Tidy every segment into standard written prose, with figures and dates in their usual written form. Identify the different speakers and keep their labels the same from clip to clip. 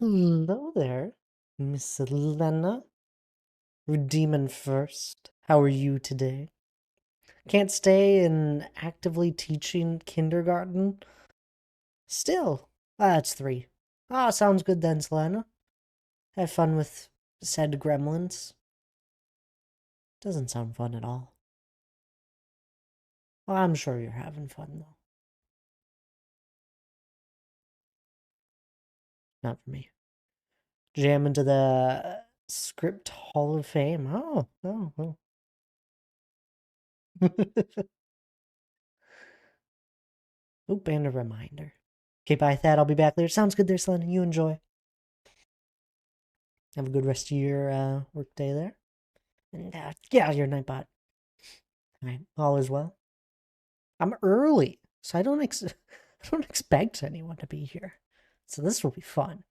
Speaker 1: Hello there, Miss Lena. Demon first. How are you today? Can't stay in actively teaching kindergarten? Still. That's 3. Sounds good then, Selena. Have fun with said gremlins. Doesn't sound fun at all. Well, I'm sure you're having fun, though. Not for me. Jam into the script Hall of Fame. Oh. Oop, and a reminder. Okay, bye, Thad. I'll be back later. Sounds good there, Selena. You enjoy. Have a good rest of your work day there. And yeah, your nightbot. All right, all is well. I'm early, so I don't I don't expect anyone to be here. So this will be fun.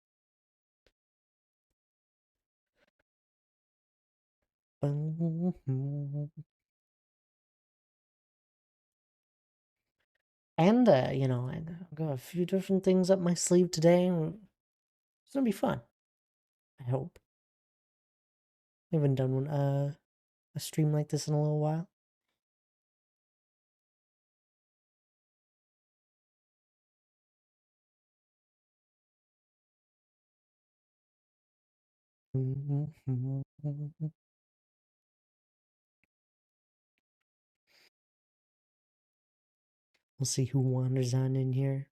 Speaker 1: And I got a few different things up my sleeve today. It's gonna be fun. I hope. I haven't done a stream like this in a little while. We'll see who wanders on in here.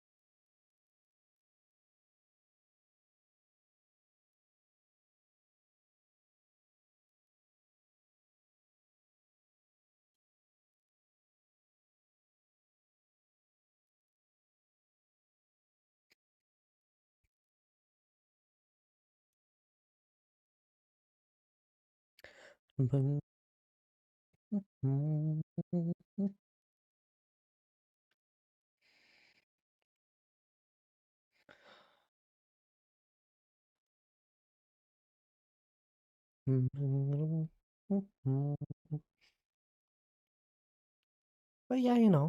Speaker 1: But yeah,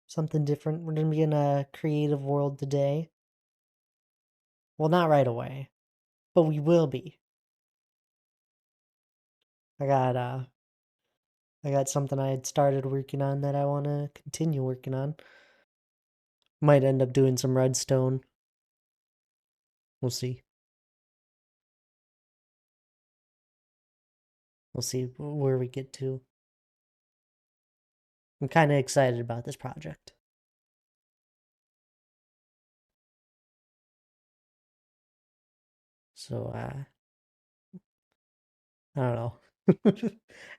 Speaker 1: something different. We're gonna be in a creative world today. Well, not right away, but we will be. I got uh I got something I had started working on that I want to continue working on. Might end up doing some redstone. We'll see. We'll see where we get to. I'm kind of excited about this project. So, I don't know.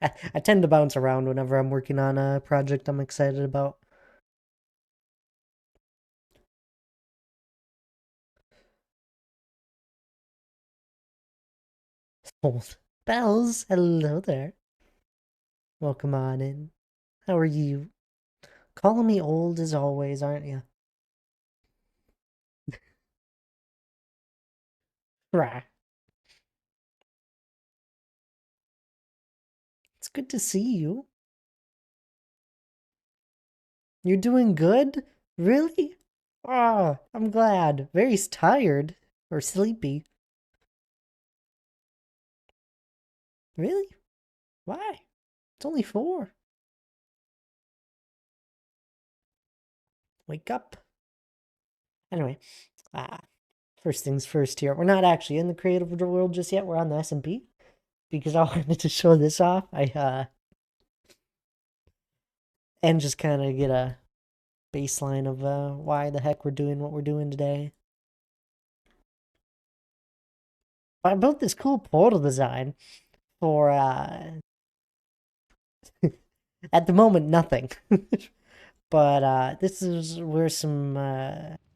Speaker 1: I tend to bounce around whenever I'm working on a project I'm excited about. Old bells, hello there. Welcome on in. How are you? Calling me old as always, aren't you? Rah. It's good to see you. You're doing good? Really? Ah, I'm glad. Very tired or sleepy. Really? Why? It's only 4. Wake up. Anyway, ah, first things first here. We're not actually in the creative world just yet. We're on the SMP because I wanted to show this off. And just kind of get a baseline of why the heck we're doing what we're doing today. I built this cool portal design for at the moment nothing. But this is where this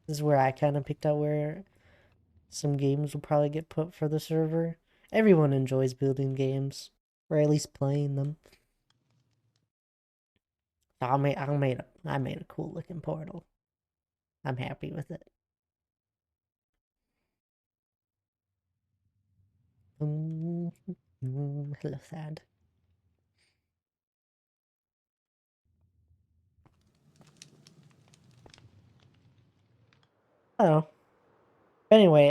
Speaker 1: is where I kind of picked out where some games will probably get put for the server. Everyone enjoys building games, or at least playing them. I made a cool looking portal. I'm happy with it. Hello, Thad. Hello. Anyway,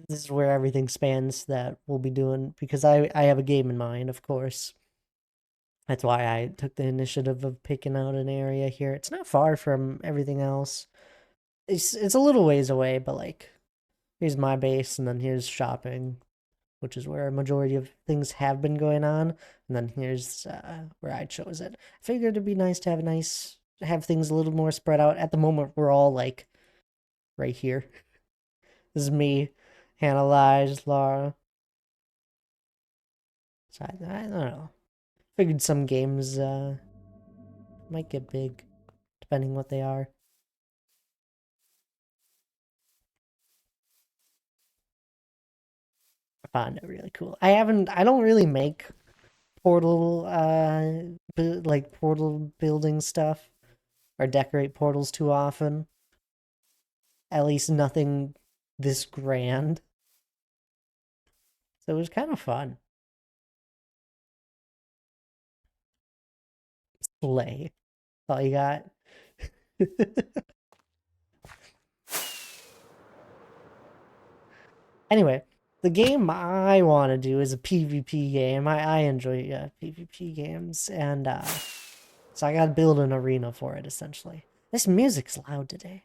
Speaker 1: this is where everything spans that we'll be doing because I have a game in mind, of course. That's why I took the initiative of picking out an area here. It's not far from everything else. It's a little ways away, but like here's my base and then here's shopping, which is where a majority of things have been going on. And then here's where I chose it. I figured it'd be nice to have things a little more spread out. At the moment, we're all like right here. This is me, Hannah, Lige, Laura. So I don't know. Figured some games might get big, depending what they are. I found it really cool. I don't really make portal like portal building stuff or decorate portals too often. At least nothing this grand. So it was kind of fun. Slay. All you got. Anyway, the game I want to do is a PvP game. I enjoy PvP games, and so I got to build an arena for it, essentially. This music's loud today.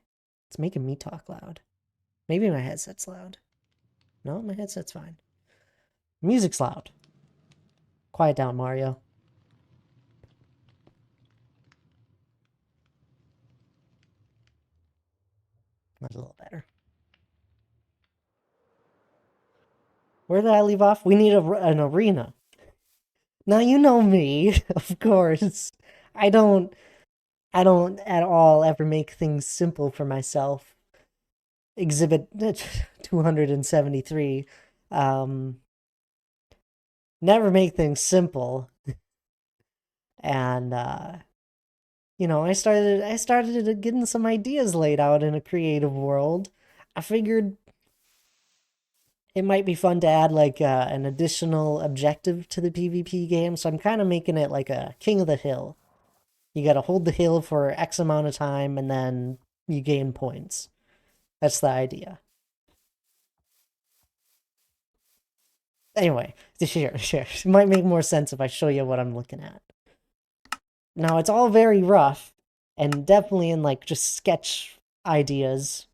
Speaker 1: It's making me talk loud. Maybe my headset's loud. No, my headset's fine. Music's loud. Quiet down, Mario. That's a little better. Where did I leave off? We need an arena. Now you know me, of course. I don't I don't at all ever make things simple for myself. Exhibit 273. Um Never make things simple. And I started getting some ideas laid out in a creative world. I figured it might be fun to add like an additional objective to the PvP game, so I'm kind of making it like a king of the hill. You got to hold the hill for X amount of time and then you gain points. That's the idea. Anyway, sure. It might make more sense if I show you what I'm looking at. Now, it's all very rough and definitely in like just sketch ideas.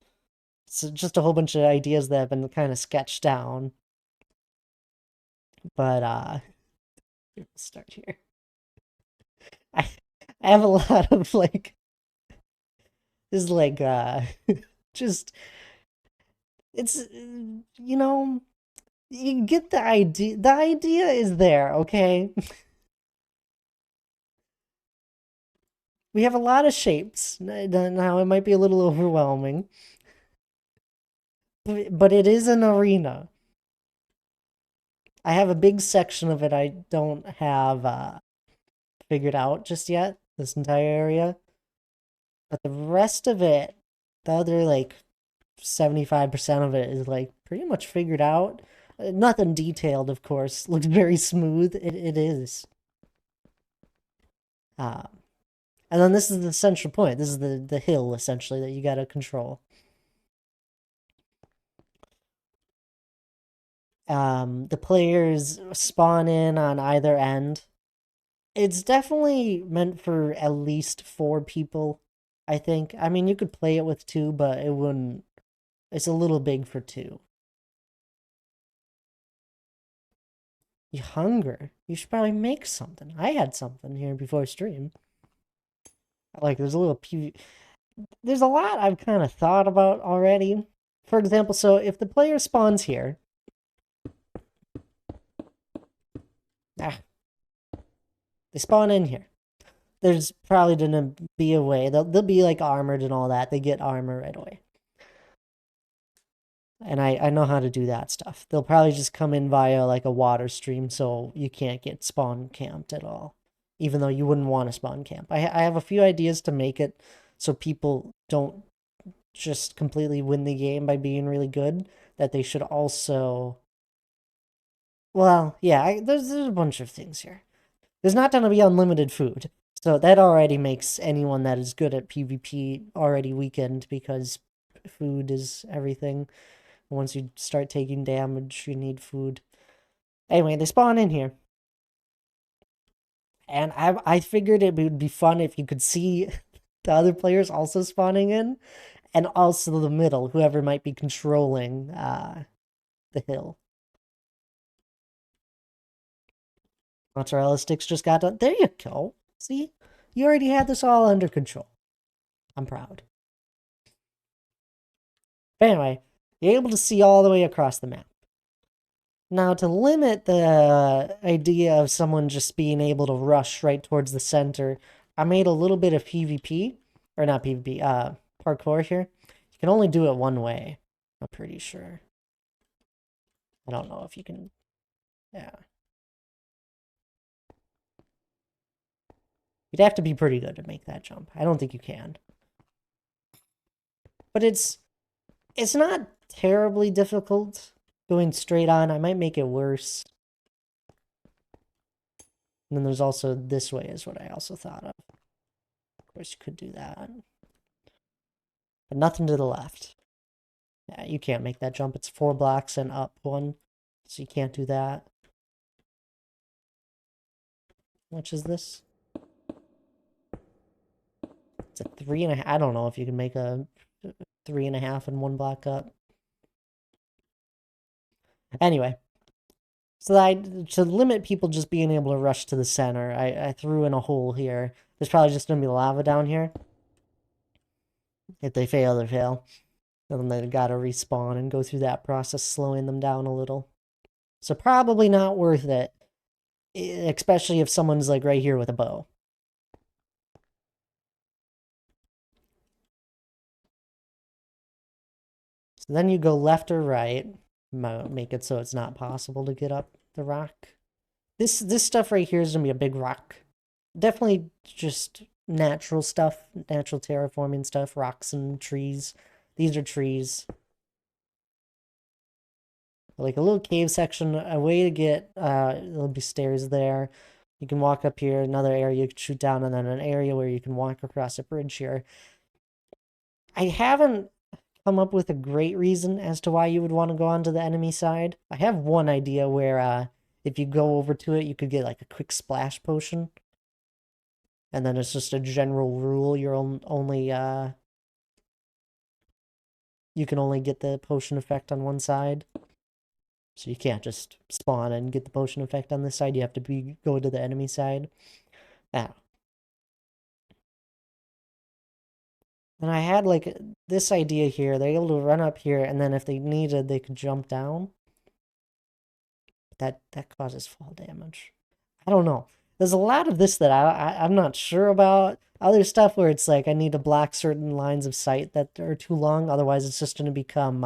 Speaker 1: It's just a whole bunch of ideas that have been kind of sketched down. But we'll start here. I I have a lot of like this is like just it's you get the idea. The idea is there, okay? We have a lot of shapes. Now it might be a little overwhelming, but it is an arena. I have a big section of it I don't have figured out just yet, this entire area. But the rest of it, the other like 75% of it is like pretty much figured out. Nothing detailed, of course. Looks very smooth. It is. Um, and then this is the central point. This is the hill essentially that you gotta control. The players spawn in on either end. It's definitely meant for at least 4 people, I think. I mean, you could play it with 2, but it wouldn't. It's a little big for 2. You hunger? You should probably make something. I had something here before stream. Like, there's a lot I've kind of thought about already. For example, so if the player spawns here, ah, they spawn in here. There's probably gonna be a way. They'll be like armored and all that. They get armor right away. And I know how to do that stuff. They'll probably just come in via like a water stream, so you can't get spawn camped at all, even though you wouldn't want to spawn camp. I have a few ideas to make it so people don't just completely win the game by being really good. That they should also, well, yeah, there's a bunch of things here. There's not going to be unlimited food. So that already makes anyone that is good at PvP already weakened because food is everything. Once you start taking damage, you need food. Anyway, they spawn in here. And I figured it would be fun if you could see the other players also spawning in, and also the middle, whoever might be controlling the hill. Mozzarella sticks just got done. There you go. See? You already had this all under control. I'm proud. But anyway, you're able to see all the way across the map. Now, to limit the idea of someone just being able to rush right towards the center, I made a little bit of PvP, or not PvP, parkour here. You can only do it one way, I'm pretty sure. I don't know if you can, yeah. You'd have to be pretty good to make that jump. I don't think you can. But it's not terribly difficult going straight on. I might make it worse. And then there's also this way is what I also thought of. Of course, you could do that. But nothing to the left. Yeah, you can't make that jump. It's 4 blocks and up 1. So you can't do that. Which is this? It's a 3.5. I don't know if you can make a 3.5 and 1 block up. Anyway. So to limit people just being able to rush to the center, I threw in a hole here. There's probably just going to be lava down here. If they fail, they fail. And then they gotta respawn and go through that process, slowing them down a little. So probably not worth it. Especially if someone's like right here with a bow. So then you go left or right. Make it so it's not possible to get up the rock. This stuff right here is gonna be a big rock. Definitely just natural stuff, natural terraforming stuff, rocks and trees. These are trees. Like a little cave section, a way to get, there'll be stairs there. You can walk up here, another area you can shoot down, and then an area where you can walk across a bridge here. I haven't come up with a great reason as to why you would want to go onto the enemy side. I have one idea where, if you go over to it, you could get like a quick splash potion. And then it's just a general rule, you're only, you can only get the potion effect on one side. So you can't just spawn and get the potion effect on this side. You have to go to the enemy side. Ah. And I had like this idea here. They're able to run up here, and then if they needed, they could jump down. That causes fall damage. I don't know. There's a lot of this that I'm not sure about. Other stuff where it's like I need to block certain lines of sight that are too long. Otherwise, it's just going to become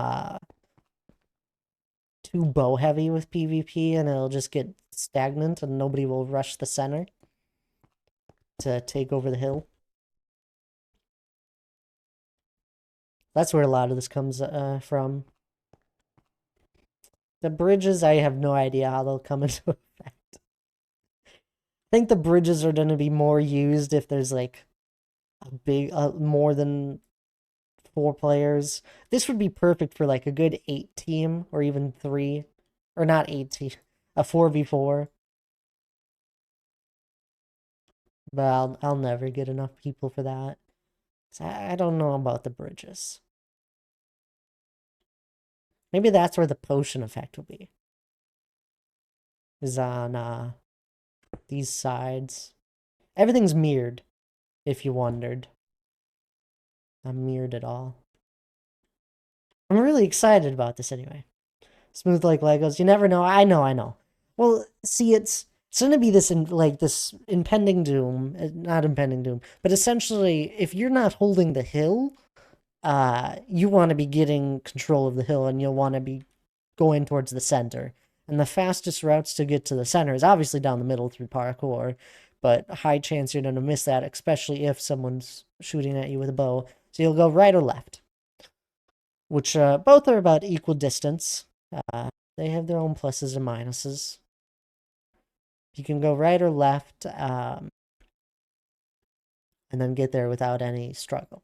Speaker 1: too bow heavy with PvP, and it'll just get stagnant, and nobody will rush the center to take over the hill. That's where a lot of this comes from. The bridges, I have no idea how they'll come into effect. I think the bridges are going to be more used if there's like a big, more than 4 players. This would be perfect for like a good 8 team or even 3, or not 8 team, a 4v4. But I'll never get enough people for that. So I don't know about the bridges. Maybe that's where the potion effect will be. Is on these sides. Everything's mirrored, if you wondered. I'm mirrored at all. I'm really excited about this anyway. Smooth like Legos. You never know. I know. Well, see, it's going to be this impending doom. Not impending doom, but essentially, if you're not holding the hill, you want to be getting control of the hill, and you'll want to be going towards the center. And the fastest routes to get to the center is obviously down the middle through parkour, but high chance you're going to miss that, especially if someone's shooting at you with a bow. So you'll go right or left, which both are about equal distance. They have their own pluses and minuses. You can go right or left, and then get there without any struggle.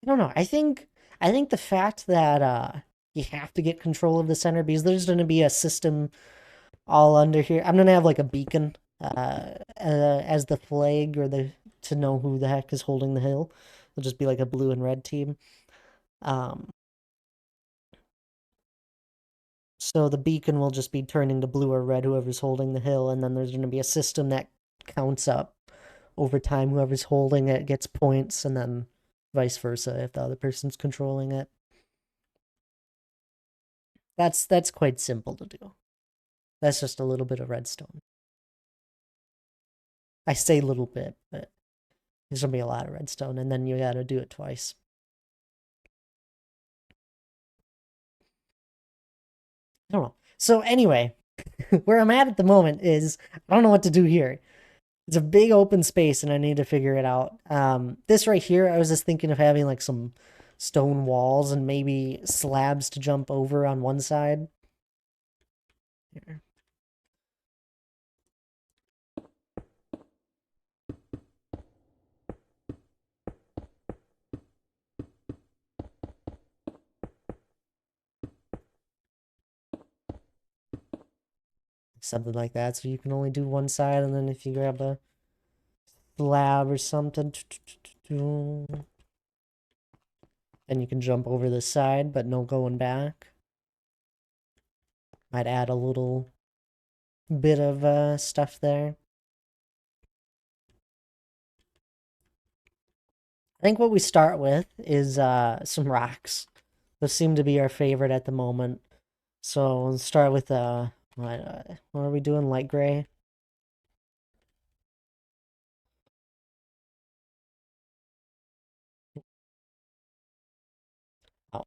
Speaker 1: don't know. I think the fact that you have to get control of the center because there's going to be a system all under here. I'm gonna have like a beacon as the flag or the to know who the heck is holding the hill. It'll just be like a blue and red team. Um, so the beacon will just be turning to blue or red whoever's holding the hill, and then there's gonna be a system that counts up over time. Whoever's holding it gets points, and then vice versa if the other person's controlling it. That's quite simple to do. That's just a little bit of redstone. I say little bit, but there's gonna be a lot of redstone, and then you gotta do it twice. I don't know. So anyway, where I'm at the moment is I don't know what to do here. It's a big open space, and I need to figure it out. This right here, I was just thinking of having like some stone walls and maybe slabs to jump over on one side. Here. Something like that, so you can only do one side, and then if you grab a slab or something, then you can jump over the side, but no going back. Might add a little bit of stuff there. I think what we start with is some rocks. Those seem to be our favorite at the moment. So let's start with what are we doing? Light gray. Oh,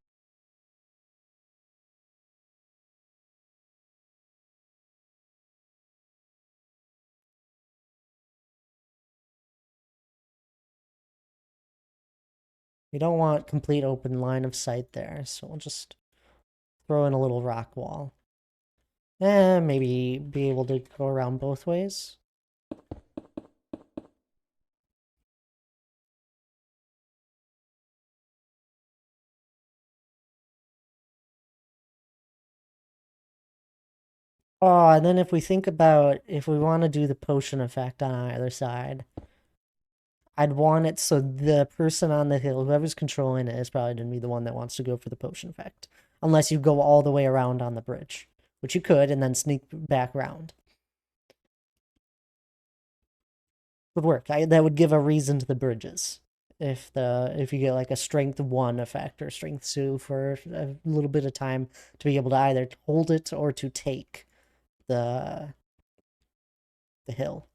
Speaker 1: we don't want complete open line of sight there, so we'll just throw in a little rock wall. Maybe be able to go around both ways. Oh, and then if we think about if we want to do the potion effect on either side, I'd want it so the person on the hill, whoever's controlling it, is probably going to be the one that wants to go for the potion effect. Unless you go all the way around on the bridge, which you could, and then sneak back around. Would work. That would give a reason to the bridges. If you get like a strength 1 effect or strength 2 for a little bit of time to be able to either hold it or to take the the hill.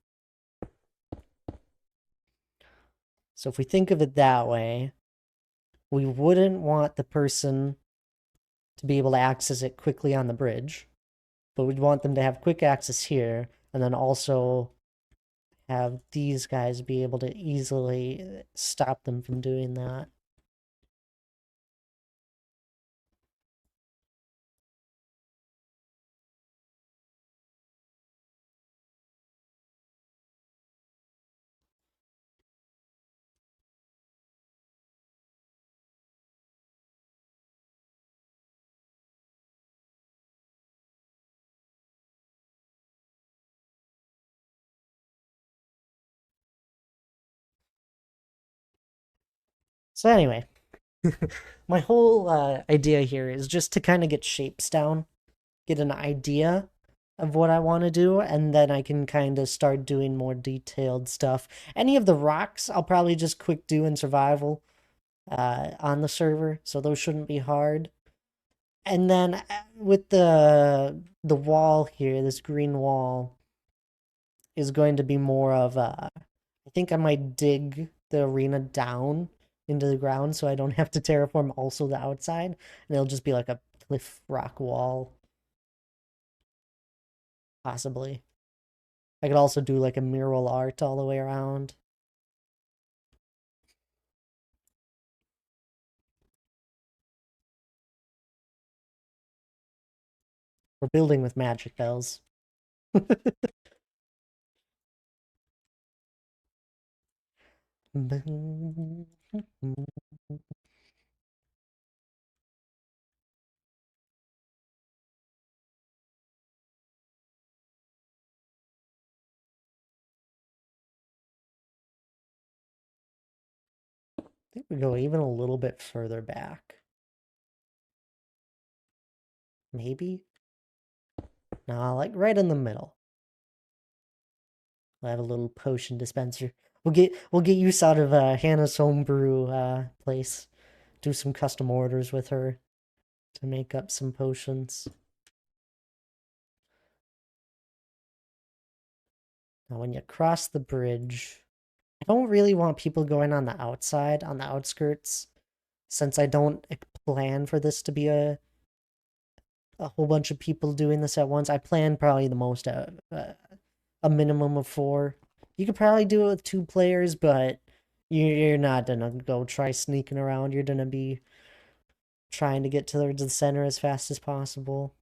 Speaker 1: So if we think of it that way, we wouldn't want the person to be able to access it quickly on the bridge, but we'd want them to have quick access here, and then also have these guys be able to easily stop them from doing that. So anyway, my whole idea here is just to kind of get shapes down, get an idea of what I want to do, and then I can kind of start doing more detailed stuff. Any of the rocks, I'll probably just quick do in survival on the server, so those shouldn't be hard. And then with the wall here, this green wall is going to be more of a. I think I might dig the arena down into the ground so I don't have to terraform also the outside, and it'll just be like a cliff rock wall, possibly. I could also do like a mural art all the way around. We're building with magic bells. think we go even a little bit further back. Maybe? No, like right in the middle. We'll have a little potion dispenser. We'll get use out of Hannah's homebrew place. Do some custom orders with her to make up some potions. Now when you cross the bridge, I don't really want people going on the outside, on the outskirts, since I don't plan for this to be a whole bunch of people doing this at once. I plan probably the most a minimum of 4. You could probably do it with 2 players, but you're not gonna go try sneaking around. You're gonna be trying to get to the center as fast as possible.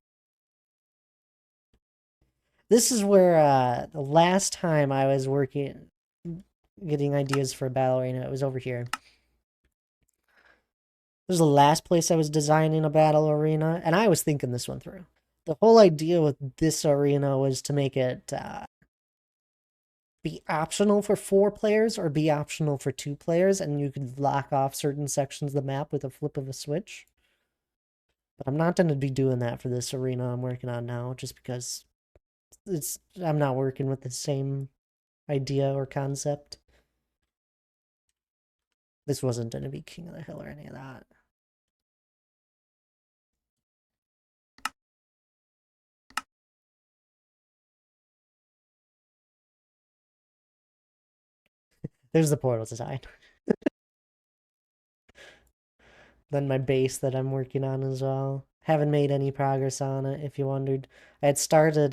Speaker 1: This is where the last time I was working, getting ideas for a battle arena, it was over here. This was the last place I was designing a battle arena, and I was thinking this one through. The whole idea with this arena was to make it be optional for 4 players or be optional for 2 players, and you could lock off certain sections of the map with a flip of a switch. But I'm not going to be doing that for this arena I'm working on now, just because I'm not working with the same idea or concept. This wasn't going to be King of the Hill or any of that. There's the portal design. Then my base that I'm working on as well. Haven't made any progress on it, if you wondered. I had started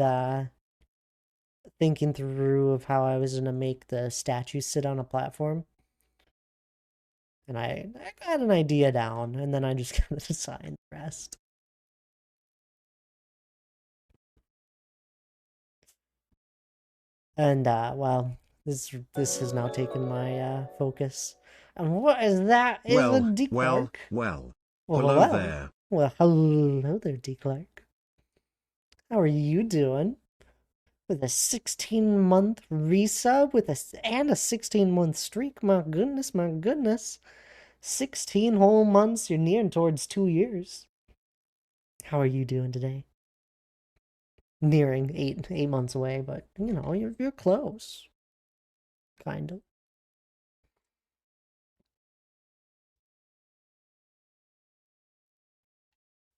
Speaker 1: thinking through of how I was going to make the statue sit on a platform. And I got an idea down, and then I just got to design the rest. And, well, this has now taken my focus. And what is that? Is a D Clark?
Speaker 2: Well. Hello there.
Speaker 1: Well, hello there, D Clark. How are you doing? With a 16-month resub and a 16-month streak. My goodness, my goodness. 16 whole months. You're nearing towards 2 years. How are you doing today? Nearing 8 months away, but you know, you're close. Kind of.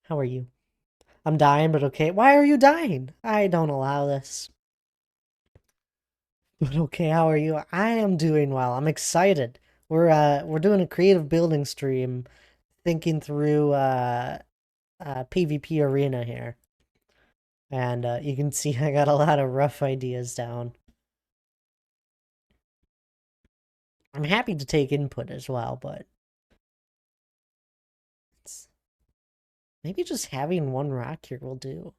Speaker 1: How are you? I'm dying, but okay. Why are you dying? I don't allow this. But okay, how are you? I am doing well. I'm excited. We're doing a creative building stream, thinking through PvP arena here. And you can see I got a lot of rough ideas down. I'm happy to take input as well, but maybe just having one rock here will do.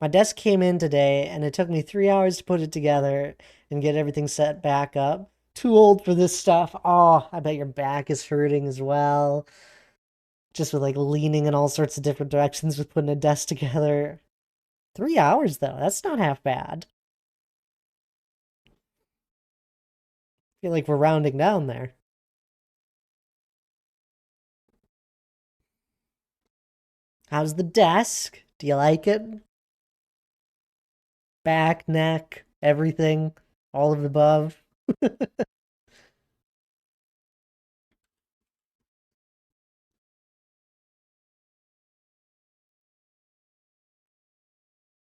Speaker 1: My desk came in today, and it took me 3 hours to put it together and get everything set back up. Too old for this stuff. Oh, I bet your back is hurting as well. Just with like leaning in all sorts of different directions with putting a desk together. 3 hours though, that's not half bad. I feel like we're rounding down there. How's the desk? Do you like it? Back, neck, everything, all of the above.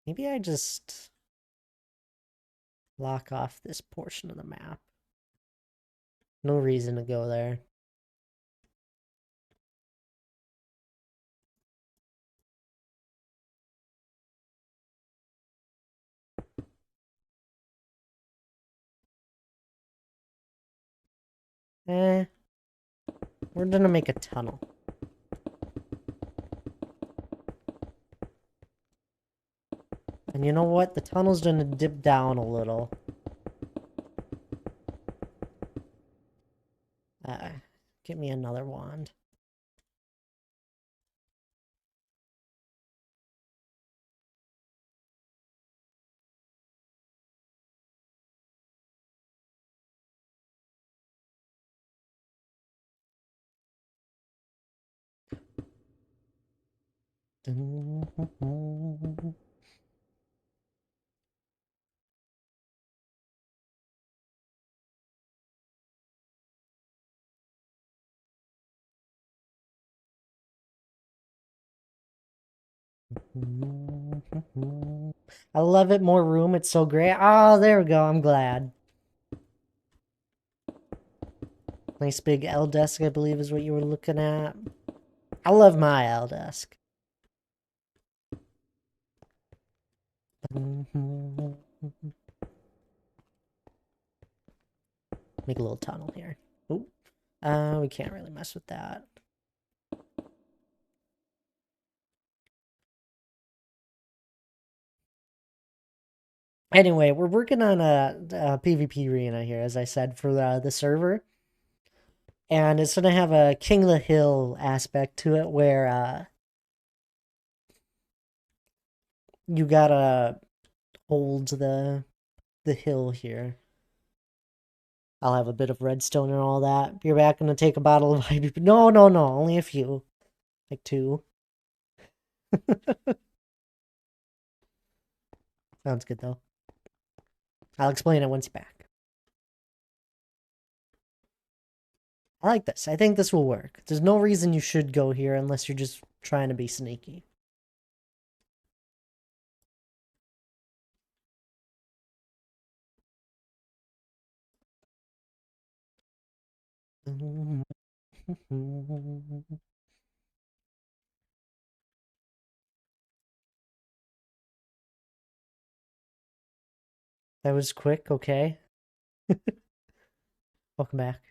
Speaker 1: Maybe I just lock off this portion of the map. No reason to go there. Eh, we're gonna make a tunnel. And you know what? The tunnel's gonna dip down a little. Get me another wand. I love it. More room. It's so great. Oh, there we go. I'm glad. Nice big L desk, I believe, is what you were looking at. I love my L desk. Make a little tunnel here. Ooh. We can't really mess with that. Anyway, we're working on a PvP arena here, as I said, for the server. And it's going to have a King of the Hill aspect to it where you gotta hold the hill here. I'll have a bit of redstone and all that. You're back going to take a bottle of IBP. No, no, no. Only a few. Like 2. Sounds good, though. I'll explain it once you're back. I like this. I think this will work. There's no reason you should go here unless you're just trying to be sneaky. That was quick, okay. Welcome back.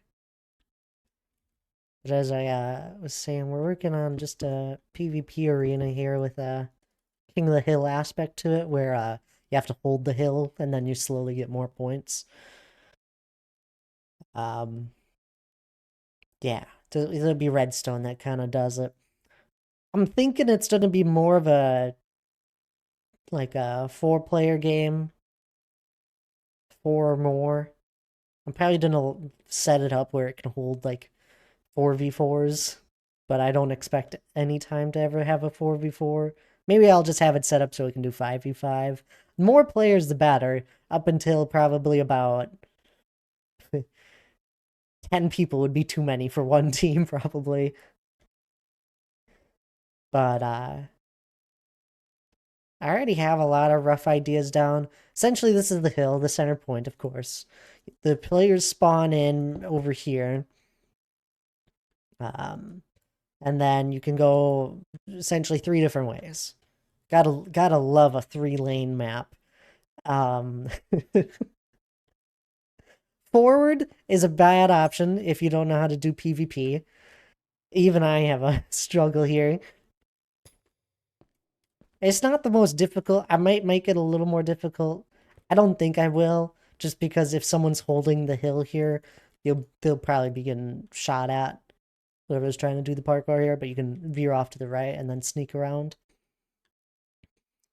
Speaker 1: But as I was saying, we're working on just a PvP arena here with a King of the Hill aspect to it, where you have to hold the hill and then you slowly get more points. Um, yeah, it'll be redstone that kind of does it. I'm thinking it's going to be more of a like a 4-player game, 4 or more. I'm probably gonna set it up where it can hold like 4v4s, but I don't expect any time to ever have a 4v4. Maybe I'll just have it set up so we can do 5v5. More players, the better, up until probably about 10 people would be too many for one team, probably. But I already have a lot of rough ideas down. Essentially, this is the hill, the center point, of course. The players spawn in over here. Um, and then you can go essentially 3 different ways. Gotta love a 3-lane map. Um, forward is a bad option if you don't know how to do PvP. Even I have a struggle here. It's not the most difficult. I might make it a little more difficult. I don't think I will, just because if someone's holding the hill here, they'll probably be getting shot at. Whoever's trying to do the parkour here, but you can veer off to the right and then sneak around.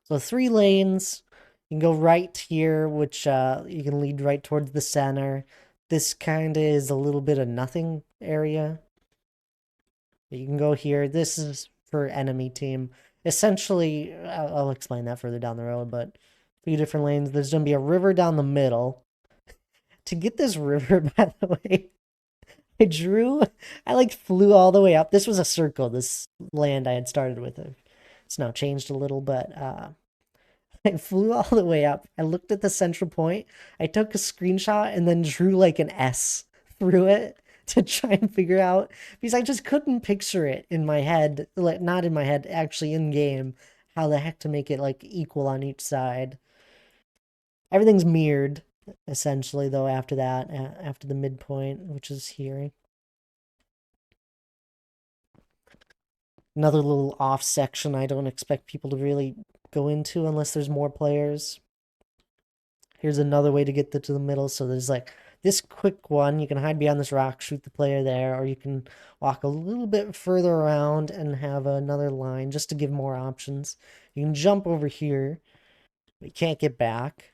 Speaker 1: So 3 lanes. You can go right here, which you can lead right towards the center. This kind of is a little bit of nothing area. You can go here. This is for enemy team. Essentially, I'll explain that further down the road, but a few different lanes. There's going to be a river down the middle. To get this river, by the way, I like flew all the way up. This was a circle, this land I had started with. It's now changed a little, but I flew all the way up. I looked at the central point. I took a screenshot and then drew like an S through it to try and figure out because I just couldn't picture it in my head, like not in my head, actually in game, how the heck to make it like equal on each side. Everything's mirrored essentially though after that, after the midpoint, which is here. Another little off section I don't expect people to really go into unless there's more players. Here's another way to get to the middle. So there's like this quick one. You can hide behind this rock, shoot the player there, or you can walk a little bit further around and have another line just to give more options. You can jump over here, but you can't get back.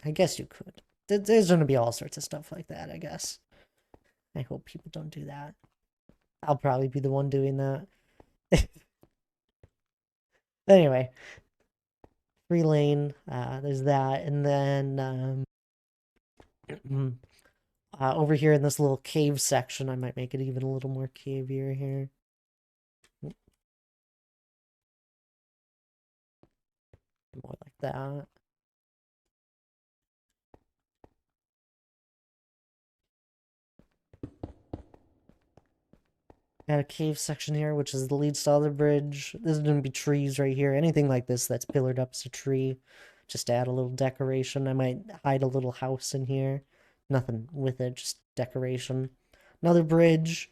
Speaker 1: I guess you could. There's going to be all sorts of stuff like that, I guess. I hope people don't do that. I'll probably be the one doing that. Anyway, free lane. There's that, and then over here in this little cave section, I might make it even a little more cavier here. More like that. Got a cave section here, which is the leads to the bridge. There's gonna be trees right here. Anything like this that's pillared up as a tree. Just to add a little decoration. I might hide a little house in here. Nothing with it, just decoration. Another bridge.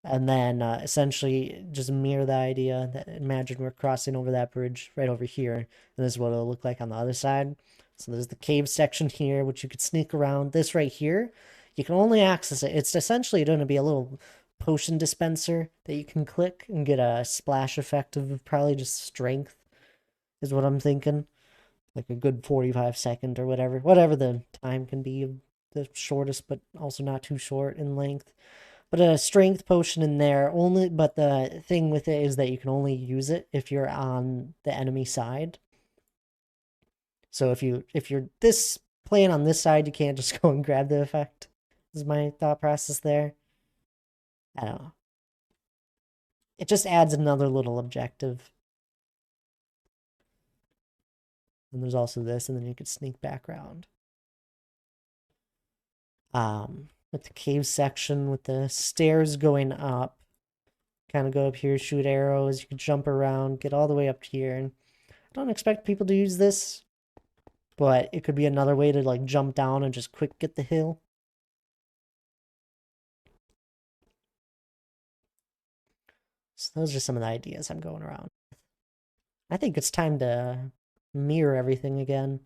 Speaker 1: And then essentially just mirror the idea that imagine we're crossing over that bridge right over here. And this is what it'll look like on the other side. So there's the cave section here, which you could sneak around. This right here, you can only access it. It's essentially going to be a little potion dispenser that you can click and get a splash effect of probably just strength, is what I'm thinking. Like a good 45-second or whatever. Whatever the time can be, the shortest, but also not too short in length. But a strength potion in there only, but the thing with it is that you can only use it if you're on the enemy side. So if you're this playing on this side, you can't just go and grab the effect. Is my thought process there. I don't know. It just adds another little objective. And there's also this, and then you could sneak back around. With the cave section, with the stairs going up, kind of go up here, shoot arrows. You could jump around, get all the way up here. And I don't expect people to use this, but it could be another way to like jump down and just quick get the hill. So those are some of the ideas I'm going around. I think it's time to mirror everything again.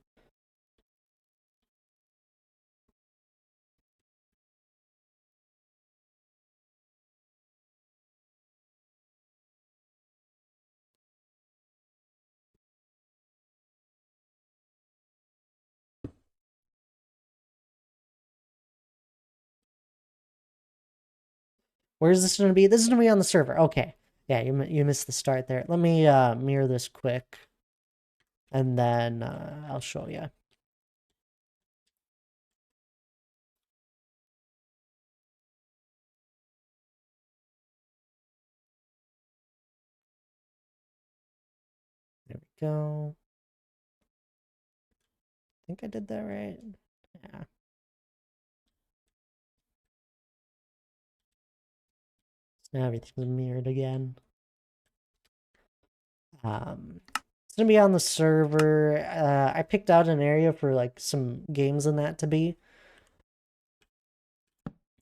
Speaker 1: Where's this going to be? This is going to be on the server. Okay. Yeah, you missed the start there. Let me mirror this quick, and then I'll show you. There we go. I think I did that right. Yeah. So now everything's mirrored again. It's gonna be on the server. I picked out an area for like some games in that to be.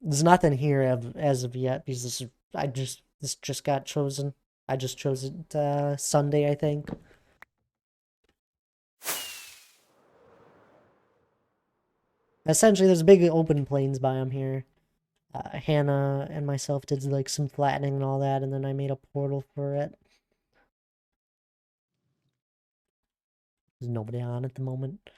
Speaker 1: There's nothing here as of yet because this just got chosen. I just chose it Sunday, I think. Essentially, there's a big open plains biome here. Hannah and myself did like some flattening and all that, and then I made a portal for it. There's nobody on at the moment.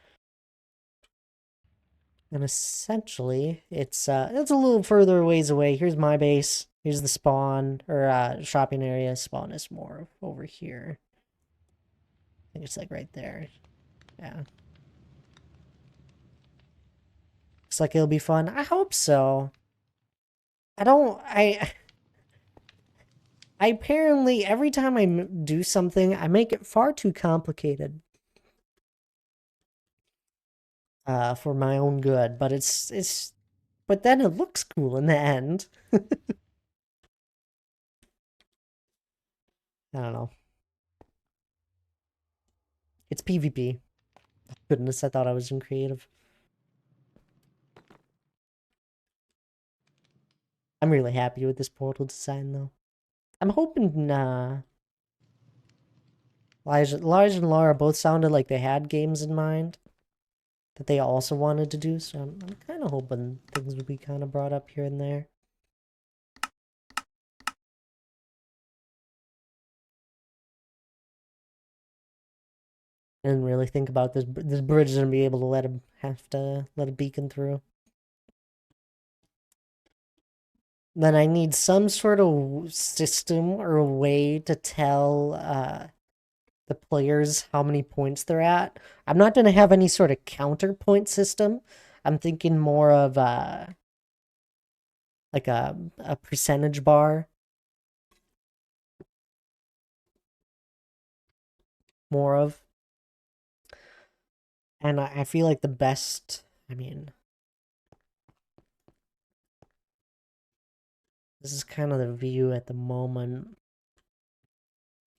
Speaker 1: And essentially, it's a little further ways away. Here's my base. Here's the spawn or shopping area. Spawn is more over here. I think it's like right there. Yeah. Looks like it'll be fun. I hope so. I apparently every time I do something, I make it far too complicated. For my own good, but but then it looks cool in the end. I don't know. It's PvP. Goodness, I thought I was in creative. I'm really happy with this portal design, though. I'm hoping, Elijah and Laura both sounded like they had games in mind that they also wanted to do, so I'm kind of hoping things will be kind of brought up here and there. I didn't really think about this bridge is gonna be able to have to let a beacon through. Then I need some sort of system or a way to tell the players how many points they're at. I'm not going to have any sort of counterpoint system. I'm thinking more of like a percentage bar, more of. And I feel like the best, I mean, this is kind of the view at the moment.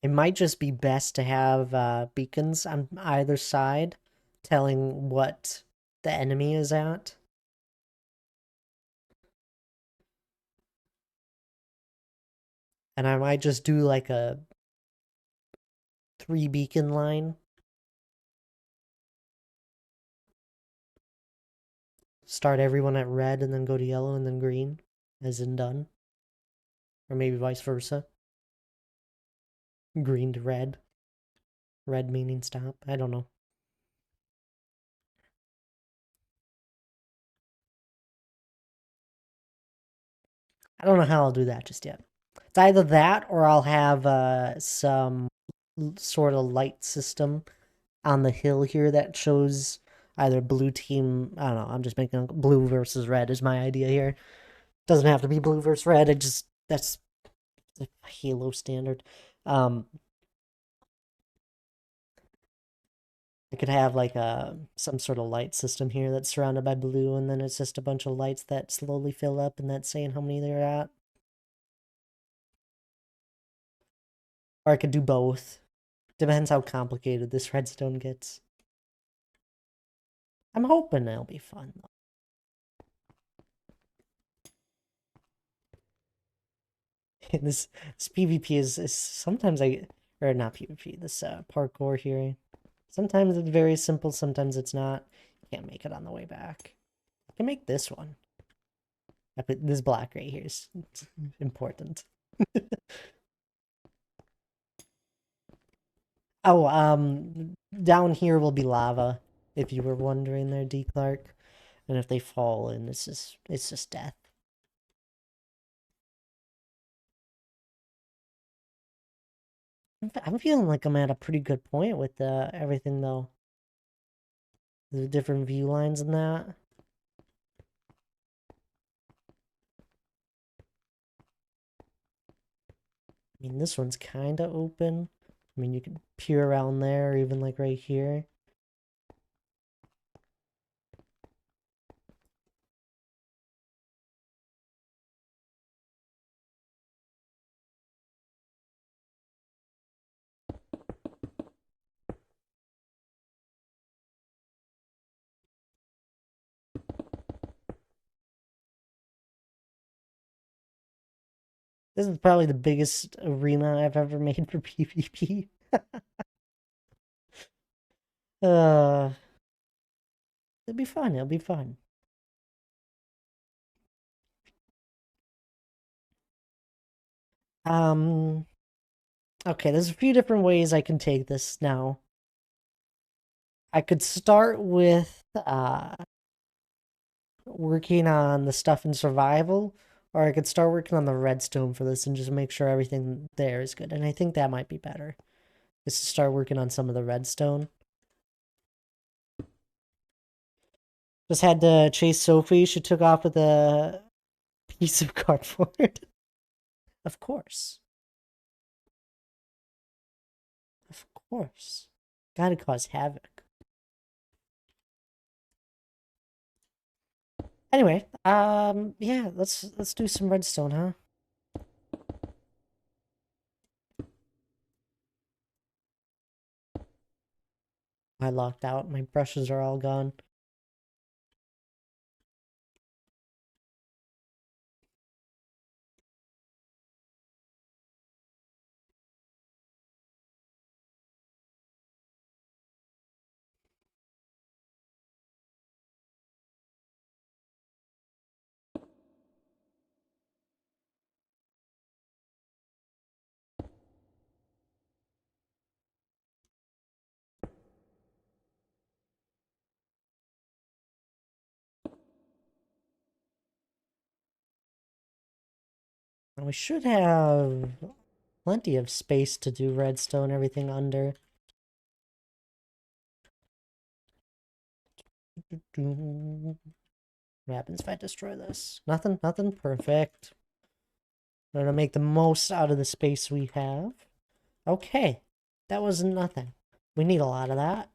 Speaker 1: It might just be best to have beacons on either side telling what the enemy is at. And I might just do like a 3 beacon line. Start everyone at red and then go to yellow and then green, as in done. Or maybe vice versa. Green to red. Red meaning stop. I don't know. I don't know how I'll do that just yet. It's either that or I'll have some sort of light system on the hill here that shows either blue team. I don't know. I'm just making blue versus red is my idea here. Doesn't have to be blue versus red. It just that's the Halo standard. Um, I could have like a some sort of light system here that's surrounded by blue, and then it's just a bunch of lights that slowly fill up, and that's saying how many they're at. Or I could do both. Depends how complicated this redstone gets. I'm hoping it'll be fun though. This PvP is sometimes or not PvP, this parkour here. Sometimes it's very simple, sometimes it's not. Can't make it on the way back. I can make this one. I put this block right here is important. Oh, down here will be lava, if you were wondering there, D. Clark. And if they fall in, it's just death. I'm feeling like I'm at a pretty good point with everything though. The different view lines and that. I mean, this one's kind of open. I mean, you can peer around there, or even like right here. This is probably the biggest arena I've ever made for PvP. uh, it'll be fun. It'll be fun. Um, okay, there's a few different ways I can take this now. I could start with working on the stuff in survival, or I could start working on the redstone for this and just make sure everything there is good. And I think that might be better, is to start working on some of the redstone. Just had to chase Sophie. She took off with a piece of cardboard. Of course. Of course. Gotta cause havoc. Anyway, yeah, let's do some redstone, huh? I locked out. My brushes are all gone. And we should have plenty of space to do redstone, everything under. What happens if I destroy this? Nothing, nothing. Perfect. We're gonna make the most out of the space we have. Okay. That was nothing. We need a lot of that.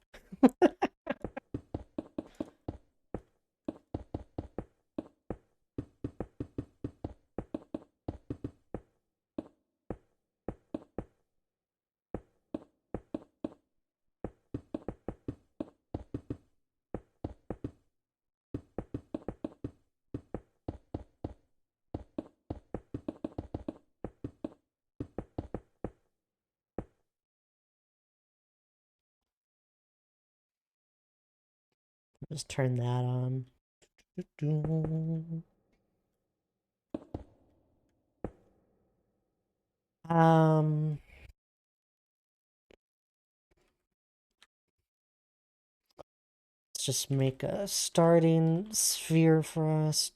Speaker 1: Just turn that on. Um, let's just make a starting sphere for us.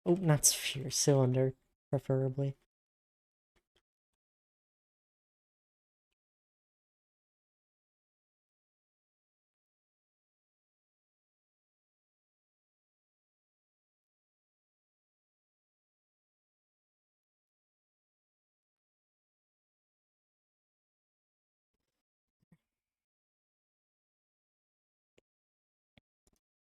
Speaker 1: Oh, not sphere, cylinder, preferably.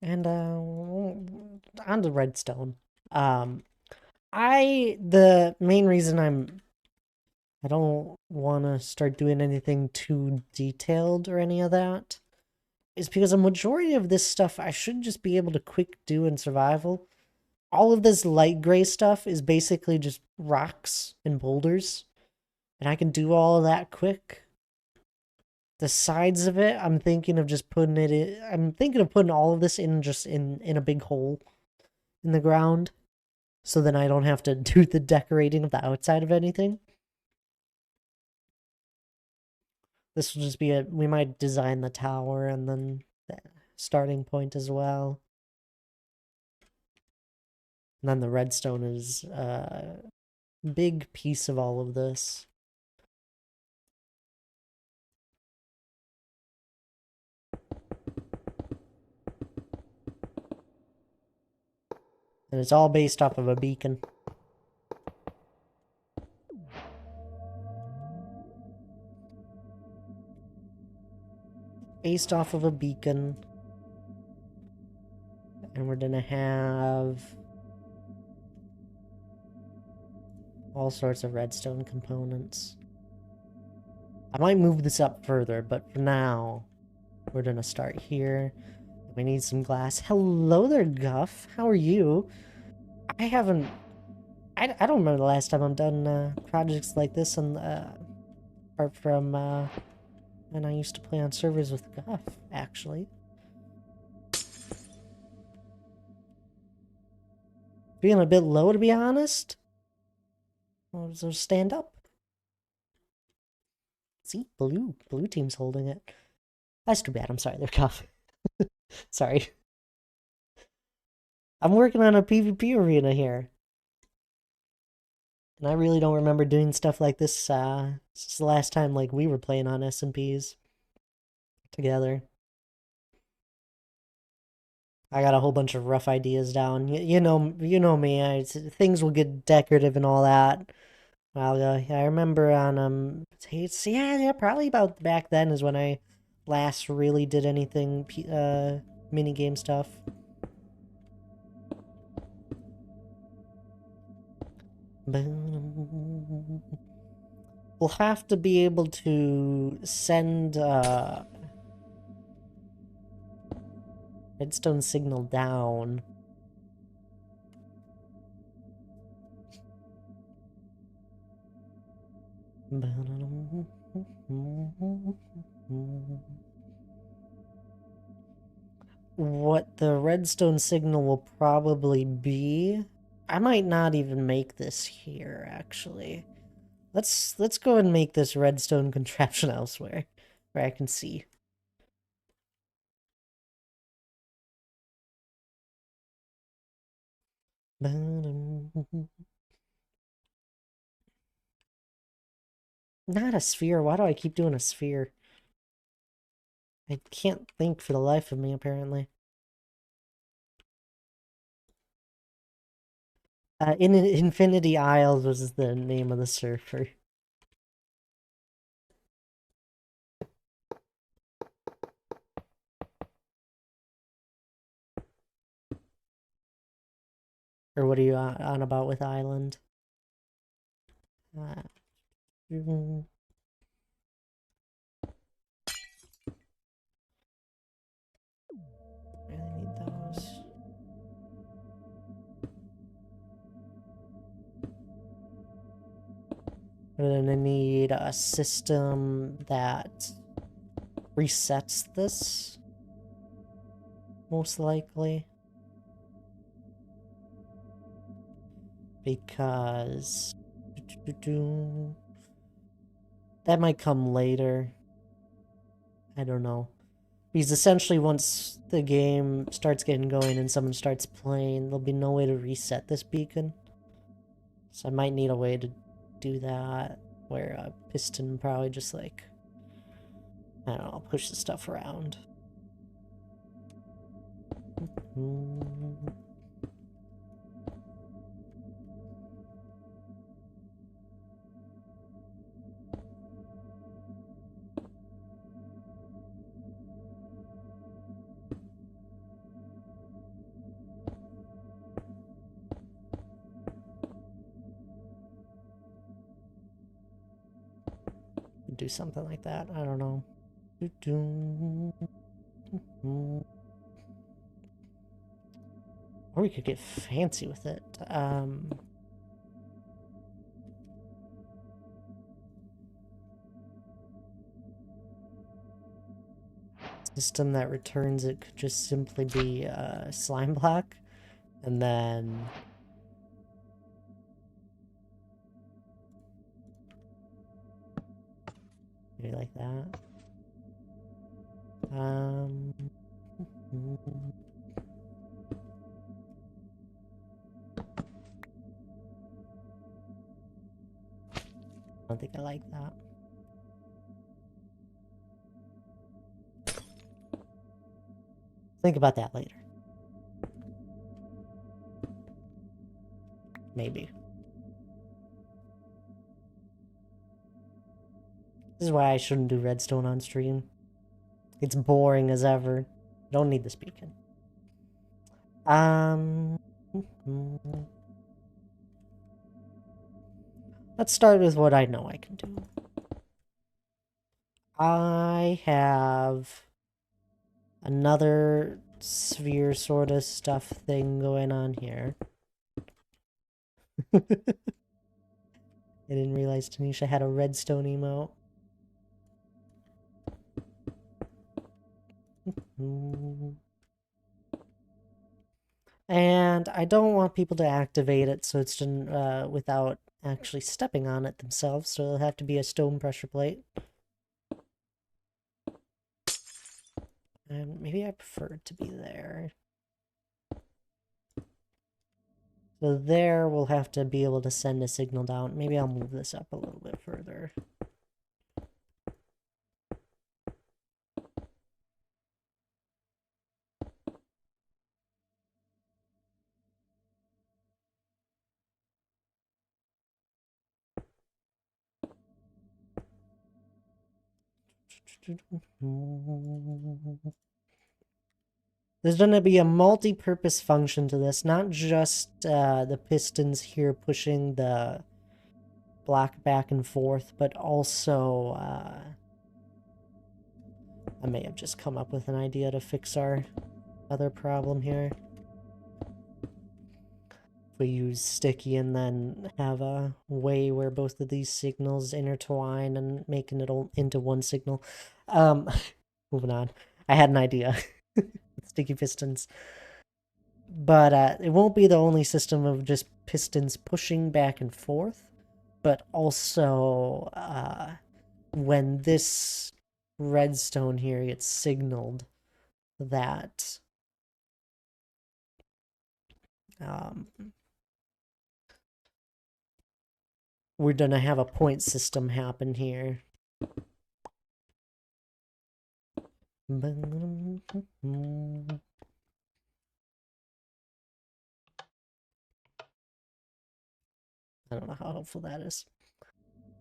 Speaker 1: And on to redstone. Um, the main reason I don't want to start doing anything too detailed or any of that is because a majority of this stuff I should just be able to quick do in survival. All of this light gray stuff is basically just rocks and boulders, and I can do all of that quick. The sides of it, I'm thinking of just putting it in, I'm thinking of putting all of this in just in a big hole in the ground, so then I don't have to do the decorating of the outside of anything. This will just be we might design the tower and then the starting point as well. And then the redstone is a big piece of all of this. And it's all based off of a beacon. Based off of a beacon. And we're gonna have all sorts of redstone components. I might move this up further, but for now, we're gonna start here. We need some glass. Hello there, Guff. How are you? I haven't... I don't remember the last time I've done projects like this on apart from when I used to play on servers with Guff, actually. Feeling a bit low, to be honest. So stand up. See, blue team's holding it. That's too bad. I'm sorry, they're Guff. Sorry. I'm working on a PvP arena here. And I really don't remember doing stuff like this. This is the last time like we were playing on SMPs together. I got a whole bunch of rough ideas down. You know me. Things will get decorative and all that. I remember on yeah, probably about back then is when I last really did anything mini game stuff. We'll have to be able to send redstone signal down. What the redstone signal will probably be, I might not even make this here, actually. Let's go and make this redstone contraption elsewhere, where I can see. Not a sphere. Why do I keep doing a sphere? I can't think for the life of me, apparently. In Infinity Isles was the name of the surfer. Or what are you on about with Island? Uh, mm, really need those. We're gonna need a system that resets this, most likely. Because that might come later. I don't know. Because essentially once the game starts getting going and someone starts playing, there'll be no way to reset this beacon. So I might need a way to do that where a piston probably just like, I don't know, push the stuff around. Do something like that. I don't know. Or we could get fancy with it. System that returns it could just simply be a slime block. And then maybe like that. I don't think I like that. Think about that later. Maybe. This is why I shouldn't do redstone on stream. It's boring as ever. Don't need this beacon. Let's start with what I know I can do. I have another sphere sort of stuff thing going on here. I didn't realize Tanisha had a redstone emote. And I don't want people to activate it so it's done without actually stepping on it themselves, so it'll have to be a stone pressure plate. And maybe I prefer it to be there. So there we'll have to be able to send a signal down. Maybe I'll move this up a little bit further. There's going to be a multi-purpose function to this, not just the pistons here pushing the block back and forth, but also I may have just come up with an idea to fix our other problem here. If we use sticky and then have a way where both of these signals intertwine and making it all into one signal. Moving on. I had an idea. Sticky pistons. But it won't be the only system of just pistons pushing back and forth, but also when this redstone here gets signaled that we're gonna have a point system happen here. I don't know how helpful that is.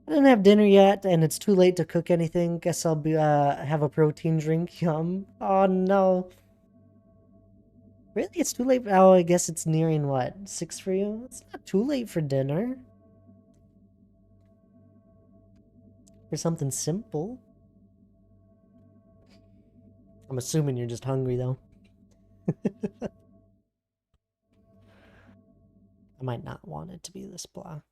Speaker 1: I didn't have dinner yet, and it's too late to cook anything. Guess I'll be have a protein drink. Yum. Oh no. Really? It's too late? Oh, I guess it's nearing what? 6 for you? It's not too late for dinner. For something simple. I'm assuming you're just hungry though. I might not want it to be this block.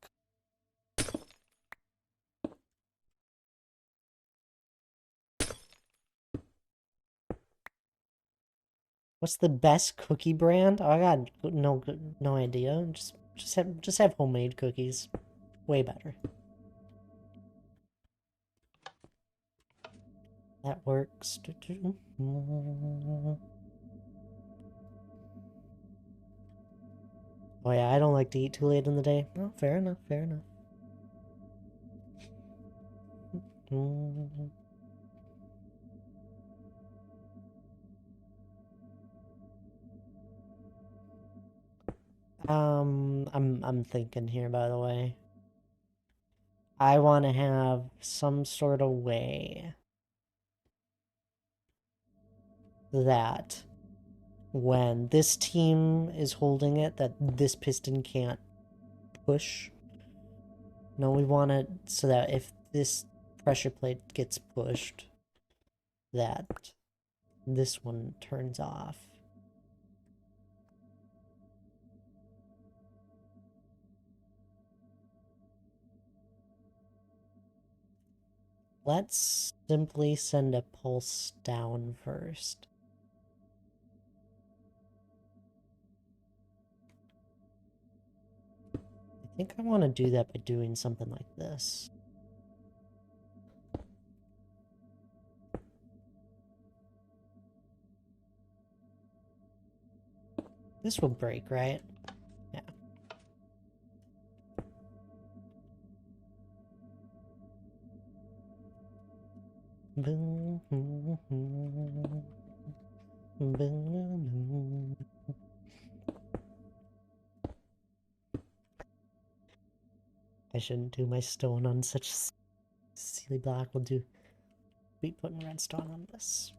Speaker 1: What's the best cookie brand? Oh, I got no idea. Just have homemade cookies. Way better. That works. Oh yeah, I don't like to eat too late in the day. Oh, fair enough, fair enough. I'm thinking here, by the way. I want to have some sort of way that when this team is holding it, that this piston can't push. No, we want it so that if this pressure plate gets pushed, that this one turns off. Let's simply send a pulse down first. I think I want to do that by doing something like this. This will break, right? Yeah. I shouldn't do my stone on such silly block. We'll be putting redstone on this.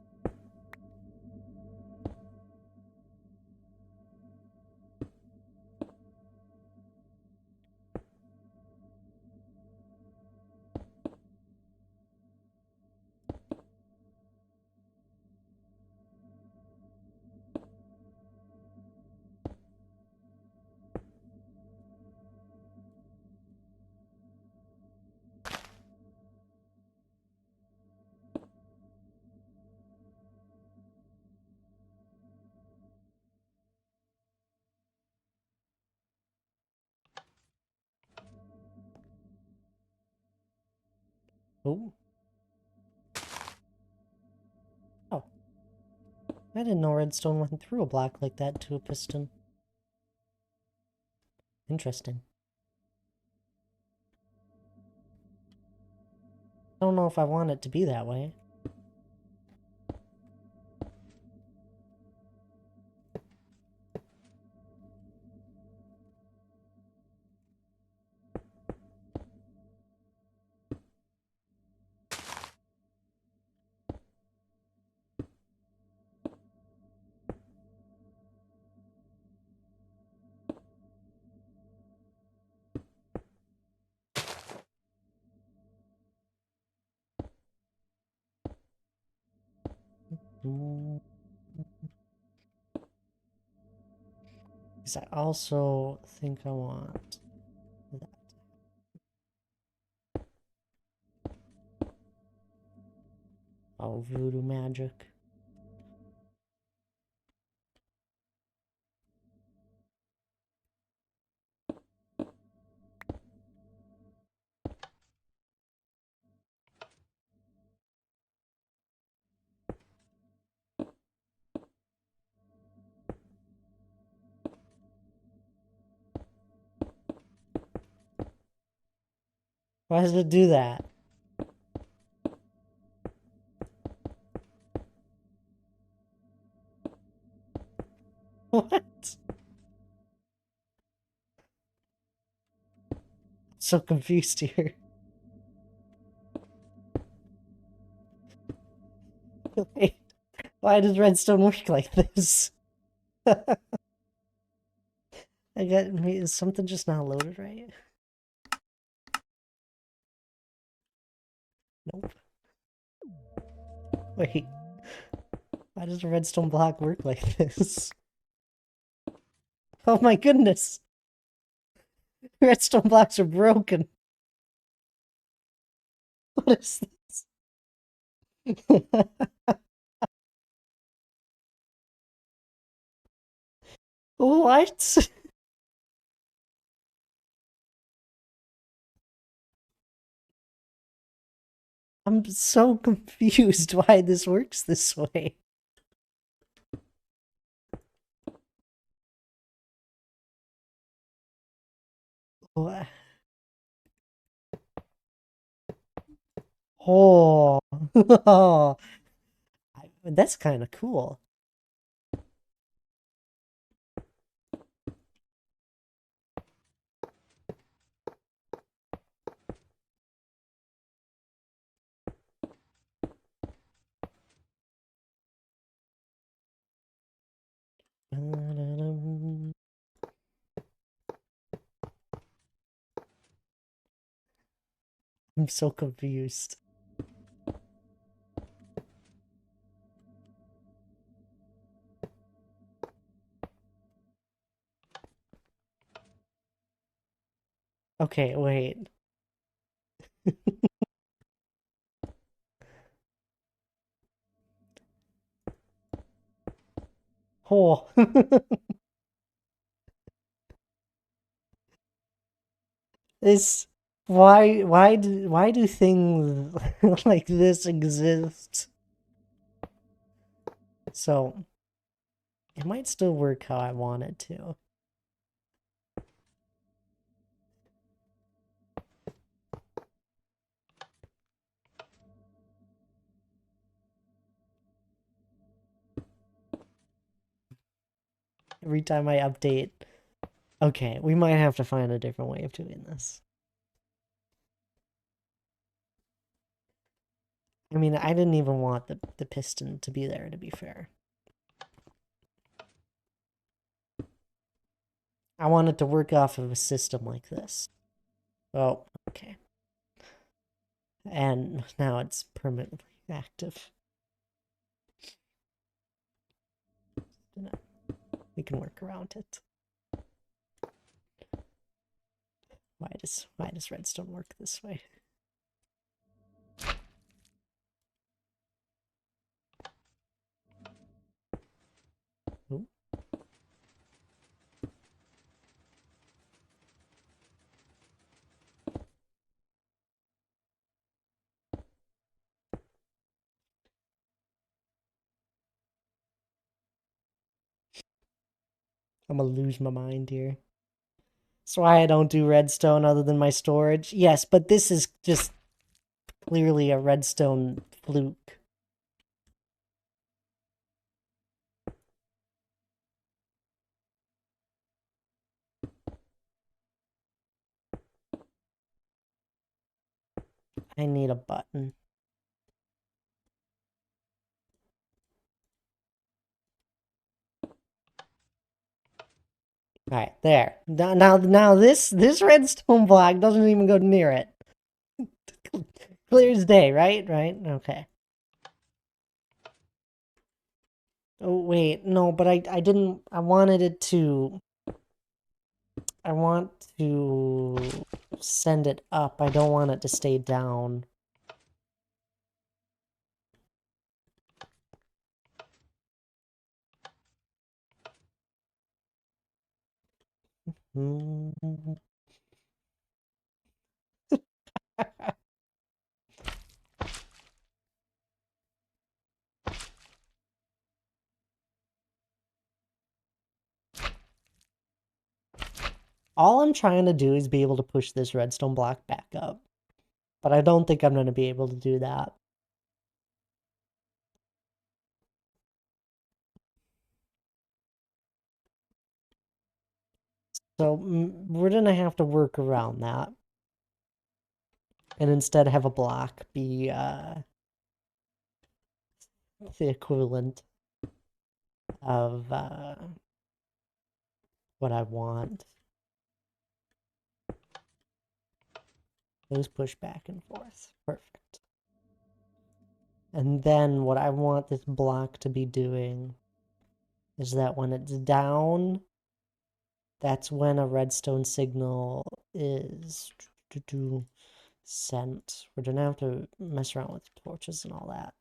Speaker 1: Oh. Oh. I didn't know redstone went through a block like that to a piston. Interesting. I don't know if I want it to be that way. Because I also think I want that. Oh, voodoo magic. Why does it do that? What? So confused here. Wait, why does redstone work like this? I got me. Is something just not loaded right? Nope. Wait, why does a redstone block work like this? Oh my goodness! Redstone blocks are broken. What is this? What? I'm so confused why this works this way. What? Oh, that's kind of cool. I'm so confused. Okay, wait. Oh. This why do things like this exist? So it might still work how I want it to. Every time I update. Okay, we might have to find a different way of doing this. I mean, I didn't even want the piston to be there, to be fair. I wanted to work off of a system like this. Oh, okay. And now it's permanently active. We can work around it. Why does redstone work this way? Ooh. I'm gonna lose my mind here. That's why I don't do redstone other than my storage. Yes, but this is just clearly a redstone fluke. I need a button. All right, there. Now this redstone block doesn't even go near it. Clear as day, right? Right? Okay. Oh wait, no, but I didn't. I wanted it to. I want to send it up. I don't want it to stay down. All I'm trying to do is be able to push this redstone block back up. But I don't think I'm going to be able to do that. So we're gonna have to work around that. And instead have a block be the equivalent of what I want. Those push back and forth. Perfect. And then what I want this block to be doing is that when it's down, that's when a redstone signal is sent. We're gonna have to mess around with torches and all that.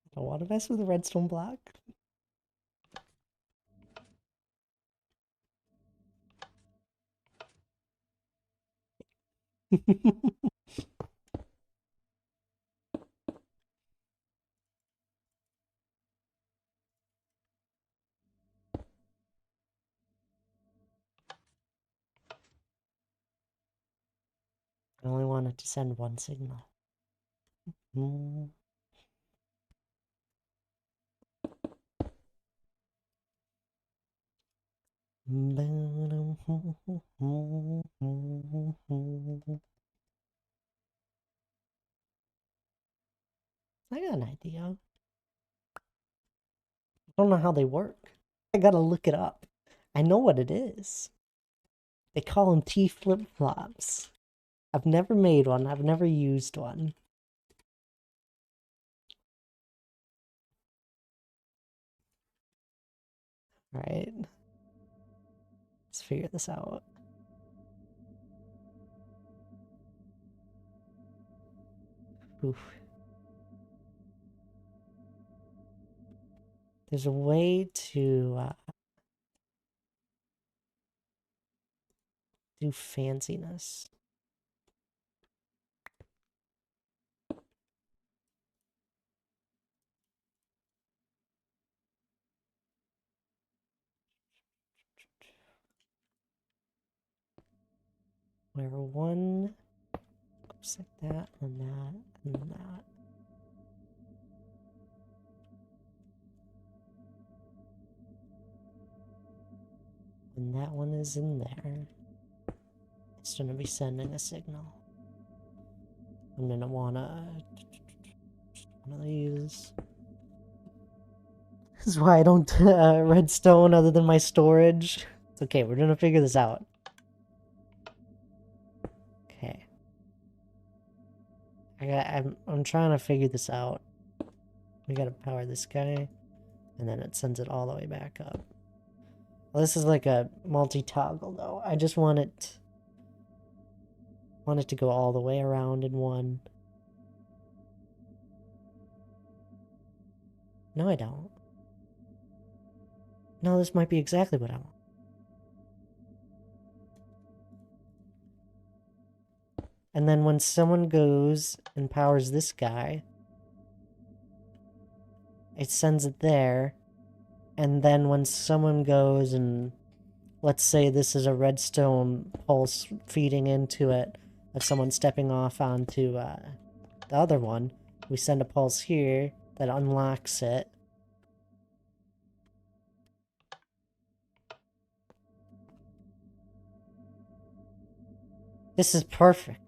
Speaker 1: I don't want to mess with a redstone block. I only wanted to send one signal. Mm. I got an idea. I don't know how they work. I gotta look it up. I know what it is. They call them T flip-flops. I've never made one. I've never used one. Alright. Let's figure this out. Oof. There's a way to do fanciness. Where one goes like that, and that, and that. And that one is in there. It's gonna be sending a signal. I'm gonna wanna one of these. This is why I don't redstone other than my storage. It's okay, we're gonna figure this out. Okay. I'm trying to figure this out. We gotta power this guy, and then it sends it all the way back up. Well, this is like a multi-toggle though. I just want it to go all the way around in one. No, I don't. No, this might be exactly what I want. And then when someone goes and powers this guy, it sends it there. And then when someone goes and, let's say this is a redstone pulse feeding into it of someone stepping off onto the other one, we send a pulse here that unlocks it. This is perfect.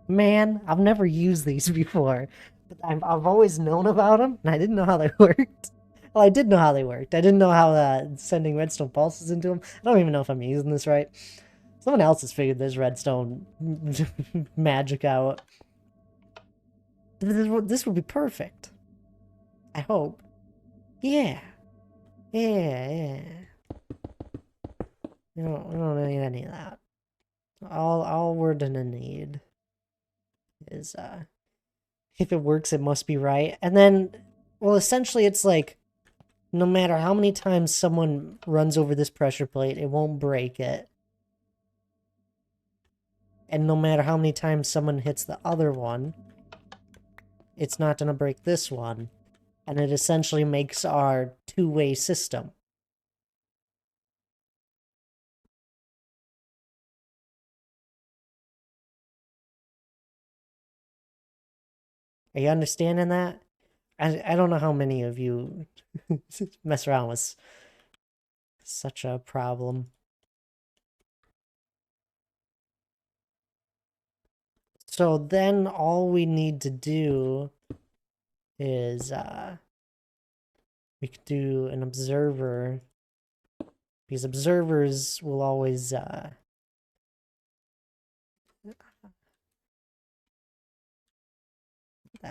Speaker 1: Man, I've never used these before. I've always known about them, and I didn't know how they worked. Well, I did know how they worked. I didn't know how sending redstone pulses into them. I don't even know if I'm using this right. Someone else has figured this redstone magic out. This would be perfect. I hope. Yeah. Yeah. We don't need any of that. All we're gonna need is if it works, it must be right. And then, well, essentially, it's like no matter how many times someone runs over this pressure plate, it won't break it. And no matter how many times someone hits the other one, it's not gonna break this one. And it essentially makes our two-way system. Are you understanding that? I don't know how many of you mess around with such a problem. So then all we need to do is we could do an observer, because observers will always that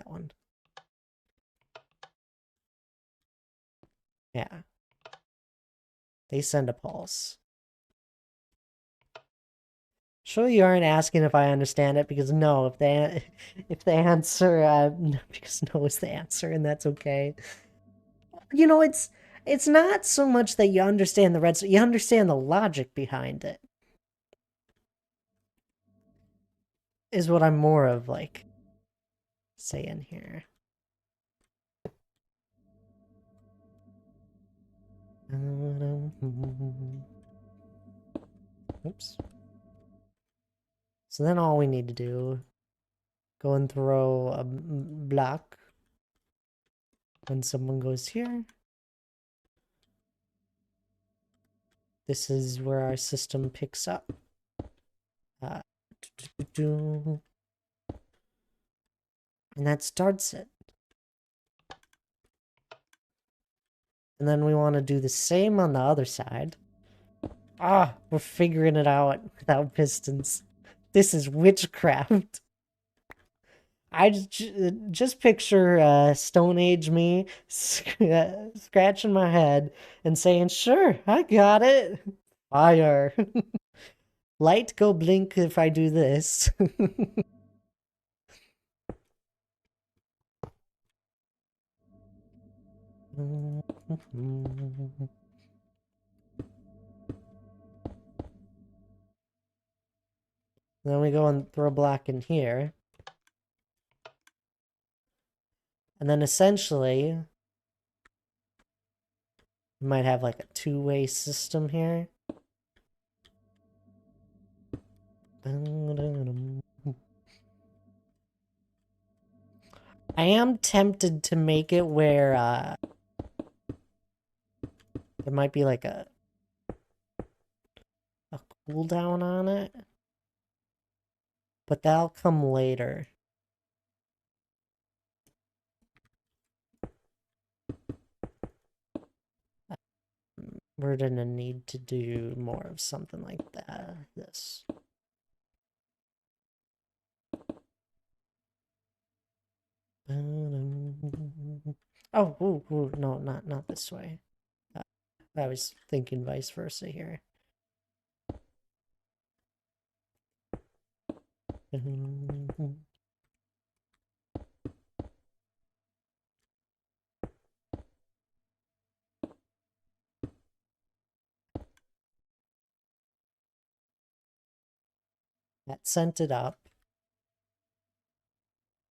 Speaker 1: one. Yeah. They send a pulse. Sure, you aren't asking if I understand it, because no, if they answer because no is the answer, and that's okay. You know, it's not so much that you understand the redstone, you understand the logic behind it. Is what I'm more of like saying here. Oops. So then all we need to do, go and throw a block when someone goes here. This is where our system picks up. And that starts it. And then we want to do the same on the other side. Ah, we're figuring it out without pistons. This is witchcraft. I just picture Stone Age me scratching my head and saying, "Sure, I got it." Fire. Light go blink if I do this. Then we go and throw a block in here. And then essentially, we might have like a two-way system here. I am tempted to make it where there might be like a cooldown on it, but that'll come later. We're gonna need to do more of something like that. This. Oh, ooh, no, not this way. I was thinking vice versa here. That sent it up.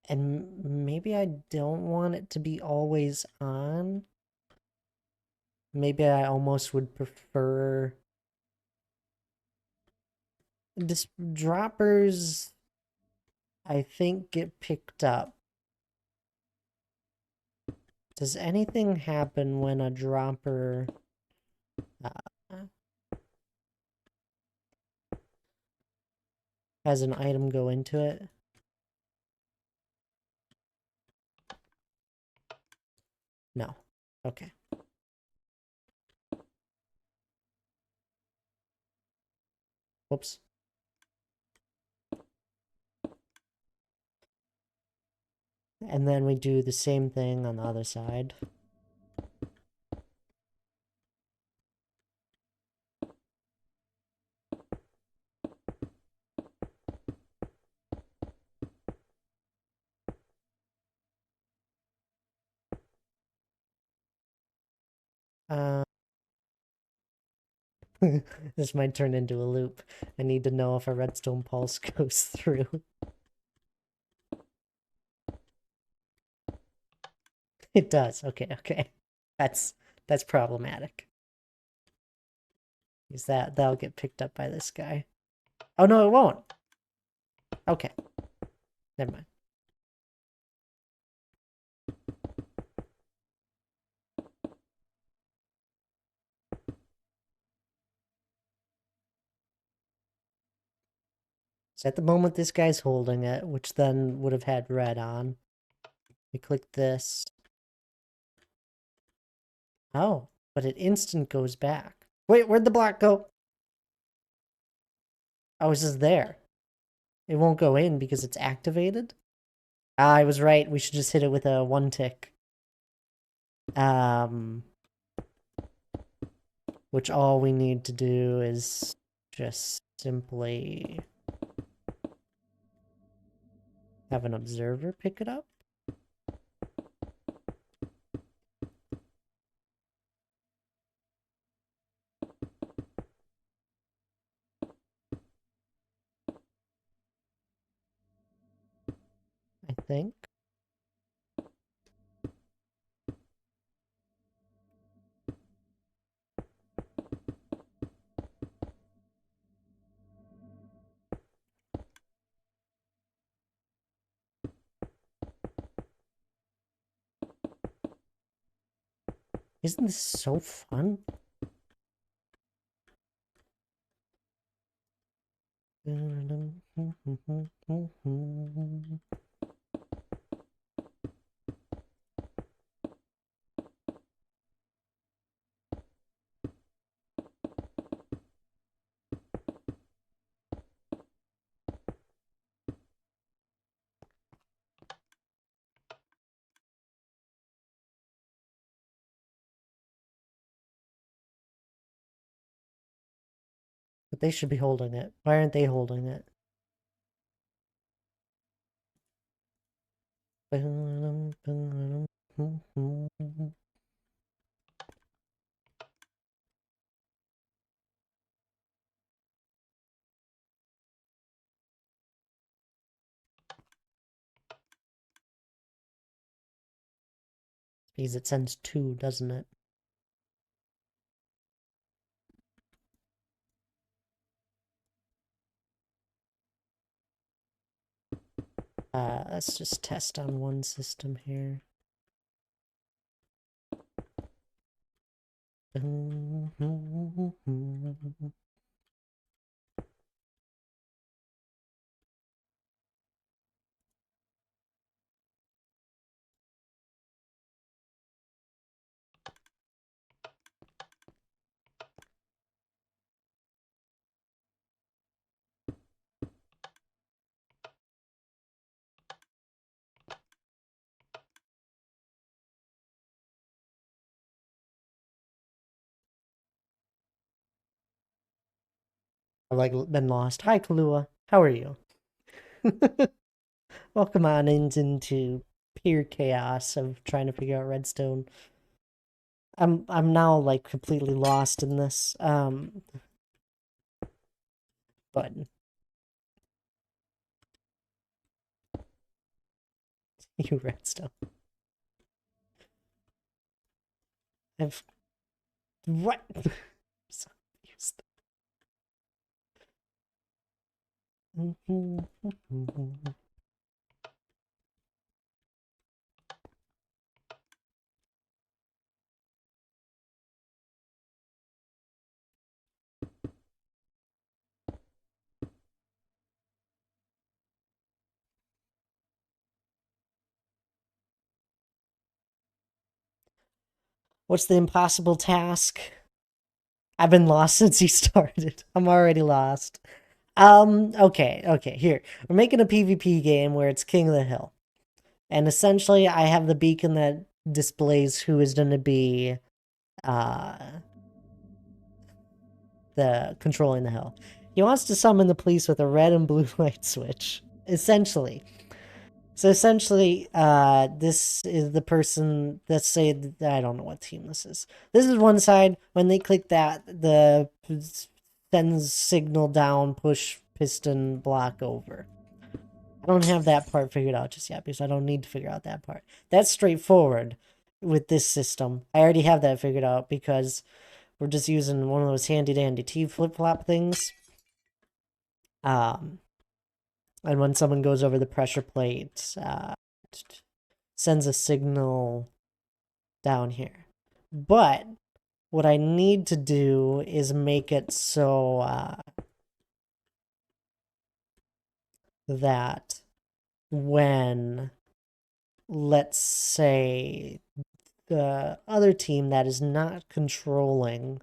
Speaker 1: And maybe I don't want it to be always on. Maybe I almost would prefer this droppers, I think, get picked up. Does anything happen when a dropper has an item go into it? No. Okay. Whoops. And then we do the same thing on the other side. Uh, this might turn into a loop. I need to know if a redstone pulse goes through. It does. Okay, okay. That's problematic. Is that'll get picked up by this guy. Oh no, it won't. Okay. Never mind. So at the moment this guy's holding it, which then would have had red on. We click this. Oh, but it instant goes back. Wait, where'd the block go? Oh, it's just there. It won't go in because it's activated. Ah, I was right. We should just hit it with a one tick. Which all we need to do is just simply have an observer pick it up. I think. Isn't this so fun? But they should be holding it. Why aren't they holding it? Because it sends two, doesn't it? Let's just test on one system here. I've like been lost. Hi, Kahlua. How are you? Welcome on into pure chaos of trying to figure out redstone. I'm now like completely lost in this. But you redstone. I've what? I'm so confused. What's the impossible task? I've been lost since you started. I'm already lost. Okay, here. We're making a PvP game where it's King of the Hill. And essentially, I have the beacon that displays who is going to be uh, the controlling the hill. He wants to summon the police with a red and blue light switch. Essentially. So essentially, this is the person, let's say, I don't know what team this is. This is one side. When they click that, the sends signal down, push piston block over. I don't have that part figured out just yet because I don't need to figure out that part. That's straightforward with this system. I already have that figured out because we're just using one of those handy-dandy T flip-flop things. And when someone goes over the pressure plate, sends a signal down here. But what I need to do is make it so that when, let's say, the other team that is not controlling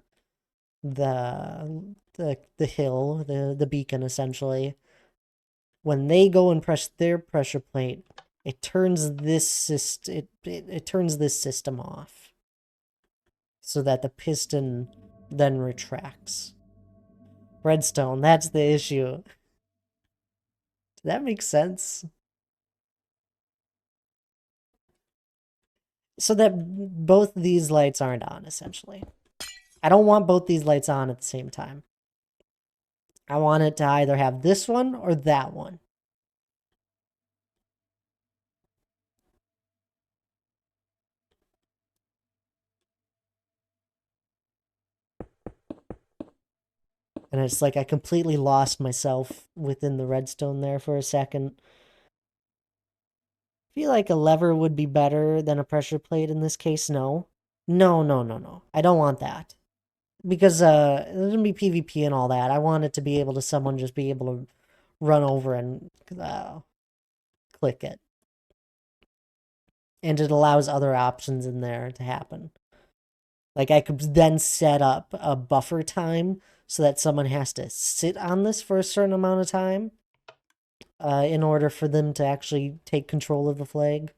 Speaker 1: the hill, the beacon essentially, when they go and press their pressure plate, it turns it turns this system off so that the piston then retracts. Redstone, that's the issue. Does that make sense? So that both these lights aren't on, essentially. I don't want both these lights on at the same time. I want it to either have this one or that one. And it's like I completely lost myself within the redstone there for a second. I feel like a lever would be better than a pressure plate in this case. No. No. I don't want that. Because there's gonna be PvP and all that. I want it to be able to someone just be able to run over and click it. And it allows other options in there to happen. Like I could then set up a buffer time so that someone has to sit on this for a certain amount of time in order for them to actually take control of the flag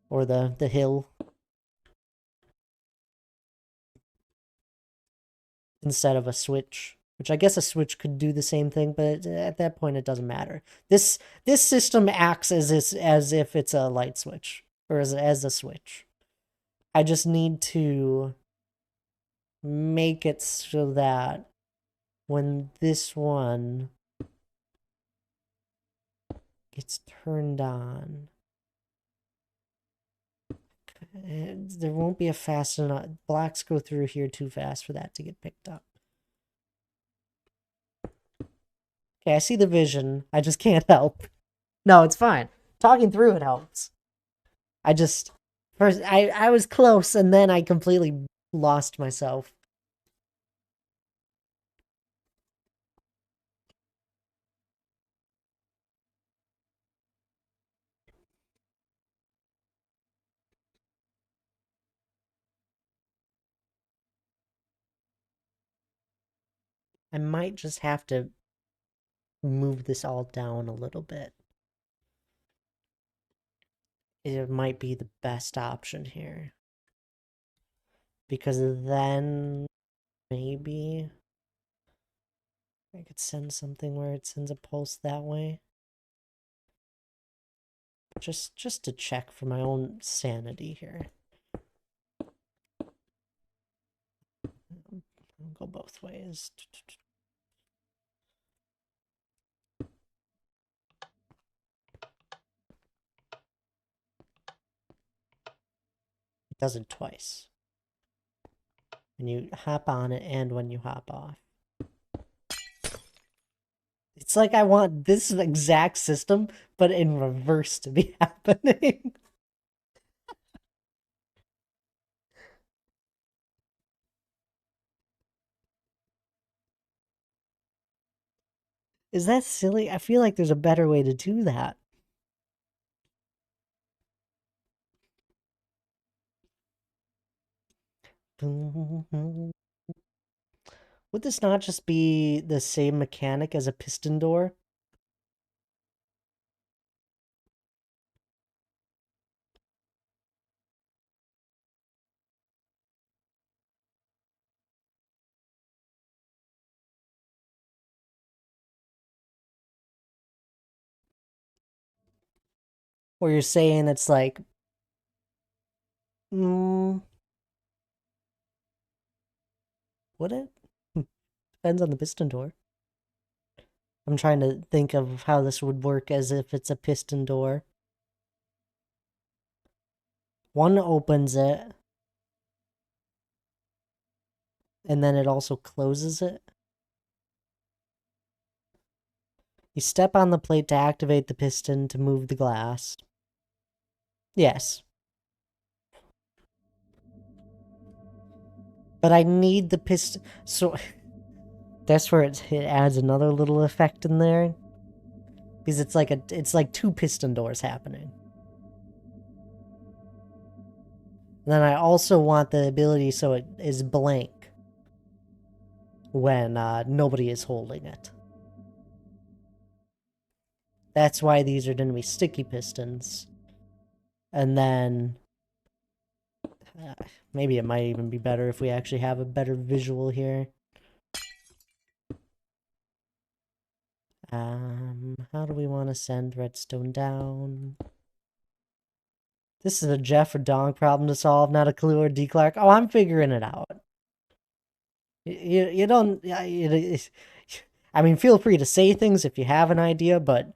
Speaker 1: or the hill instead of a switch. Which I guess a switch could do the same thing, but at that point it doesn't matter. This system acts as if it's a light switch or as a switch. I just need to make it so that when this one gets turned on, there won't be a fast enough. Blocks go through here too fast for that to get picked up. Okay, I see the vision. I just can't help. No, it's fine. Talking through it helps. I just first I was close and then I completely lost myself. I might just have to move this all down a little bit. It might be the best option here. Because then maybe I could send something where it sends a pulse that way. Just to check for my own sanity here. I'll go both ways. It does it twice. When you hop on it and when you hop off. It's like I want this exact system, but in reverse to be happening. Is that silly? I feel like there's a better way to do that. Would this not just be the same mechanic as a piston door? Where you're saying it's like, mm, would it? Depends on the piston door. I'm trying to think of how this would work as if it's a piston door. One opens it, and then it also closes it. You step on the plate to activate the piston to move the glass. Yes. But I need the piston. So that's where it adds another little effect in there. Because it's like two piston doors happening. And then I also want the ability so it is blank when nobody is holding it. That's why these are going to be sticky pistons. And then maybe it might even be better if we actually have a better visual here. How do we want to send redstone down? This is a Jeff or Dong problem to solve, not a Clue or D Clark. Oh, I'm figuring it out. You don't. I mean, feel free to say things if you have an idea, but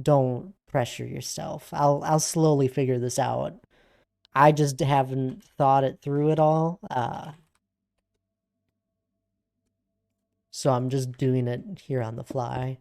Speaker 1: don't pressure yourself. I'll slowly figure this out. I just haven't thought it through at all. So I'm just doing it here on the fly.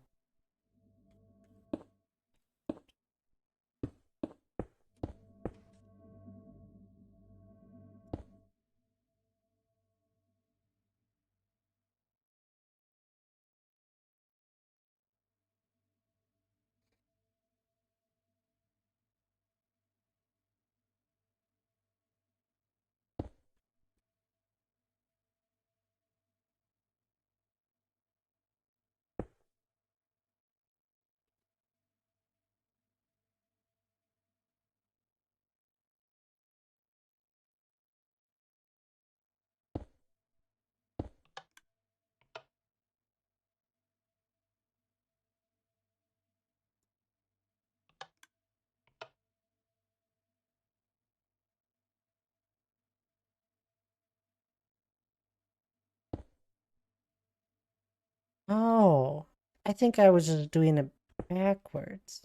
Speaker 1: Oh, I think I was just doing it backwards.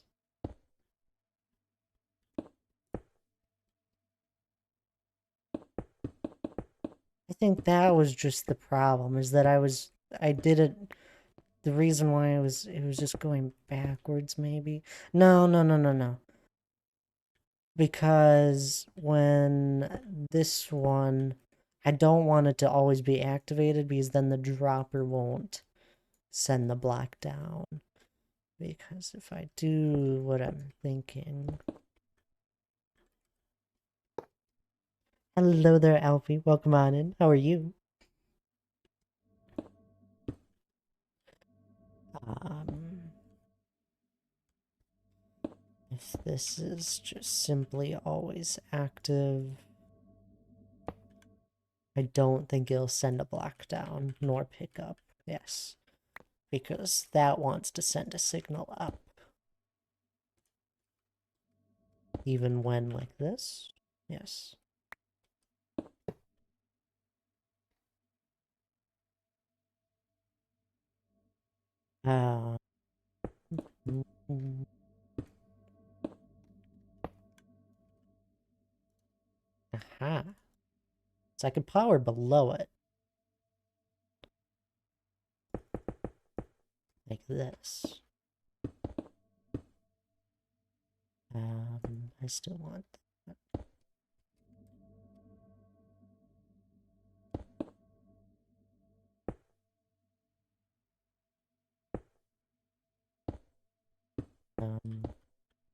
Speaker 1: I think that was just the problem, is that I did it, the reason why it was just going backwards, maybe? No. Because when this one, I don't want it to always be activated because then the dropper won't send the block down. Because if I do what I'm thinking. Hello there, Alfie. Welcome on in. How are you? Um, if this is just simply always active, I don't think it'll send a block down nor pick up. Yes, because that wants to send a signal up. Even when like this. Yes. Uh, aha. So I can power below it. Like this. I still want that.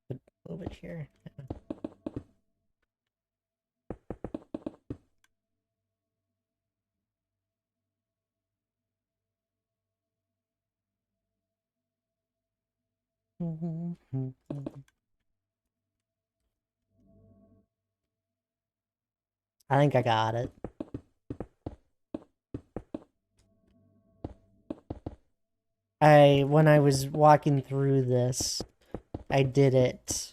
Speaker 1: But move it here. I think I got it. When I was walking through this, I did it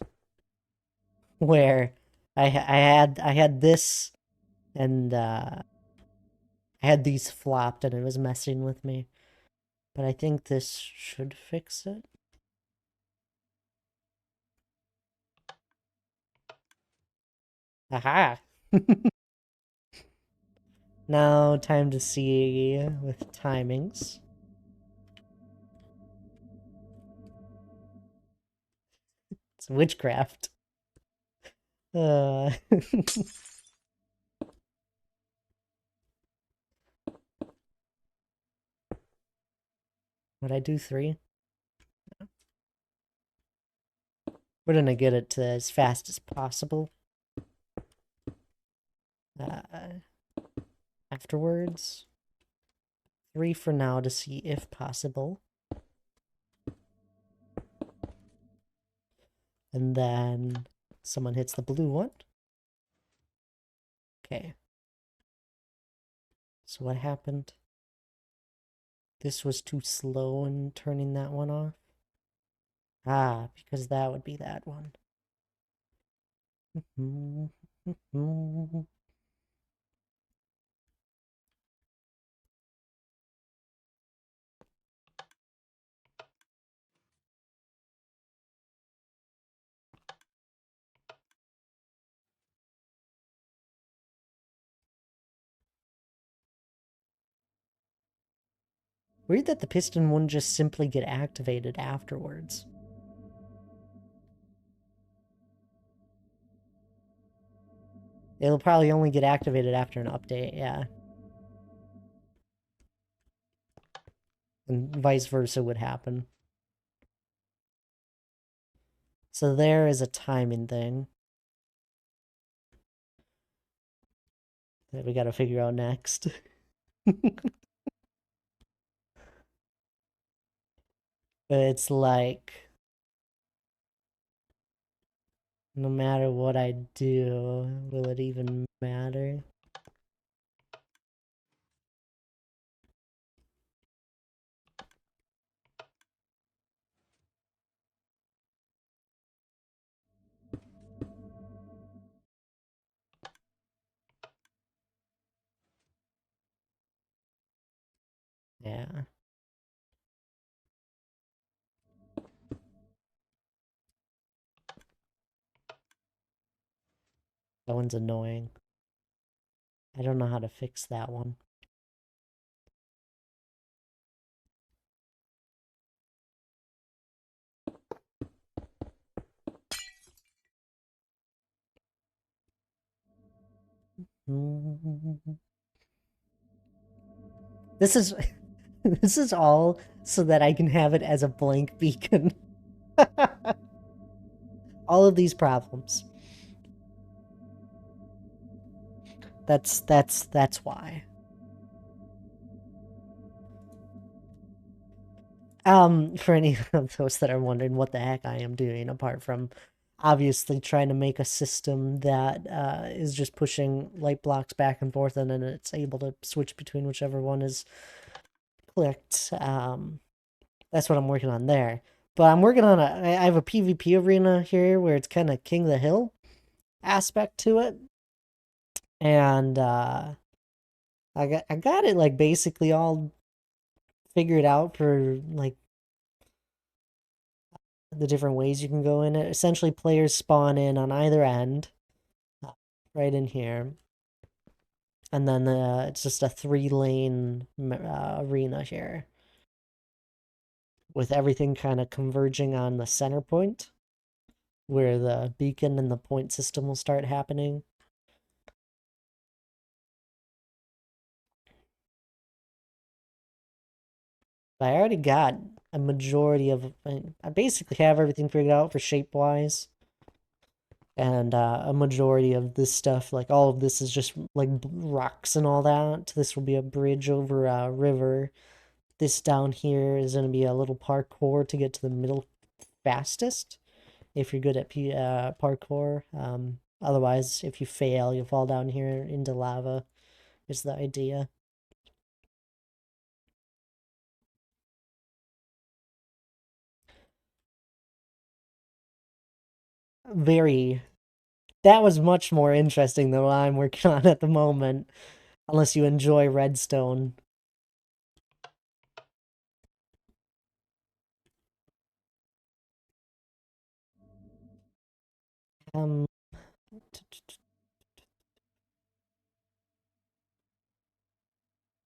Speaker 1: where I had this and I had these flopped and it was messing with me. But I think this should fix it. Aha! Now time to see with timings. It's witchcraft. Uh Would I do 3? We're gonna get it to as fast as possible. Uh, Afterwards. 3 for now to see if possible. And then someone hits the blue one. Okay. So what happened? This was too slow in turning that one off. Ah, because that would be that one. Weird that the piston wouldn't just simply get activated afterwards. It'll probably only get activated after an update, yeah. And vice versa would happen. So there is a timing thing that we gotta figure out next. But it's like, no matter what I do, will it even matter? Yeah, that one's annoying. I don't know how to fix that one. This is this is all so that I can have it as a blank beacon. All of these problems. That's why. For any of those that are wondering what the heck I am doing, apart from obviously trying to make a system that is just pushing light blocks back and forth, and then it's able to switch between whichever one is clicked. That's what I'm working on there. But I'm working on I have a PvP arena here where it's kind of King of the Hill aspect to it, and I got it like basically all figured out for like the different ways you can go in it. Essentially, players spawn in on either end, right in here, and then it's just a 3-lane arena here, with everything kind of converging on the center point, where the beacon and the point system will start happening. But I already got a majority of. I basically have everything figured out for shape wise. And a majority of this stuff, like all of this, is just like rocks and all that. This will be a bridge over a river. This down here is going to be a little parkour to get to the middle fastest if you're good at parkour. Otherwise, if you fail, you'll fall down here into lava, is the idea. Very. That was much more interesting than what I'm working on at the moment, unless you enjoy redstone. Um,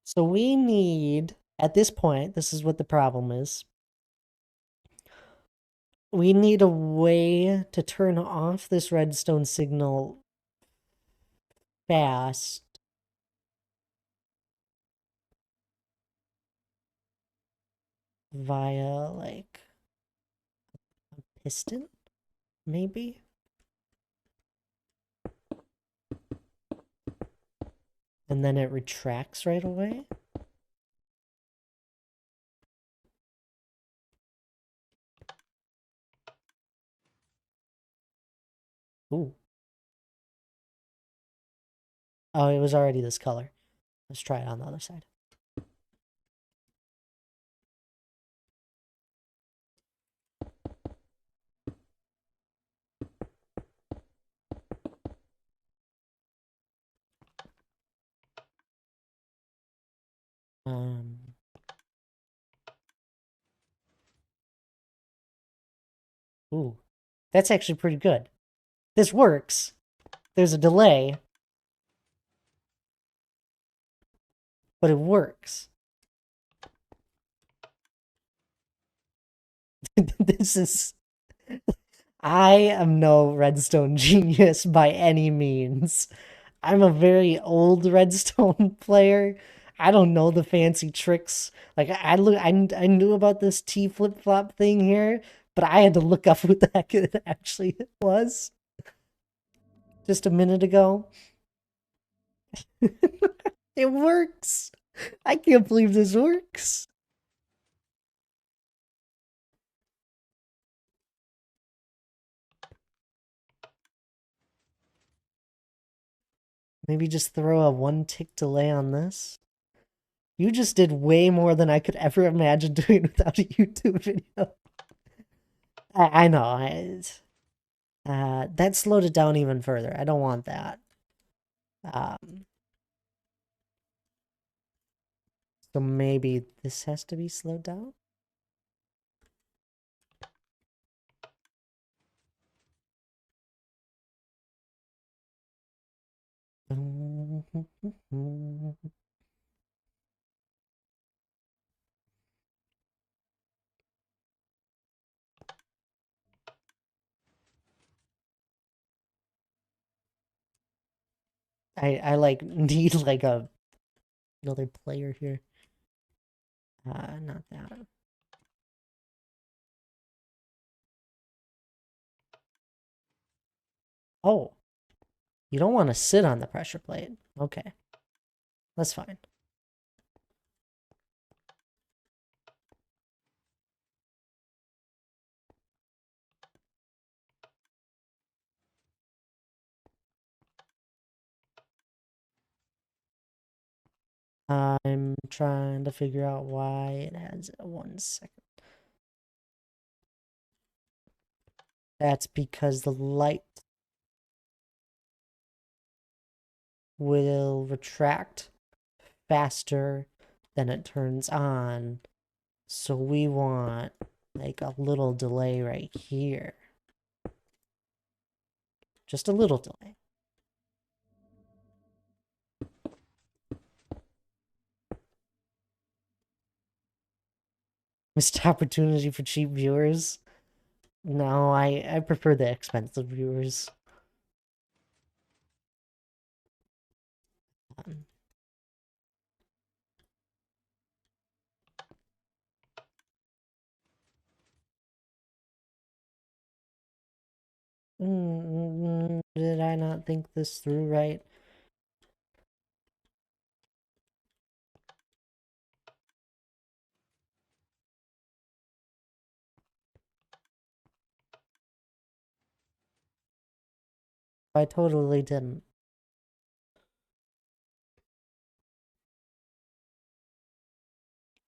Speaker 1: so we need, at this point, this is what the problem is. We need a way to turn off this redstone signal fast via like a piston, maybe? And then it retracts right away? Ooh. Oh, it was already this color. Let's try it on the other side. Um, ooh. That's actually pretty good. This works. There's a delay, but it works. This is... I am no redstone genius by any means. I'm a very old redstone player. I don't know the fancy tricks. Like I knew about this T flip flop thing here, but I had to look up what the heck it actually was just a minute ago. It works. I can't believe this works. Maybe just throw a 1 tick delay on this. You just did way more than I could ever imagine doing without a YouTube video. I know. That slowed it down even further. I don't want that. Um, so maybe this has to be slowed down? I like need like another player here. Not that. Oh, you don't want to sit on the pressure plate. Okay, that's fine. I'm trying to figure out why it has 1 second. That's because the light will retract faster than it turns on. So we want like a little delay right here. Just a little delay. Missed opportunity for cheap viewers. No, I prefer the expensive viewers. Um, did I not think this through right? I totally didn't.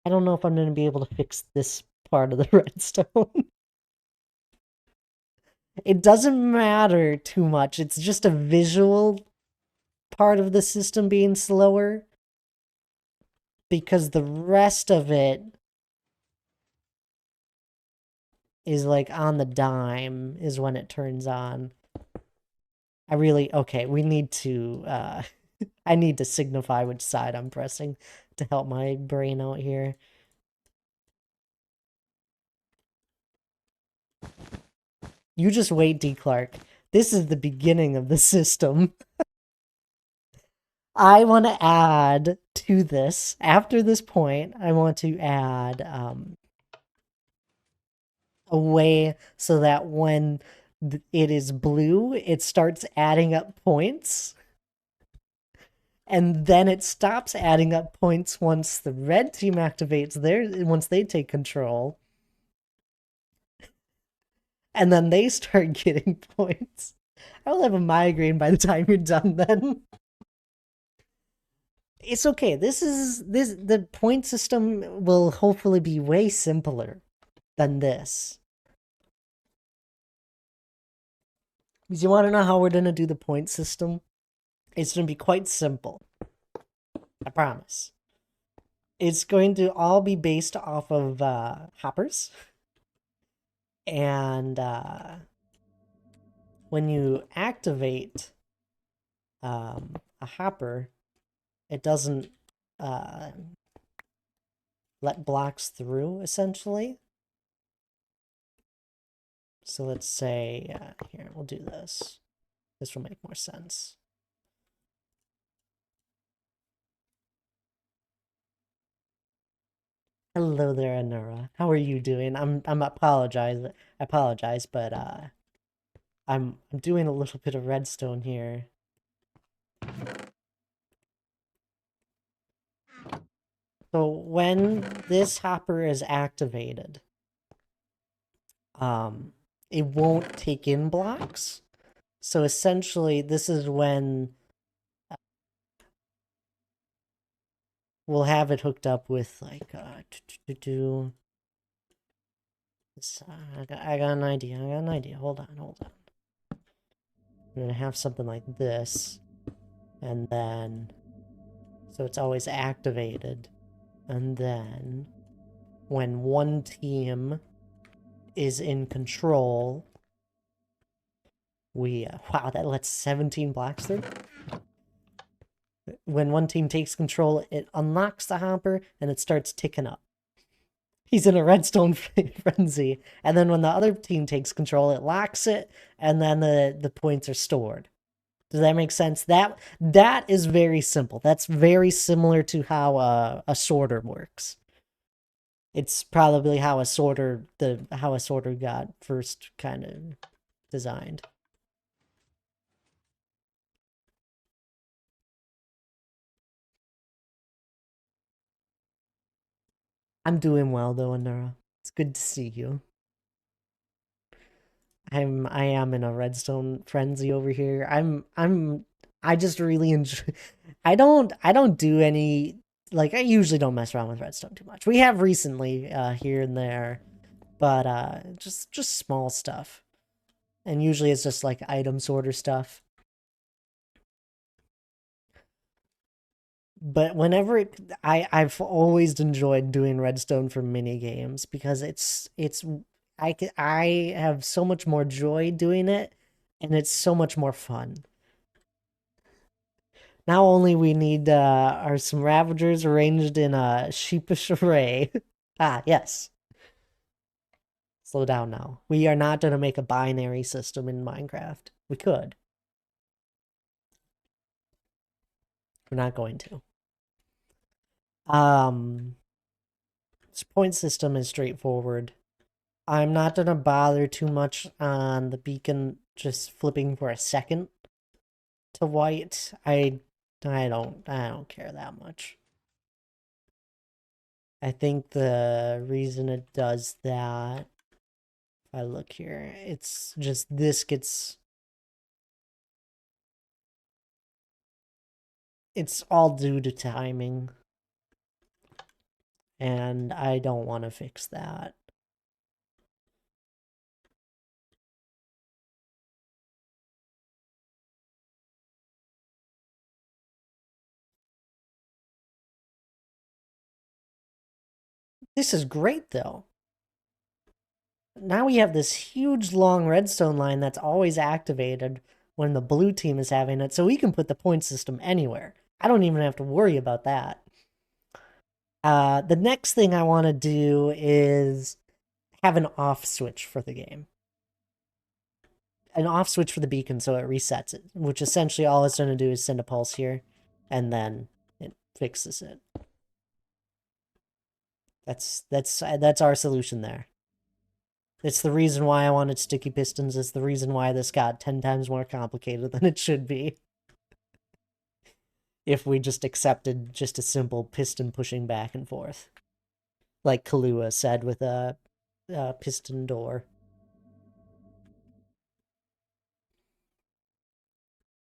Speaker 1: I don't know if I'm going to be able to fix this part of the redstone. It doesn't matter too much. It's just a visual part of the system being slower because the rest of it is like on the dime is when it turns on. Okay, we need to I need to signify which side I'm pressing to help my brain out here. You just wait, D. Clark. This is the beginning of the system. I want to add to this, after this point, I want to add a way so that when it is blue, it starts adding up points. And then it stops adding up points once the red team activates once they take control. And then they start getting points. I will have a migraine by the time you're done then. It's okay. The point system will hopefully be way simpler than this. Because you want to know how we're going to do the point system? It's going to be quite simple. I promise. It's going to all be based off of hoppers. And when you activate a hopper, it doesn't let blocks through, essentially. So let's say, here, we'll do this. This will make more sense. Hello there, Anura. How are you doing? I apologize, but I'm doing a little bit of redstone here. So when this hopper is activated, it won't take in blocks. So essentially, this is when we'll have it hooked up with like I got an idea. Hold on. We're gonna have something like this, and then so it's always activated, and then when one team is in control, we wow, that lets 17 blocks through. When one team takes control, it unlocks the hopper and it starts ticking up. He's in a redstone frenzy, and then when the other team takes control, it locks it, and then the points are stored. Does that make sense? That is very simple. That's very similar to how a sorter works. It's probably how a sorter got first kind of designed. I'm doing well though, Anura. It's good to see you. I am in a redstone frenzy over here. I just really enjoy I don't do any like I usually don't mess around with redstone too much. We have recently here and there, but just small stuff. And usually it's just like item sorter stuff. But I've always enjoyed doing redstone for mini games because I have so much more joy doing it, and it's so much more fun. Now only we need are some Ravagers arranged in a sheepish array. Ah, yes. Slow down now. We are not going to make a binary system in Minecraft. We could. We're not going to. This point system is straightforward. I'm not going to bother too much on the beacon just flipping for a second to white. I don't care that much. I think the reason it does that, if I look here, it's just this gets It's all due to timing, and I don't want to fix that. This is great, though. Now we have this huge long redstone line that's always activated when the blue team is having it, so we can put the point system anywhere. I don't even have to worry about that. The next thing I want to do is have an off switch for the game. An off switch for the beacon so it resets it, which essentially all it's going to do is send a pulse here, and then it fixes it. That's our solution there. It's the reason why I wanted sticky pistons. It's the reason why this got 10 times more complicated than it should be. If we just accepted just a simple piston pushing back and forth. Like Kahlua said with a piston door.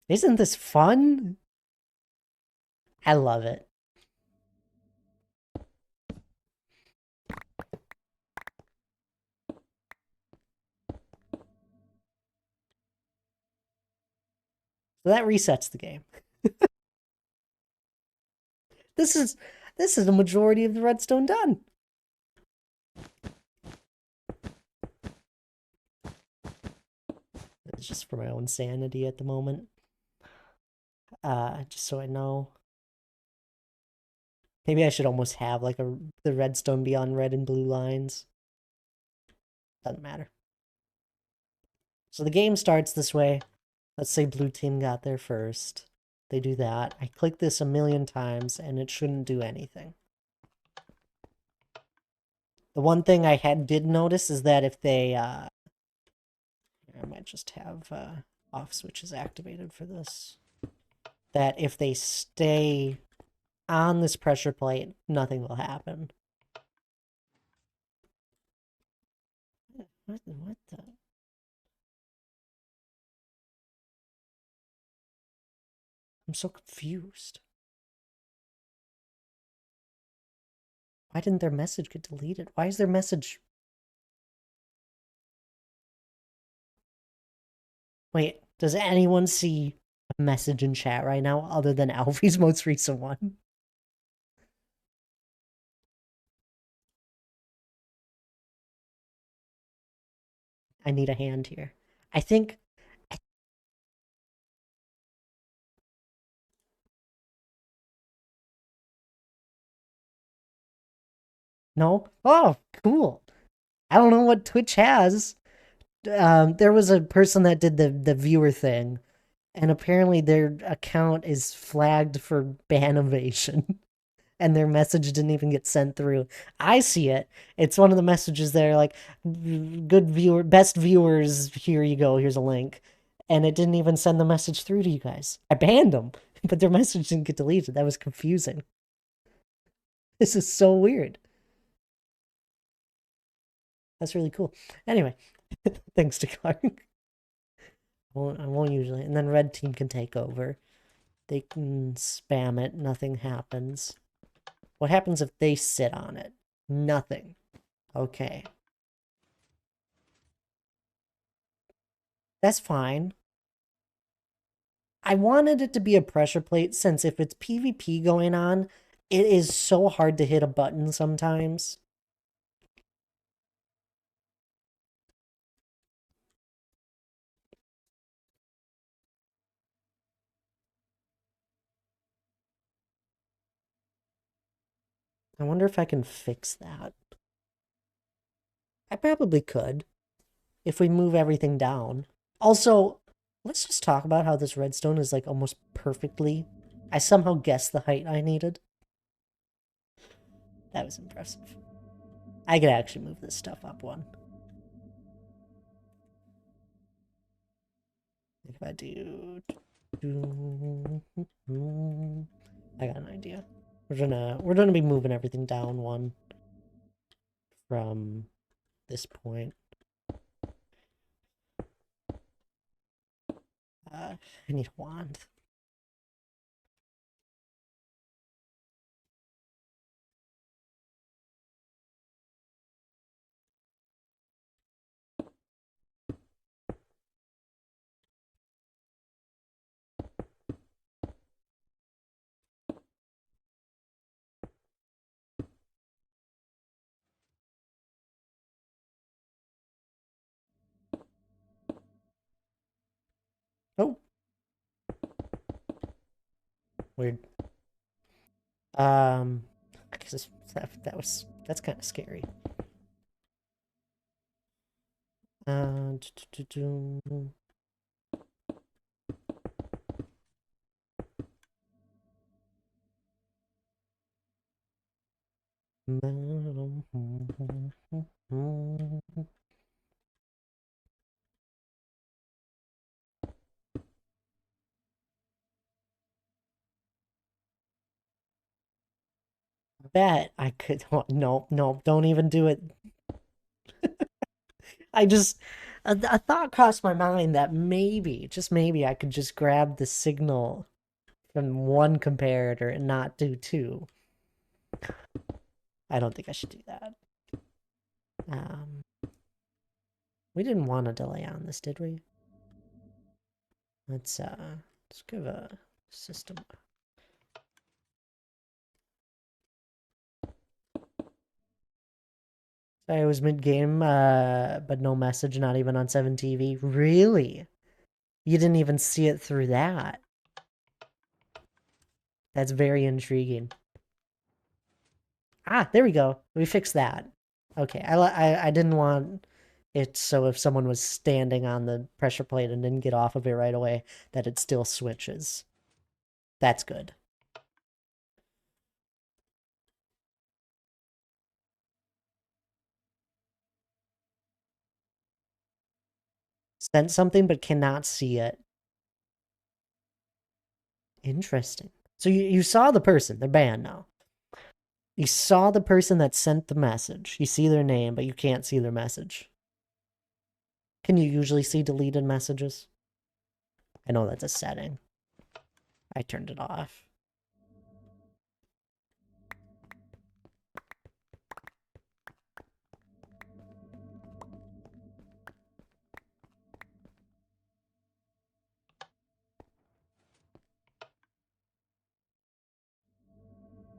Speaker 1: Isn't this fun? I love it. So that resets the game. This is the majority of the redstone done. It's just for my own sanity at the moment. Just so I know. Maybe I should almost have like the redstone be on red and blue lines. Doesn't matter. So the game starts this way. Let's say blue team got there first. They do that. I click this a million times and it shouldn't do anything. The one thing I did notice is that if they I might just have off switches activated for this. That if they stay on this pressure plate, nothing will happen. What the? I'm so confused. Why didn't their message get deleted? Why is their message... Wait, does anyone see a message in chat right now other than Alfie's most recent one? I need a hand here. I think... No? Oh, cool. I don't know what Twitch has. There was a person that did the viewer thing, and apparently their account is flagged for ban evasion. And their message didn't even get sent through. I see it. It's one of the messages there, like, good viewer, best viewers, here you go, here's a link. And it didn't even send the message through to you guys. I banned them, but their message didn't get deleted. That was confusing. This is so weird. That's really cool. Anyway, thanks to Clark. I won't usually. And then red team can take over. They can spam it. Nothing happens. What happens if they sit on it? Nothing. Okay. That's fine. I wanted it to be a pressure plate since if it's PvP going on, it is so hard to hit a button sometimes. I wonder if I can fix that. I probably could if we move everything down. Also, let's just talk about how this redstone is like almost perfectly. I somehow guessed the height I needed. That was impressive. I could actually move this stuff up one. If I do... I got an idea. We're gonna be moving everything down one from this point. I need a wand. Weird. I guess that's kind of scary. Uh, Bet I could. Oh, no, no, don't even do it. I just a thought crossed my mind that maybe, just maybe, I could just grab the signal from one comparator and not do two. I don't think I should do that. Um, we didn't want a delay on this, did we? Let's give a system. Sorry, it was mid-game, but no message, not even on 7TV. Really? You didn't even see it through that? That's very intriguing. Ah, there we go. We fixed that. Okay, I didn't want it so if someone was standing on the pressure plate and didn't get off of it right away, that it still switches. That's good. Sent something but cannot see it. Interesting. So you saw the person. They're banned now. You saw the person that sent the message. You see their name, but you can't see their message. Can you usually see deleted messages? I know that's a setting. I turned it off.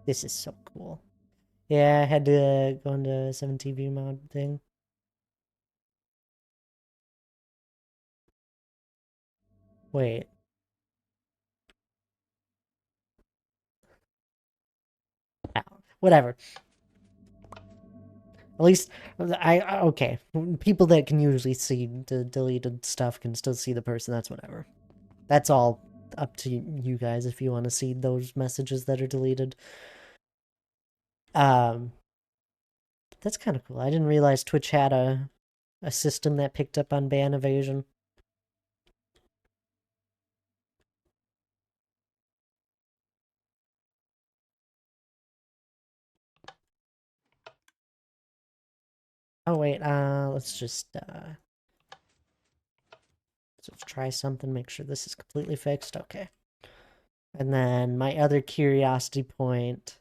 Speaker 1: This is so cool. Yeah, I had to go into 7TV mod thing. Wait. Whatever. At least okay. People that can usually see the deleted stuff can still see the person. That's whatever. That's all up to you guys if you want to see those messages that are deleted. Um, that's kind of cool. I didn't realize Twitch had a system that picked up on ban evasion. Oh wait, let's try something, make sure this is completely fixed. Okay. And then my other curiosity point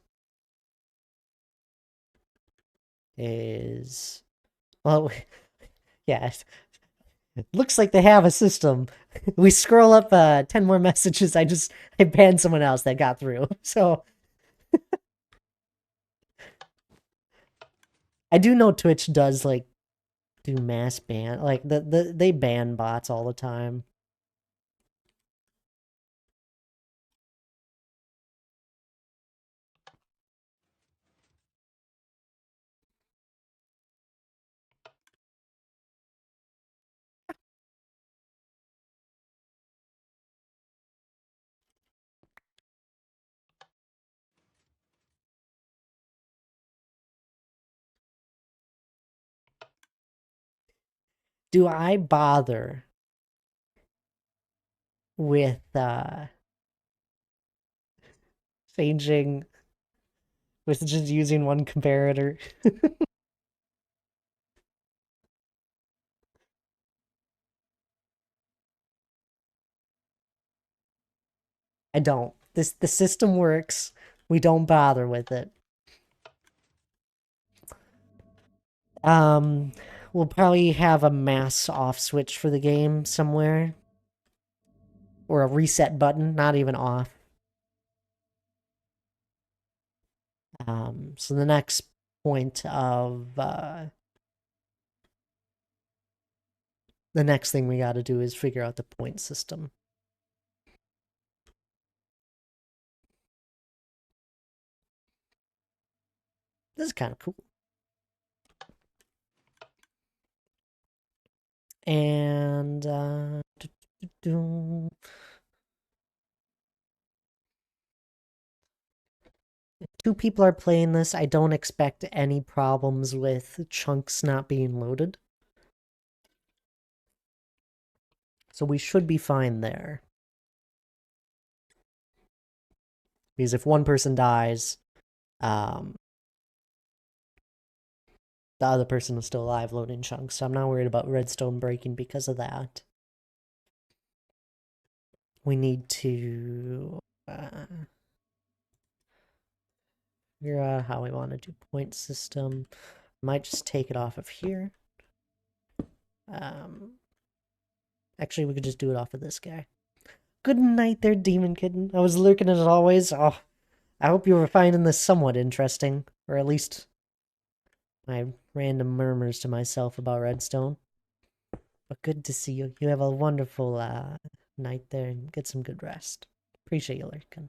Speaker 1: is, well, yeah, it looks like they have a system. We scroll up 10 more messages. I banned someone else that got through. So I do know Twitch does like do mass ban, like they ban bots all the time. Do I bother with changing with just using one comparator? I don't. The system works. We don't bother with it. Um, we'll probably have a mass off switch for the game somewhere. Or a reset button, not even off. So the next point of the next thing we got to do is figure out the point system. This is kind of cool. And if two people are playing this, I don't expect any problems with chunks not being loaded. So we should be fine there. Because if one person dies, um, the other person is still alive loading chunks. So I'm not worried about redstone breaking because of that. We need to figure out how we want to do point system. Might just take it off of here. Actually, we could just do it off of this guy. Good night there, Demon Kitten. I was lurking as always. Oh, I hope you were finding this somewhat interesting, or at least my random murmurs to myself about redstone. But good to see you. You have a wonderful night there and get some good rest. Appreciate you lurking.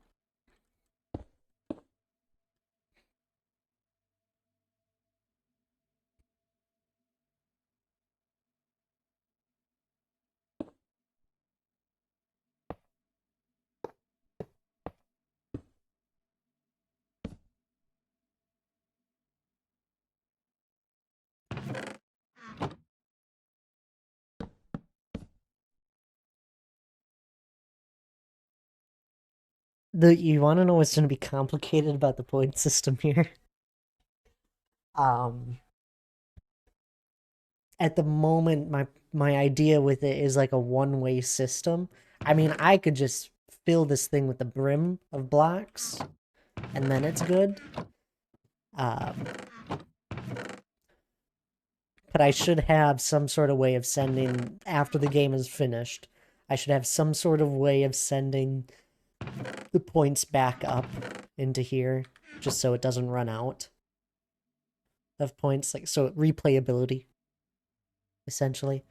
Speaker 1: You want to know what's going to be complicated about the point system here? Um, at the moment, my idea with it is like a one-way system. I mean, I could just fill this thing with the brim of blocks, and then it's good. Um, but I should have some sort of way of sending, after the game is finished, I should have some sort of way of sending the points back up into here, just so it doesn't run out of points, like, so replayability, essentially.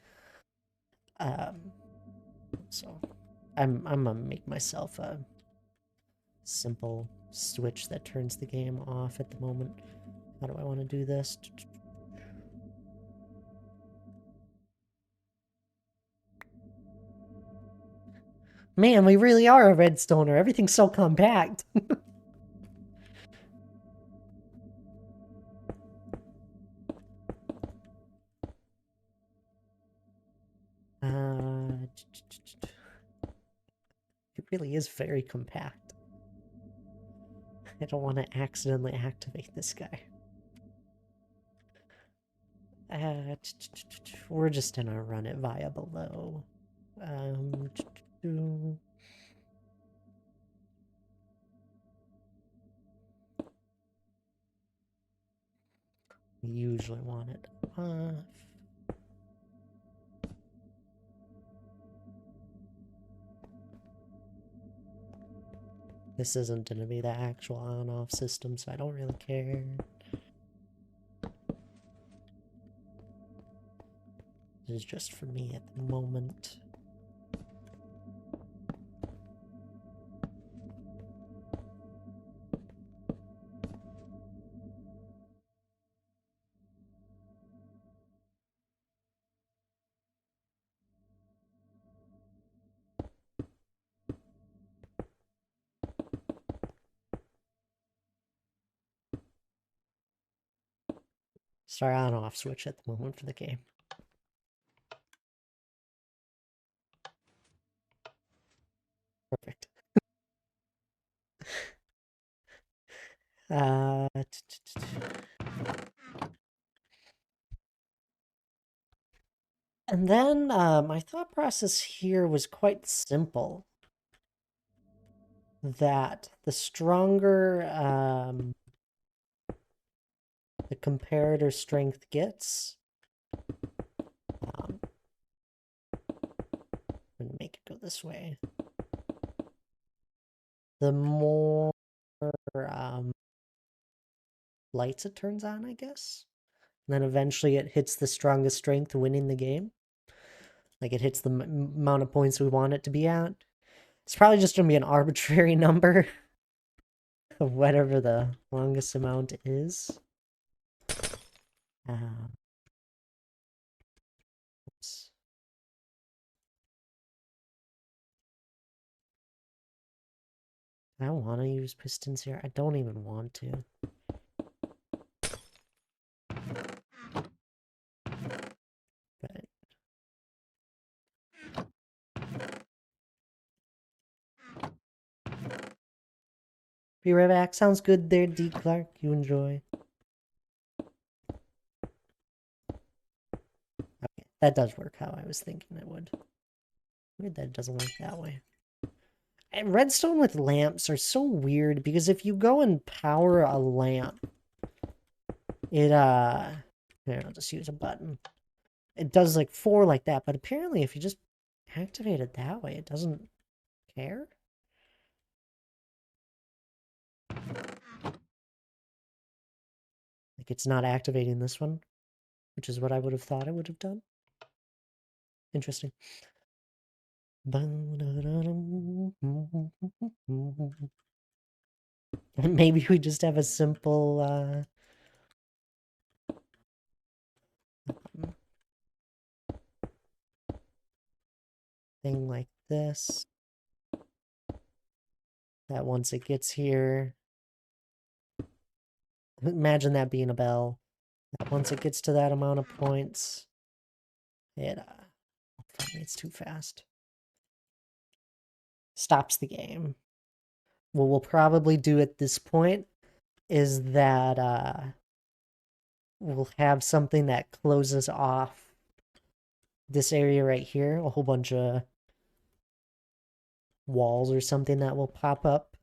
Speaker 1: So I'm gonna make myself a simple switch that turns the game off at the moment. How do I want to do this? Man, we really are a redstoner. Everything's so compact. It really is very compact. I don't want to accidentally activate this guy. We're just gonna run it via below. We usually want it off. This isn't going to be the actual on-off system, so I don't really care. This is just for me at the moment. Start on-off switch at the moment for the game. Perfect. And then my thought process here was quite simple. That the stronger the comparator strength gets, I'm gonna make it go this way, the more lights it turns on, I guess. And then eventually it hits the strongest strength, winning the game. Like it hits the amount of points we want it to be at. It's probably just gonna be an arbitrary number of whatever the longest amount is. Oops. I want to use pistons here. I don't even want to. But be right back. Sounds good there, D. Clark. You enjoy. Okay, that does work how I was thinking it would. Weird that it doesn't work that way. And redstone with lamps are so weird because if you go and power a lamp, it here, I'll just use a button. It does like 4 like that, but apparently if you just activate it that way, it doesn't care. Like it's not activating this one, which is what I would have thought it would have done. Interesting. Maybe we just have a simple thing like this. That once it gets here, imagine that being a bell. That once it gets to that amount of points, it it's too fast. Stops the game. What we'll probably do at this point is that we'll have something that closes off this area right here, a whole bunch of walls or something that will pop up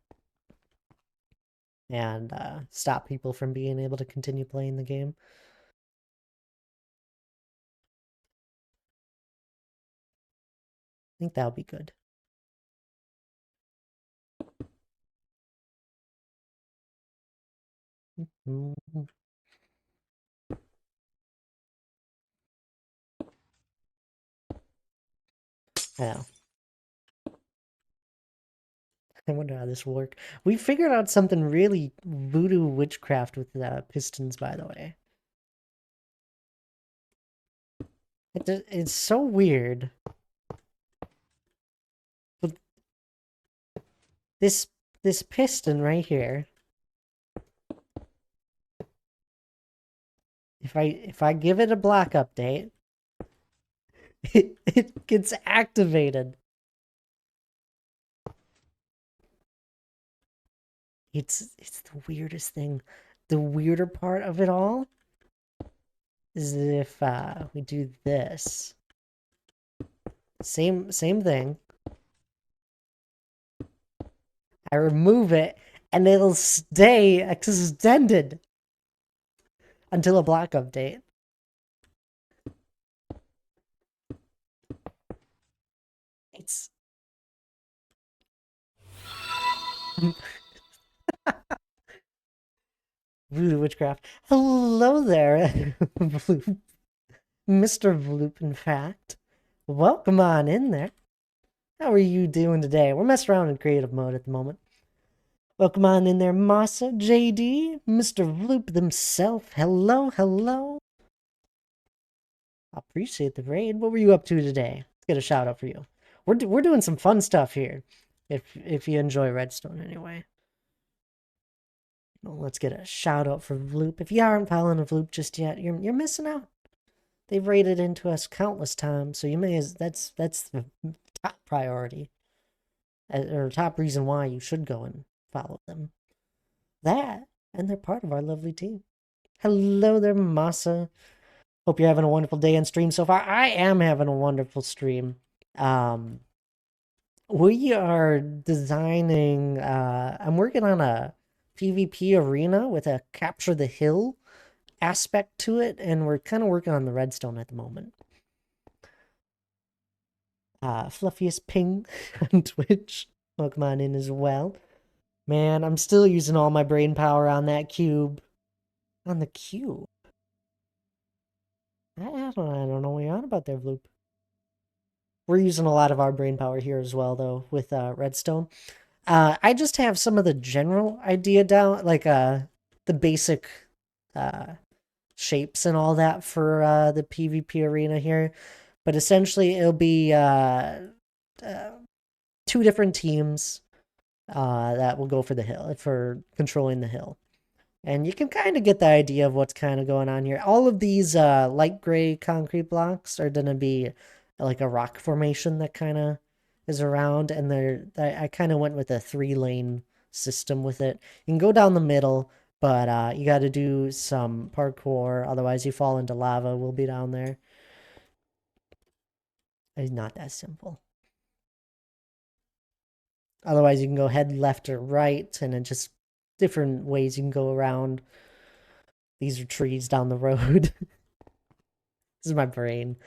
Speaker 1: and stop people from being able to continue playing the game. I think that'll be good. Yeah. I wonder how this will work. We figured out something really voodoo witchcraft with the pistons, by the way. It's so weird. But this piston right here, if I give it a block update, it gets activated. It's the weirdest thing. The weirder part of it all is that if we do this, same thing. I remove it, and it'll stay extended until a block update. It's voodoo witchcraft. Hello there, Mr. Vloop, in fact. Welcome on in there. How are you doing today? We're messing around in creative mode at the moment. Welcome on in there, Massa, JD, Mr. Vloop himself. Hello, hello. I appreciate the raid. What were you up to today? Let's get a shout out for you. We're doing some fun stuff here. If you enjoy Redstone anyway. Well, let's get a shout out for Vloop. If you aren't following a Vloop just yet, you're missing out. They've raided into us countless times, so you may as that's the top priority, or top reason why you should go and follow them. That, and they're part of our lovely team. Hello there, Masa. Hope you're having a wonderful day on stream so far. I am having a wonderful stream. We are designing. I'm working on a PvP arena with a capture the hill aspect to it, and we're kind of working on the redstone at the moment. Fluffiest ping on Twitch. Welcome on in as well. Man, I'm still using all my brain power on that cube. On the cube? I don't know what you're on about there, Vloop. We're using a lot of our brain power here as well, though, with redstone. I just have some of the general idea down, like the basic shapes and all that for the PvP arena here. But essentially, it'll be uh, two different teams that will go for the hill, for controlling the hill. And you can kind of get the idea of what's kind of going on here. All of these light gray concrete blocks are going to be like a rock formation that kind of is around. And I kind of went with a 3-lane system with it. You can go down the middle, but you got to do some parkour. Otherwise, you fall into lava. We'll be down there. It's not that simple. Otherwise, you can go head left or right, and it just different ways you can go around. These are trees down the road. This is my brain.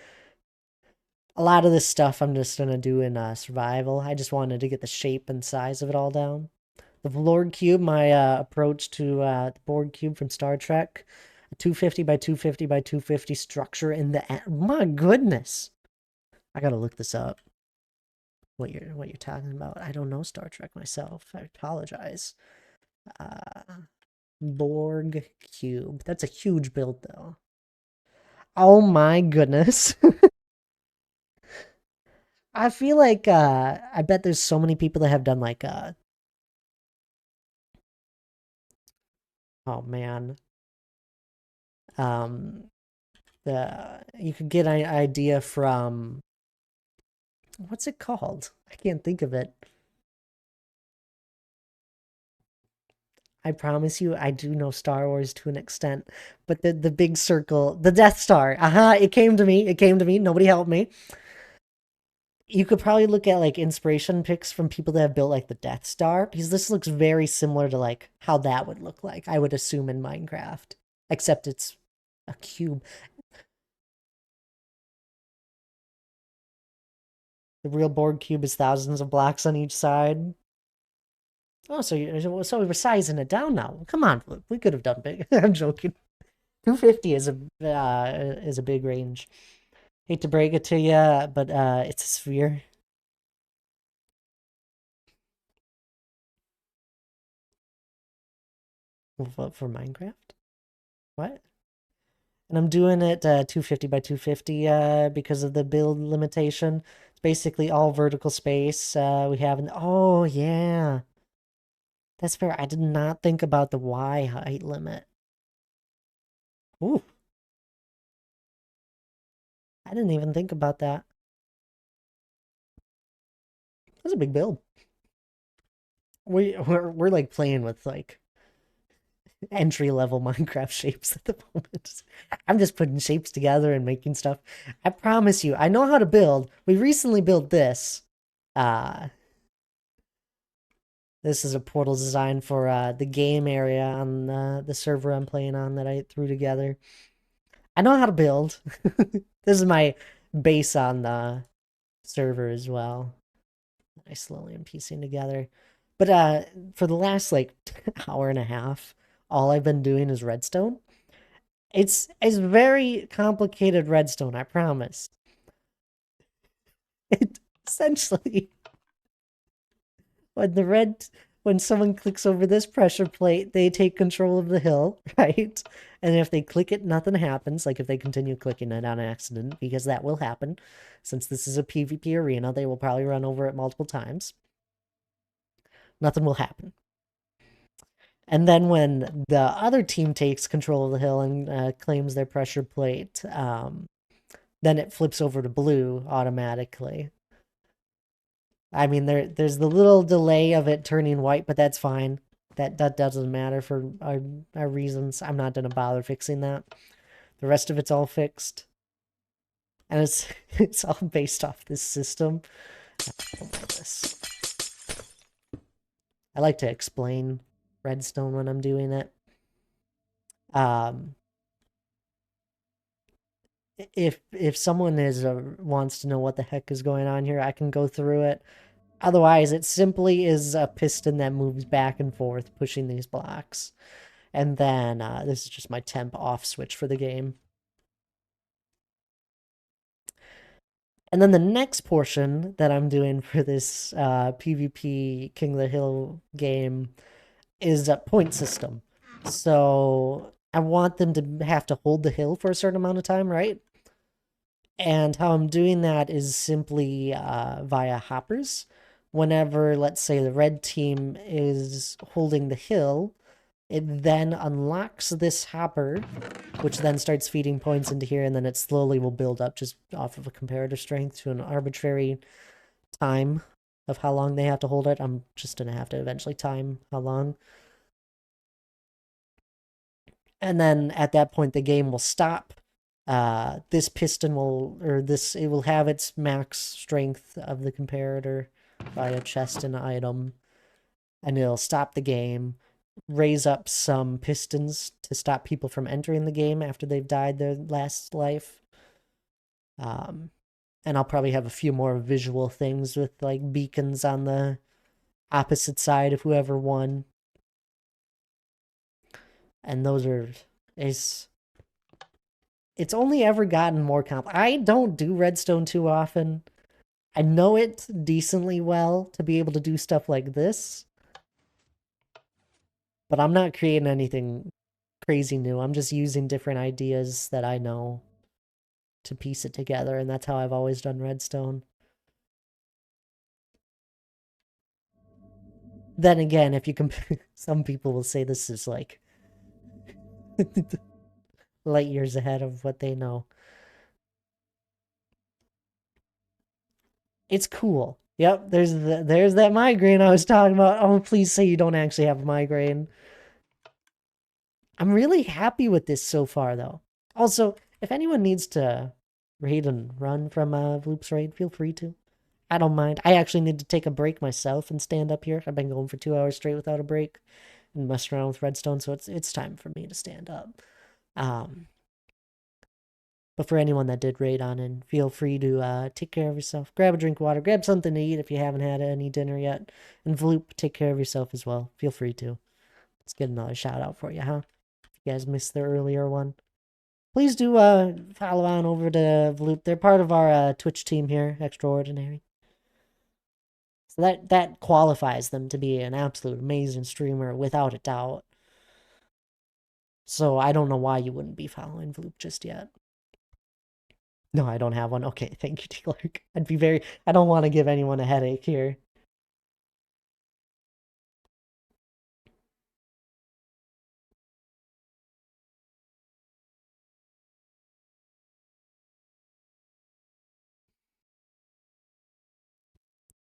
Speaker 1: A lot of this stuff I'm just gonna do in survival. I just wanted to get the shape and size of it all down. The Lord Cube, my approach to the board cube from Star Trek, a 250 by 250 by 250 structure in the. My goodness, I gotta look this up. What you're talking about? I don't know Star Trek myself. I apologize. Borg cube. That's a huge build, though. Oh my goodness. I feel like I bet there's so many people that have done like oh man. Um you could get an idea from what's it called? I can't think of it. I promise you, I do know Star Wars to an extent, but the big circle, the Death Star. It came to me. It came to me. Nobody helped me. You could probably look at like inspiration pics from people that have built like the Death Star because this looks very similar to like how that would look like, I would assume in Minecraft, except it's a cube. The real board cube is thousands of blocks on each side. Oh, so we're sizing it down now. Come on, we could have done big. I'm joking. 250 is a big range. Hate to break it to you, but it's a sphere. For Minecraft? What? And I'm doing it 250 by 250 because of the build limitation. It's basically all vertical space we have. Oh, yeah. That's fair. I did not think about the Y height limit. Ooh. I didn't even think about that. That's a big build. We're like playing with like entry level Minecraft shapes at the moment. I'm just putting shapes together and making stuff. I promise you, I know how to build. We recently built this. Uh this is a portal design for the game area on the server I'm playing on that I threw together. I know how to build. This is my base on the server as well. I slowly am piecing together. But for the last like hour and a half, all I've been doing is redstone. It's very complicated redstone, I promise. It essentially when the red when someone clicks over this pressure plate, they take control of the hill, right? And if they click it, nothing happens. Like if they continue clicking it on accident, because that will happen. Since this is a PvP arena, they will probably run over it multiple times. Nothing will happen. And then when the other team takes control of the hill and claims their pressure plate, then it flips over to blue automatically. I mean, there's the little delay of it turning white, but that's fine. That doesn't matter for our reasons. I'm not gonna bother fixing that. The rest of it's all fixed, and it's it's all based off this system. This. I like to explain redstone when I'm doing it. Um, if someone wants to know what the heck is going on here, I can go through it. Otherwise, it simply is a piston that moves back and forth, pushing these blocks. And then this is just my temp off switch for the game. And then the next portion that I'm doing for this PvP King of the Hill game is a point system. So I want them to have to hold the hill for a certain amount of time, right? And how I'm doing that is simply via hoppers. Whenever, let's say, the red team is holding the hill, it then unlocks this hopper, which then starts feeding points into here, and then it slowly will build up just off of a comparative strength to an arbitrary time of how long they have to hold it. I'm just going to have to eventually time how long. And then at that point, the game will stop. This piston will, or this, it will have its max strength of the comparator via chest and item, and it'll stop the game, raise up some pistons to stop people from entering the game after they've died their last life. Um, and I'll probably have a few more visual things with like beacons on the opposite side of whoever won. And those are is it's only ever gotten more I don't do redstone too often. I know it decently well to be able to do stuff like this, but I'm not creating anything crazy new. I'm just using different ideas that I know to piece it together, and that's how I've always done redstone. Then again, if you compare, some people will say this is like light years ahead of what they know. It's cool. Yep, there's that migraine I was talking about. Oh, please say you don't actually have a migraine. I'm really happy with this so far, though. Also, if anyone needs to raid and run from Vloop's raid, feel free to. I don't mind. I actually need to take a break myself and stand up here. I've been going for 2 hours straight without a break and messing around with redstone, so it's time for me to stand up. Um, but for anyone that did raid on in, feel free to take care of yourself. Grab a drink of water. Grab something to eat if you haven't had any dinner yet. And Vloop, take care of yourself as well. Feel free to. Let's get another shout out for you, huh? If you guys missed the earlier one. Please do follow on over to Vloop. They're part of our Twitch team here, Extraordinary. So that qualifies them to be an absolute amazing streamer without a doubt. So I don't know why you wouldn't be following Vloop just yet. No, I don't have one. Okay, thank you, T. Clark. I don't want to give anyone a headache here.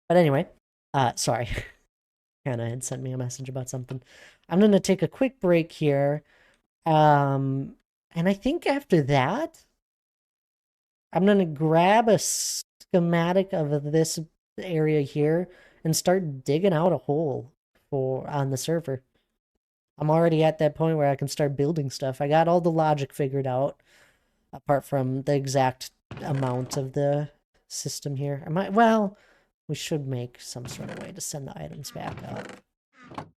Speaker 1: But anyway, sorry. Hannah had sent me a message about something. I'm gonna take a quick break here. And I think after that, I'm gonna grab a schematic of this area here and start digging out a hole for on the server. I'm already at that point where I can start building stuff. I got all the logic figured out, apart from the exact amount of the system here. Well, we should make some sort of way to send the items back up.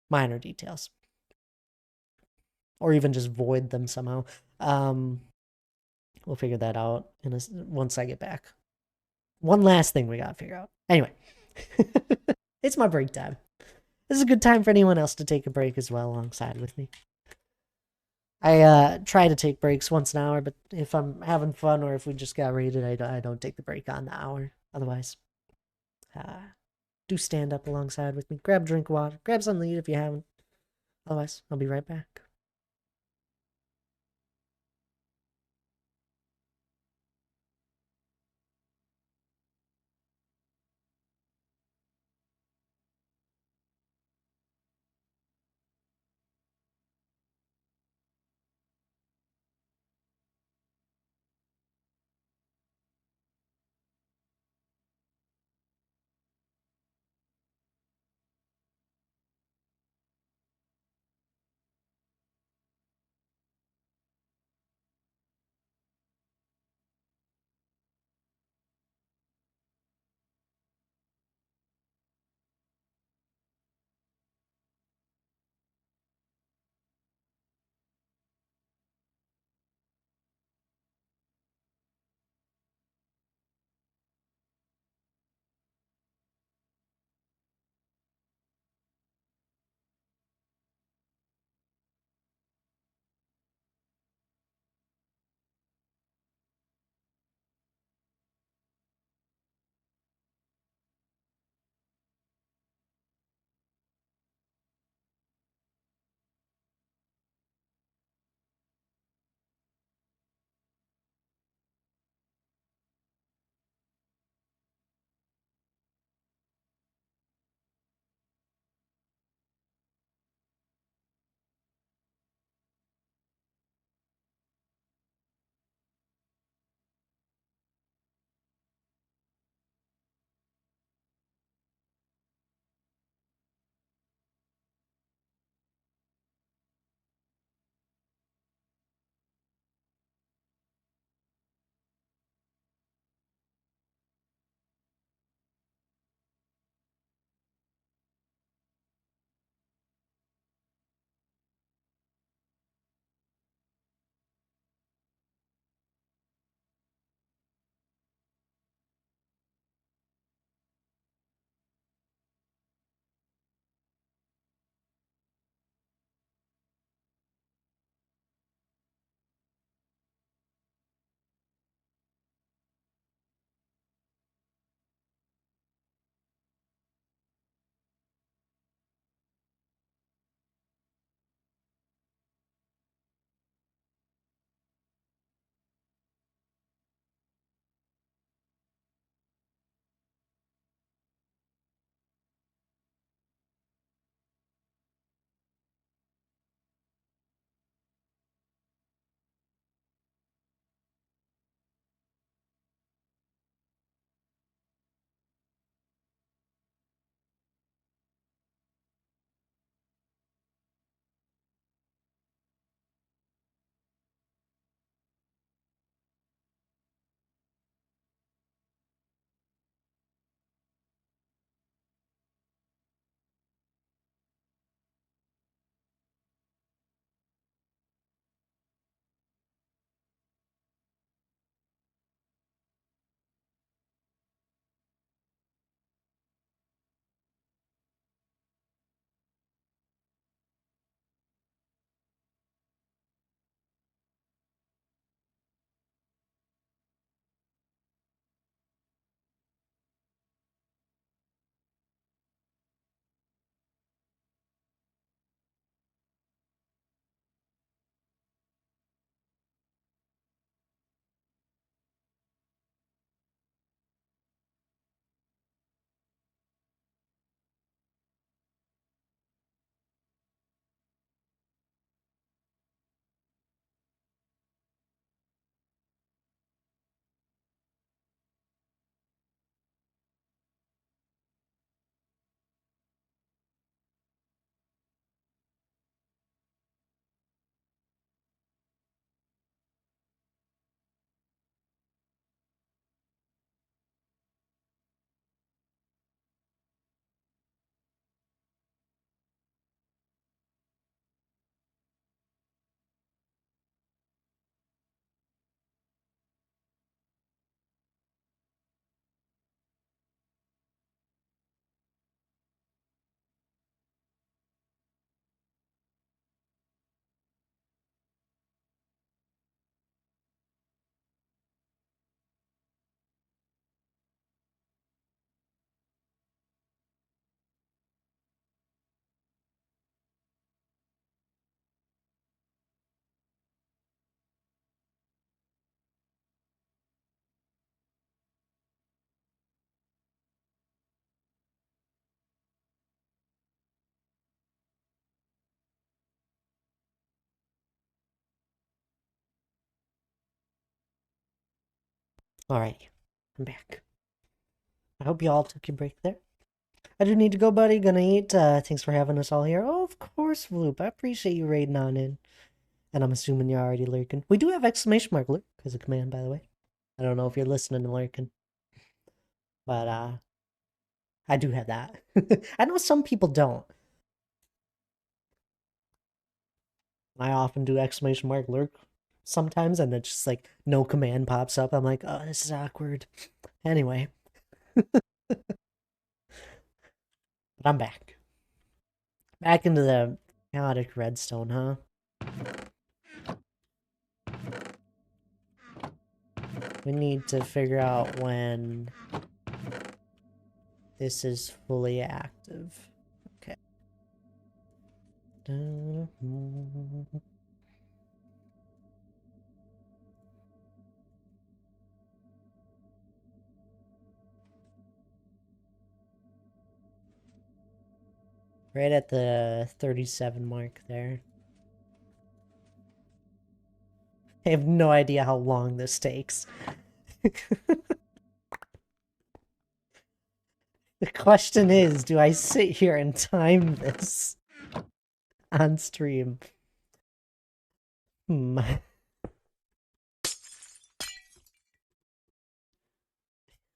Speaker 1: Minor details. Or even just void them somehow. We'll figure that out once I get back. One last thing we gotta figure out. Anyway, it's my break time. This is a good time for anyone else to take a break as well alongside with me. I try to take breaks once an hour, but if I'm having fun or if we just got raided, I don't take the break on the hour. Otherwise, do stand up alongside with me. Grab a drink of water. Grab something to eat if you haven't. Otherwise, I'll be right back. Alright, I'm back. I hope you all took your break there. I do need to go, buddy. Gonna eat. Thanks for having us all here. Oh, of course, Vloop. I appreciate you raiding on in. And I'm assuming you're already lurking. We do have exclamation mark lurk as a command, by the way. I don't know if you're listening and lurking, but I do have that. I know some people don't. I often do exclamation mark lurk sometimes, and it's just like no command pops up. I'm like, oh, this is awkward. Anyway, but I'm back. Back into the chaotic redstone, huh? We need to figure out when this is fully active. Okay. Right at the 37 mark there. I have no idea how long this takes. The question is, do I sit here and time this on stream? Hmm.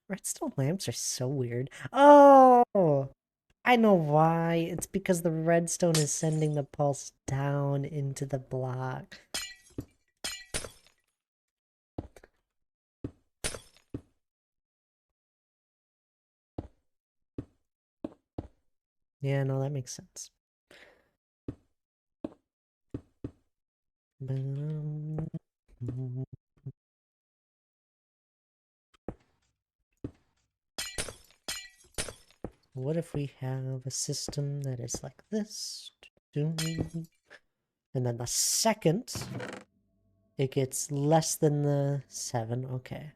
Speaker 1: Redstone lamps are so weird. Oh! I know why. It's because the redstone is sending the pulse down into the block. Yeah, no, that makes sense. What if we have a system that is like this? And then the second it gets less than the 7. Okay,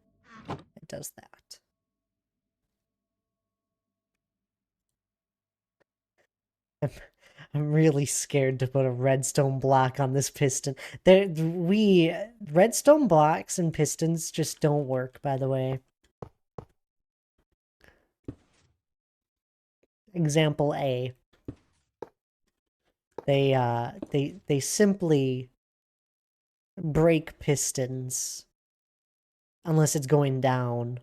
Speaker 1: it does that. I'm really scared to put a redstone block on this piston. Redstone blocks and pistons just don't work, by the way. Example A. They simply break pistons unless it's going down.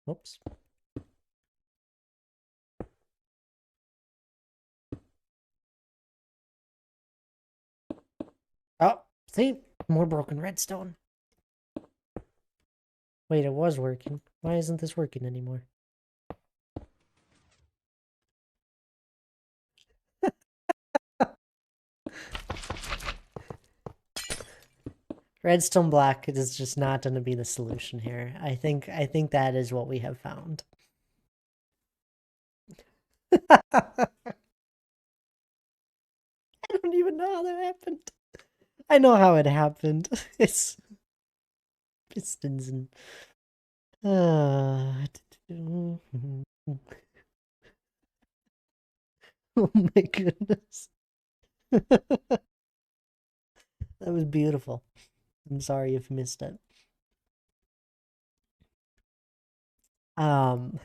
Speaker 1: Oops. Oh, see? More broken redstone. Wait, it was working. Why isn't this working anymore? Redstone block is just not going to be the solution here. I think that is what we have found. I don't even know how that happened. I know how it happened. It's pistons and oh my goodness. That was beautiful. I'm sorry if you missed it. Um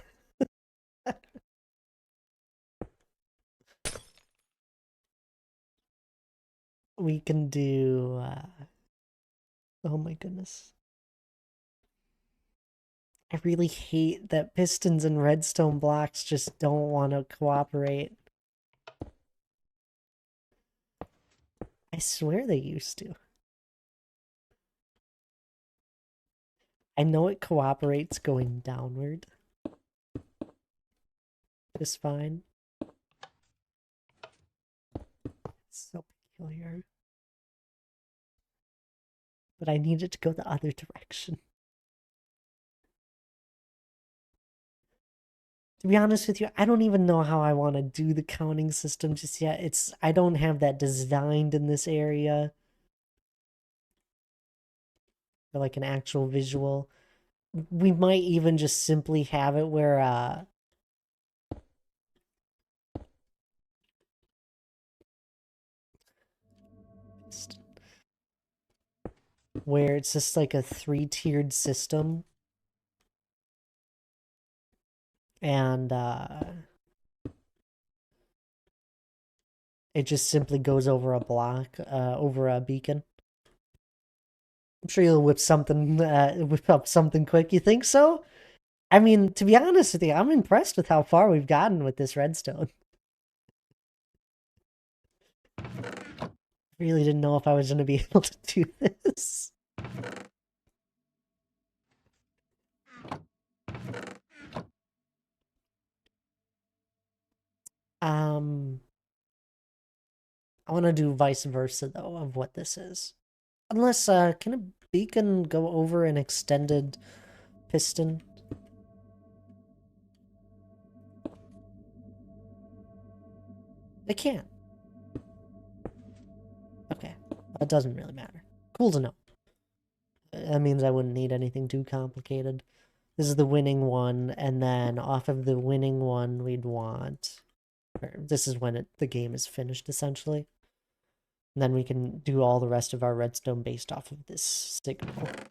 Speaker 1: we can do oh my goodness. I really hate that pistons and redstone blocks just don't want to cooperate. I swear they used to. I know it cooperates going downward just fine. It's so peculiar. But I need it to go the other direction. To be honest with you, I don't even know how I want to do the counting system just yet. I don't have that designed in this area, or like an actual visual. We might even just simply have it where it's just like a three-tiered system, and it just simply goes over a block, over a beacon. I'm sure you'll whip up something quick. You think so? I mean, to be honest with you, I'm impressed with how far we've gotten with this redstone. Really didn't know if I was going to be able to do this. Um, I want to do vice versa though of what this is. Unless, can a beacon go over an extended piston? It can't. Okay, that doesn't really matter. Cool to know. That means I wouldn't need anything too complicated. This is the winning one, and then off of the winning one, we'd want... This is when the game is finished, essentially. And then we can do all the rest of our redstone based off of this signal. At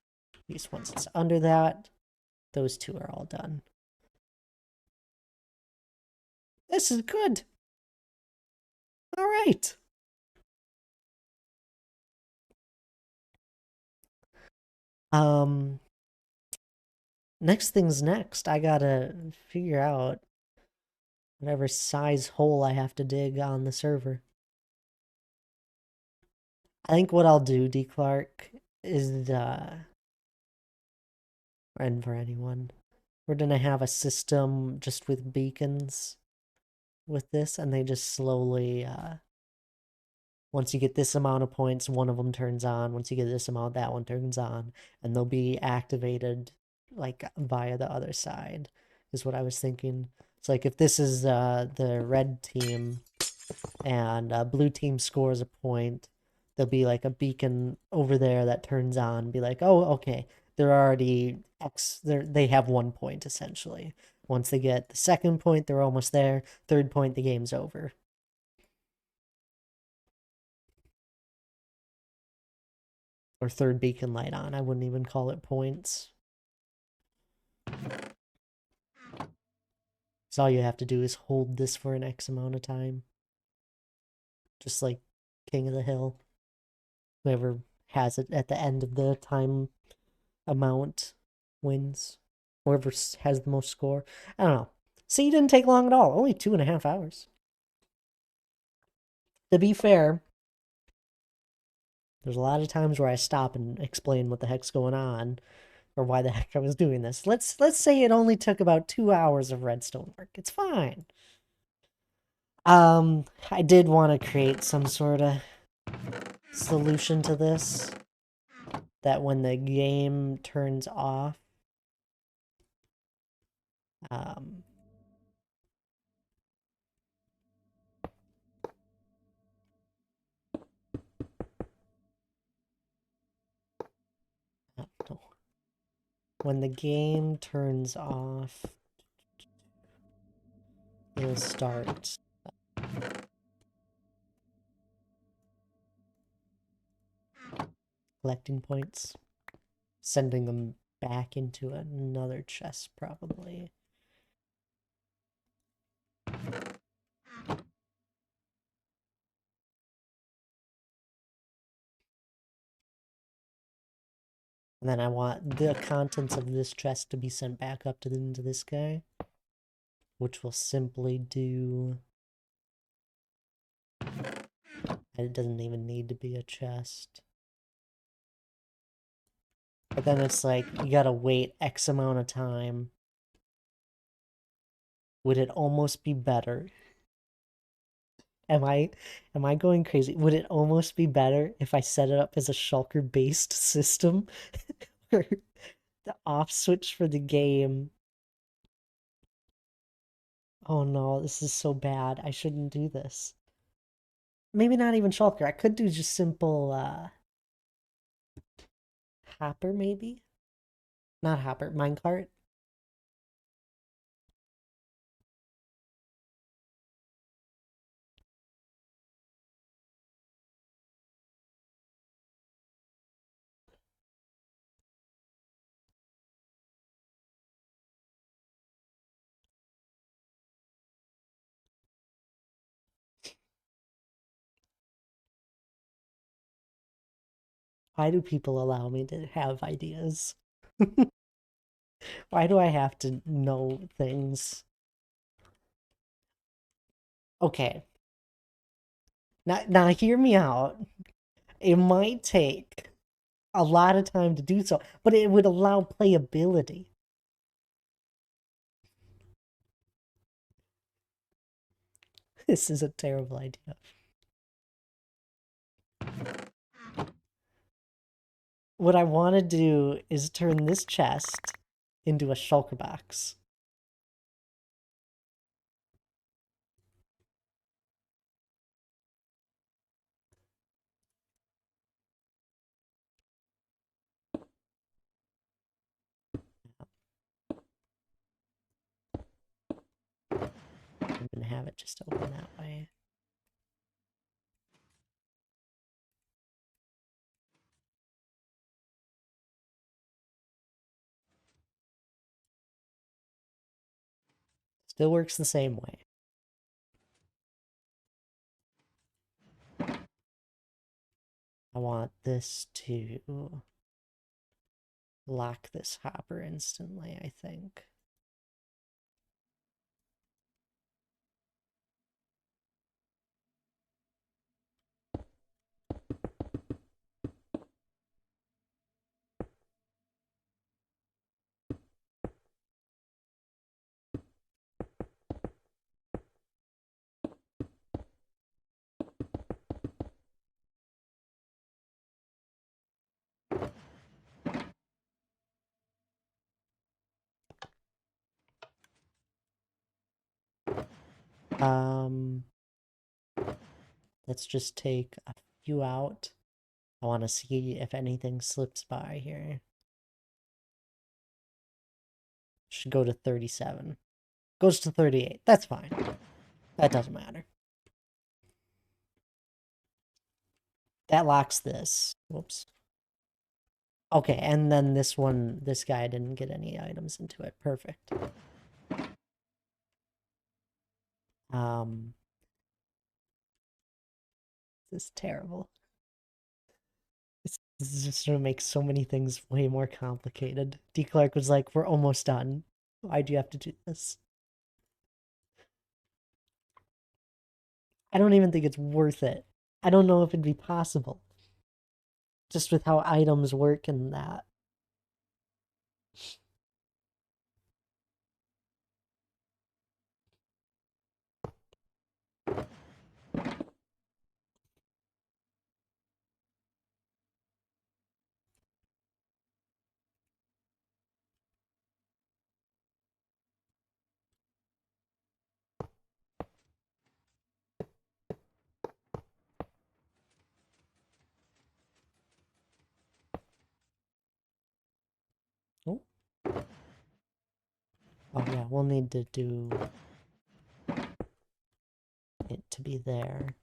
Speaker 1: least once it's under that, those two are all done. This is good. All right. Next thing's next. I gotta figure out whatever size hole I have to dig on the server. I think what I'll do, D. Clark, is and for anyone, we're gonna have a system just with beacons with this, and they just slowly once you get this amount of points, one of them turns on. Once you get this amount, that one turns on, and they'll be activated like via the other side, is what I was thinking. It's like if this is the red team and blue team scores a point, there'll be like a beacon over there that turns on, be like, oh, okay, they're already they have 1 point essentially. Once they get the second point, they're almost there. Third point, the game's over. Or third beacon light on. I wouldn't even call it points. So all you have to do is hold this for an X amount of time. Just like King of the Hill. Whoever has it at the end of the time amount wins. Whoever has the most score. I don't know. See, it didn't take long at all. Only 2.5 hours. To be fair, there's a lot of times where I stop and explain what the heck's going on, or why the heck I was doing this. Let's say it only took about 2 hours of redstone work. It's fine. I did want to create some sort of solution to this, that when the game turns off, um, when the game turns off, it'll start collecting points, sending them back into another chest, probably. And then I want the contents of this chest to be sent back up into this guy, which will simply do... It doesn't even need to be a chest. But then it's like, you gotta wait X amount of time. Would it almost be better? Am I going crazy? Would it almost be better if I set it up as a shulker-based system? Where the off switch for the game Oh no, this is so bad. I shouldn't do this. Maybe not even shulker. I could do just simple hopper maybe? Not hopper, minecart. Why do people allow me to have ideas? Why do I have to know things? Okay. Now hear me out. It might take a lot of time to do so, but it would allow playability. This is a terrible idea. What I want to do is turn this chest into a shulker box. I'm gonna have it just open that way. Still works the same way. I want this to lock this hopper instantly, I think. Um, let's just take a few out. I want to see if anything slips by here. Should go to 37. Goes to 38. That's fine. That doesn't matter. That locks this. Whoops. Okay, and then this one, this guy didn't get any items into it. Perfect. Um, this is terrible. This is just gonna make so many things way more complicated. D. Clark was like, "We're almost done. Why'd you have to do this?" I don't even think it's worth it. I don't know if it'd be possible, just with how items work and that. Oh, oh yeah, we'll need to do it to be there.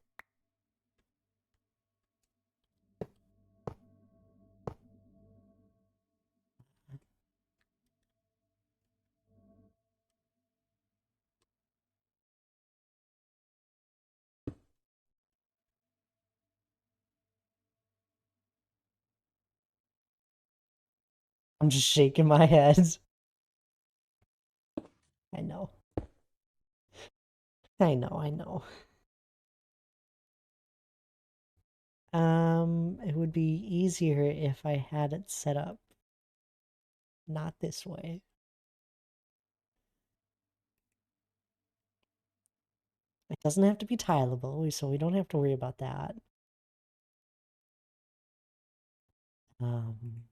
Speaker 1: I'm just shaking my head. I know. I know, I know. It would be easier if I had it set up not this way. It doesn't have to be tileable, so we don't have to worry about that. Um,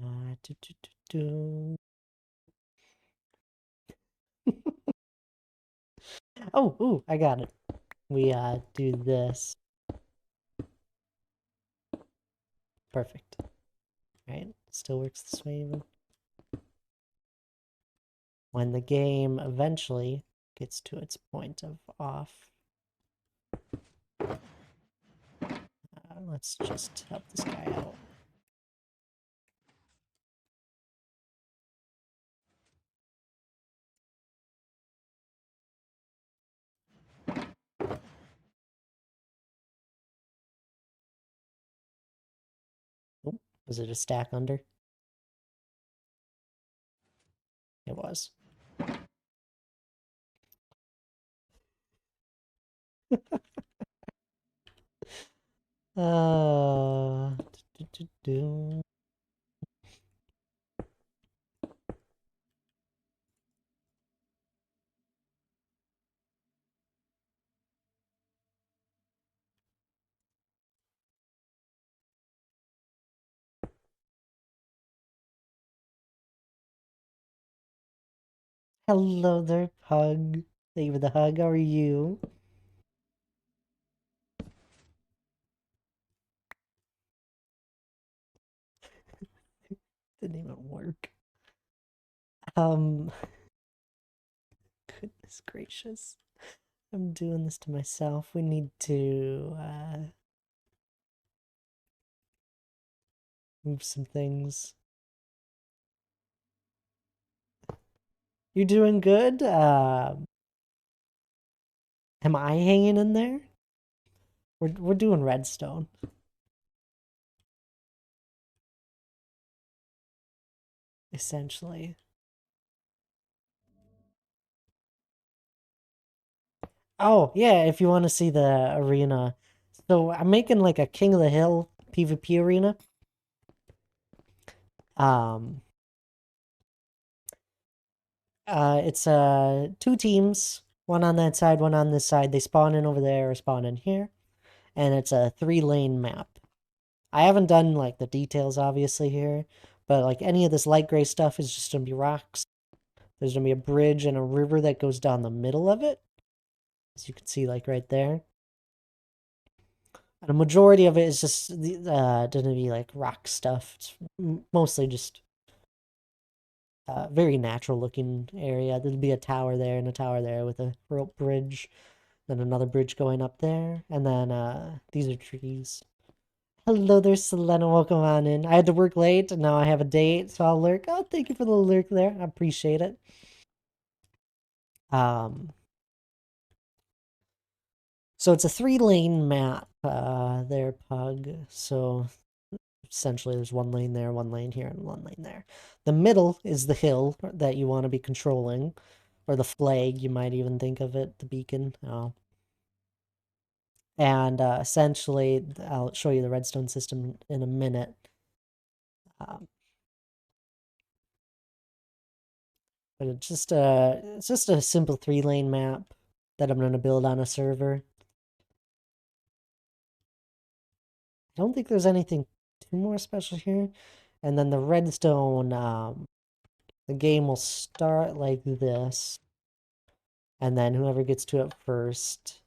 Speaker 1: Do, do, do, do. Oh, ooh, I got it. We do this. Perfect. Right? Still works this way even. When the game eventually gets to its point of off. Let's just help this guy out. Oh, was it a stack under? It was. Uh, do, do, do. Hello there, Pug. Thank you for the hug. How are you? Didn't even work. Um, goodness gracious. I'm doing this to myself. We need to move some things. You're doing good? Am I hanging in there? We're doing redstone. Essentially. Oh, yeah, if you want to see the arena. So I'm making like a King of the Hill PvP arena. Um it's two teams, one on that side, one on this side. They spawn in over there or spawn in here. And it's a 3-lane map. I haven't done like the details obviously here, but like any of this light gray stuff is just gonna be rocks. There's gonna be a bridge and a river that goes down the middle of it, as you can see like right there. And a majority of it is just gonna be like rock stuff. It's mostly just very natural looking area. There'll be a tower there and a tower there with a rope bridge, then another bridge going up there, and then these are trees. Hello there, Selena. Welcome on in. I had to work late, and now I have a date, so I'll lurk. Oh, thank you for the lurk there. I appreciate it. Um, so it's a 3-lane map, there, Pug. So essentially, there's one lane there, one lane here, and one lane there. The middle is the hill that you want to be controlling, or the flag, you might even think of it, the beacon. Oh. And essentially, I'll show you the redstone system in a minute. Um, But it's just a simple 3-lane map that I'm gonna build on a server. I don't think there's anything too more special here. And then the redstone, the game will start like this, and then whoever gets to it first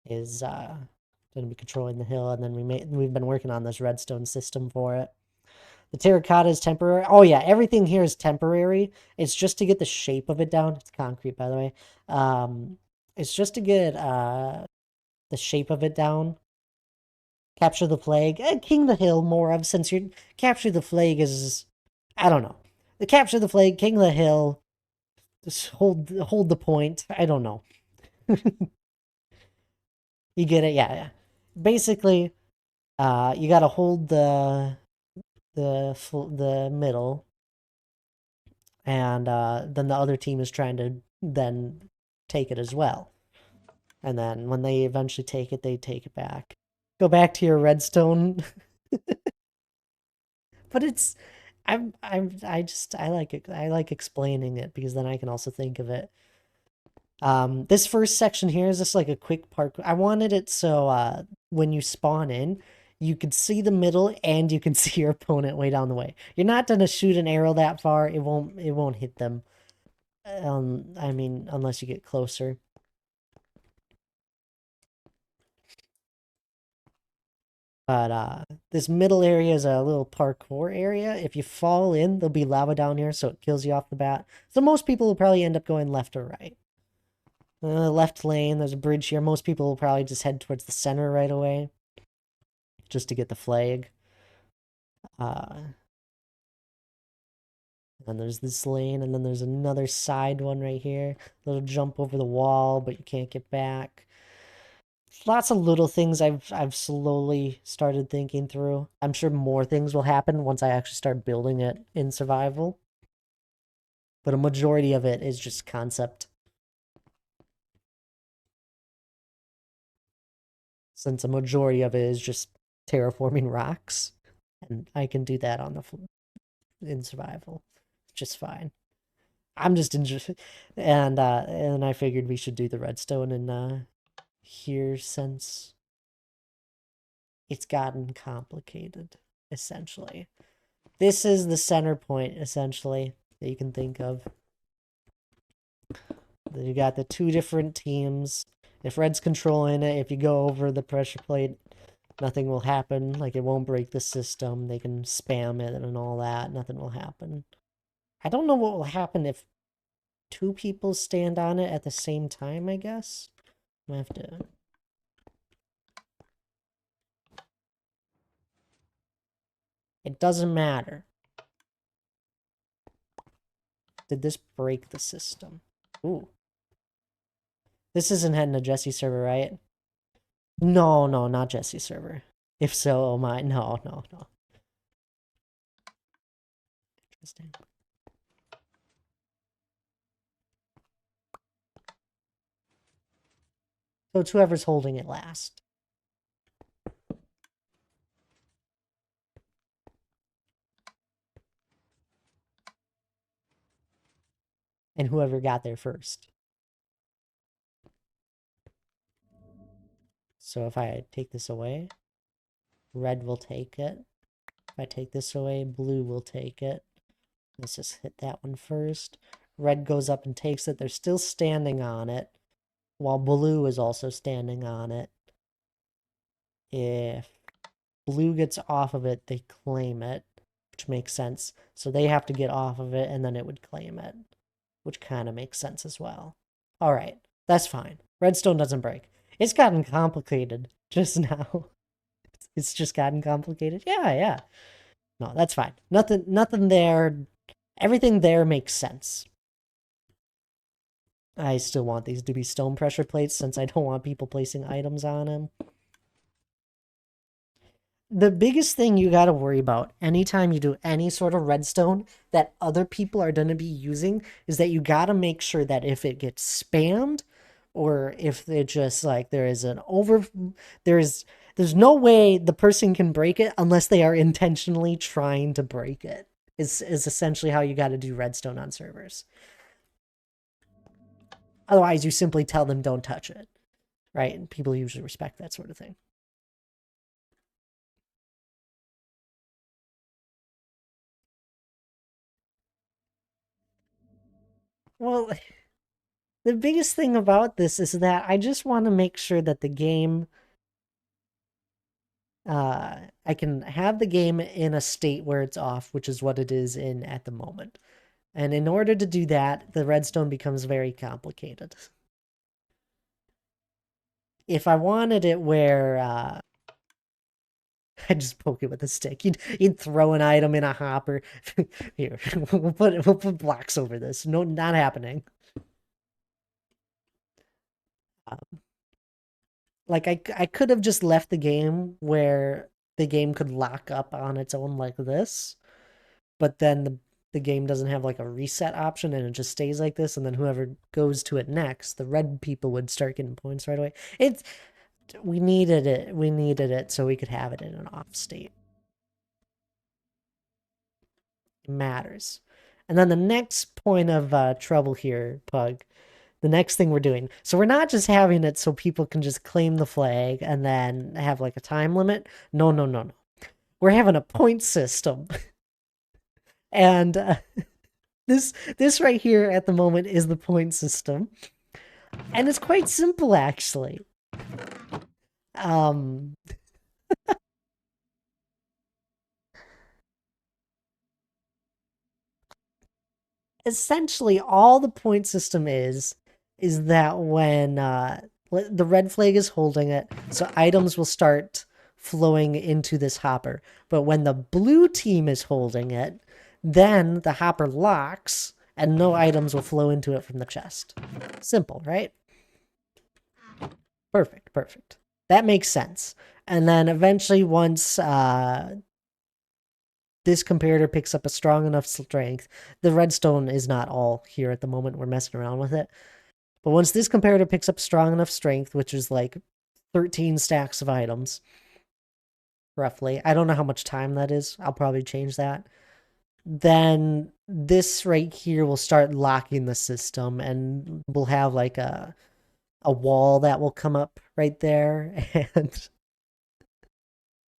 Speaker 1: is gonna be controlling the hill. And then we've been working on this redstone system for it. The terracotta is temporary. Oh yeah, everything here is temporary. It's just to get the shape of it down. It's concrete, by the way. It's just to get the shape of it down. Capture the flag. King the hill more of, since you're capture the flag is, I don't know. The capture the flag, king the hill. Just hold the point. I don't know. You get it? Yeah, yeah. Basically, you gotta hold the middle, and then the other team is trying to then take it as well. And then when they eventually take it, they take it back. Go back to your redstone. But it's I like it. I like explaining it because then I can also think of it. This first section here is just like a quick park. I wanted it so when you spawn in, you can see the middle and you can see your opponent way down the way. You're not gonna shoot an arrow that far. It won't hit them. I mean, unless you get closer. But this middle area is a little parkour area. If you fall in, there'll be lava down here, so it kills you off the bat. So most people will probably end up going left or right. Left lane, there's a bridge here. Most people will probably just head towards the center right away, just to get the flag. And there's this lane, and then there's another side one right here. Little jump over the wall, but you can't get back. Lots of little things I've slowly started thinking through. I'm sure more things will happen once I actually start building it in survival. But a majority of it is just concept. Since a majority of it is just terraforming rocks, and I can do that on the in survival just fine. I'm just interested, and I figured we should do the redstone in here since it's gotten complicated. Essentially, this is the center point essentially that you can think of. Then you got the two different teams. If red's controlling it, if you go over the pressure plate, nothing will happen. Like, it won't break the system. They can spam it and all that. Nothing will happen. I don't know what will happen if two people stand on it at the same time, I guess. I have to... It doesn't matter. Did this break the system? Ooh. This isn't heading to Jesse's server, right? No, no, not Jesse's server. If so, oh my, no, no, no. Interesting. So it's whoever's holding it last. And whoever got there first. So if I take this away, red will take it. If I take this away, blue will take it. Let's just hit that one first. Red goes up and takes it. They're still standing on it, while blue is also standing on it. If blue gets off of it, they claim it, which makes sense. So they have to get off of it, and then it would claim it, which kind of makes sense as well. All right, that's fine. Redstone doesn't break. It's gotten complicated just now. It's just gotten complicated. Yeah, yeah. No, that's fine. Nothing there. Everything there makes sense. I still want these to be stone pressure plates since I don't want people placing items on them. The biggest thing you got to worry about anytime you do any sort of redstone that other people are going to be using is that you got to make sure that if it gets spammed or if it just like there's no way the person can break it unless they are intentionally trying to break it. Is essentially how you got to do redstone on servers. Otherwise, you simply tell them don't touch it, right? And people usually respect that sort of thing. Well, the biggest thing about this is that I just want to make sure that the game, I can have the game in a state where it's off, which is what it is in at the moment. And in order to do that, the redstone becomes very complicated. If I wanted it where, I just poke it with a stick. You'd throw an item in a hopper. Here, we'll put blocks over this. No, not happening. Like I could have just left the game where the game could lock up on its own like this, but then the game doesn't have like a reset option and it just stays like this, and then whoever goes to it next, the red people would start getting points right away. We needed it so we could have it in an off state. It matters. And then the next point of trouble here, Pug, The next thing we're doing. So we're not just having it so people can just claim the flag and then have like a time limit. No, no, no, no. We're having a point system. And this right here at the moment is the point system. And it's quite simple actually. Um Essentially all the point system is that when the red flag is holding it, so items will start flowing into this hopper. But when the blue team is holding it, then the hopper locks and no items will flow into it from the chest. Simple, right? Perfect, perfect. That makes sense. And then eventually once this comparator picks up a strong enough strength, the redstone is not all here at the moment. We're messing around with it. But once this comparator picks up strong enough strength, which is like 13 stacks of items, roughly, I don't know how much time that is. I'll probably change that. Then this right here will start locking the system, and we'll have like a wall that will come up right there and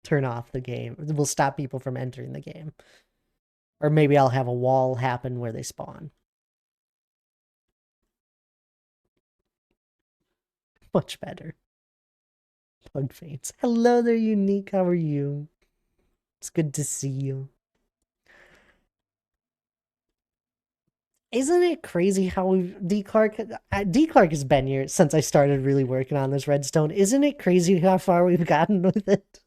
Speaker 1: turn off the game. We'll stop people from entering the game. Or maybe I'll have a wall happen where they spawn. Much better. Pug faints. Hello there, Unique. How are you? It's good to see you. Isn't it crazy how we've D Clark has been here since I started really working on this redstone. Isn't it crazy how far we've gotten with it?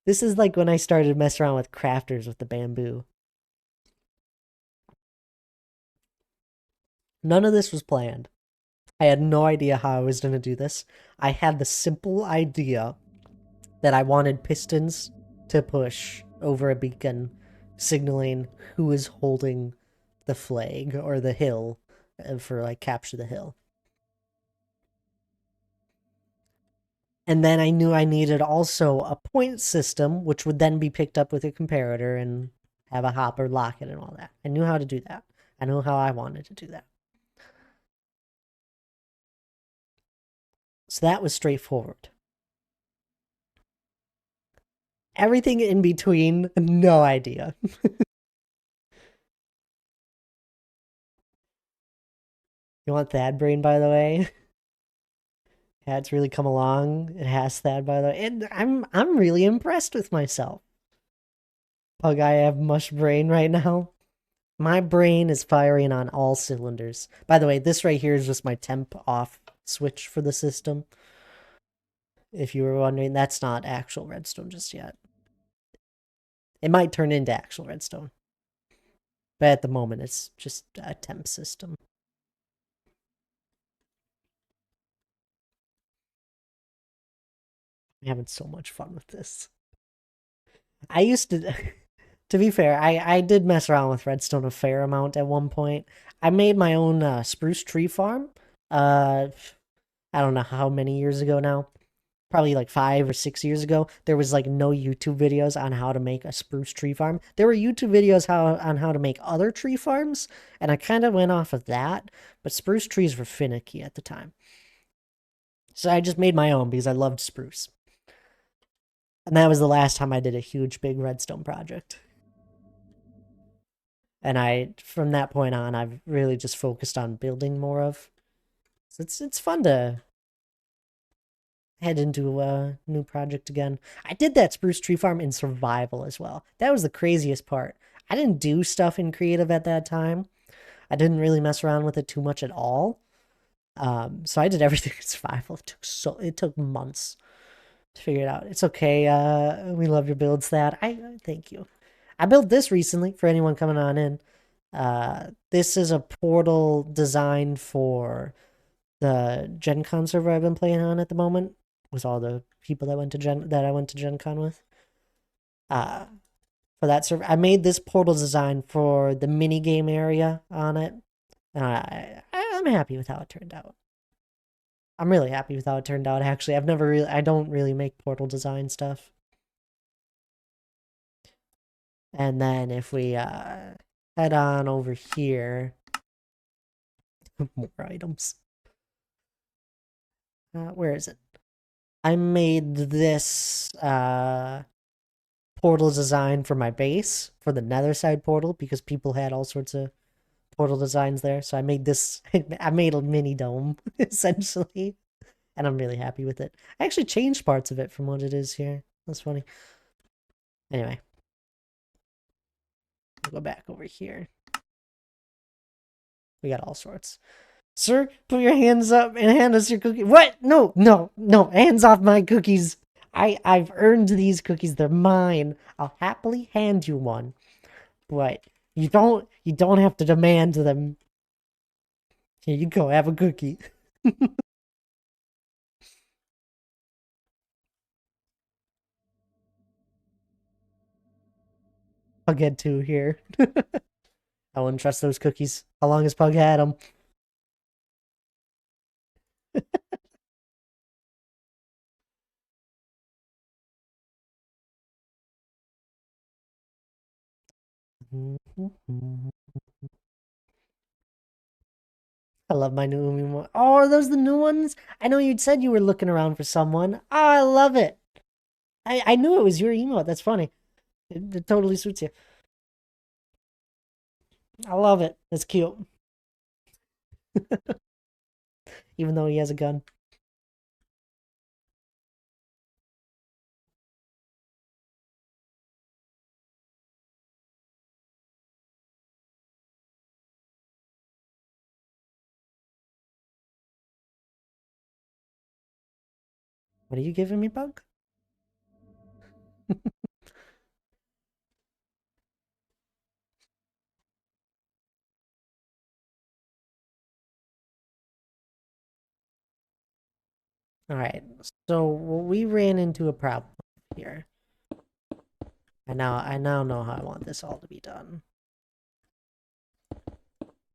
Speaker 1: This is like when I started messing around with crafters with the bamboo. None of this was planned. I had no idea how I was going to do this. I had the simple idea that I wanted pistons to push over a beacon, signaling who is holding the flag or the hill for like capture the hill. And then I knew I needed also a point system, which would then be picked up with a comparator and have a hopper lock it and all that. I knew how to do that. I knew how I wanted to do that. So that was straightforward. Everything in between, no idea. You want Thad Brain, by the way? Yeah, it's really come along. It has Thad, by the way. And I'm really impressed with myself. Pug, I have mush brain right now. My brain is firing on all cylinders. By the way, this right here is just my temp off switch for the system. If you were wondering, that's not actual redstone just yet. It might turn into actual redstone. But at the moment, it's just a temp system. I'm having so much fun with this. I used to, to be fair, I did mess around with redstone a fair amount at one point. I made my own spruce tree farm. Uh, I don't know how many years ago now. Probably like 5 or 6 years ago. There was like no YouTube videos on how to make a spruce tree farm. There were YouTube videos on how to make other tree farms, and I kind of went off of that. But spruce trees were finicky at the time, so I just made my own because I loved spruce. And that was the last time I did a huge big redstone project. And from that point on, I've really just focused on building more of. So it's fun to head into a new project again. I did that spruce tree farm in survival as well. That was the craziest part. I didn't do stuff in creative at that time. I didn't really mess around with it too much at all. So I did everything in survival. It took months to figure it out. It's okay. We love your builds. That I thank you. I built this recently for anyone coming on in. This is a portal designed for the Gen Con server I've been playing on at the moment with all the people that I went to Gen Con with. Uh, for that server, I made this portal design for the mini game area on it. I'm happy with how it turned out. I'm really happy with how it turned out. Actually, I don't really make portal design stuff. And then if we head on over here. More items. Where is it? I made this portal design for my base for the nether side portal because people had all sorts of portal designs there. So I made this. I made a mini dome essentially, and I'm really happy with it. I actually changed parts of it from what it is here. That's funny. Anyway, I'll go back over here. We got all sorts. Sir, put your hands up and hand us your cookie. What? No, no, no. Hands off my cookies. I've earned these cookies. They're mine. I'll happily hand you one. But you don't have to demand them. Here you go, have a cookie. Pug had two here. I wouldn't trust those cookies. How long has Pug had them? I love my new one. Oh, are those the new ones? I know you'd said you were looking around for someone. Oh, I love it. I knew it was your emote. That's funny. It totally suits you. I love it. It's cute. Even though he has a gun. What are you giving me, Bug? Alright, so we ran into a problem here. I now know how I want this all to be done.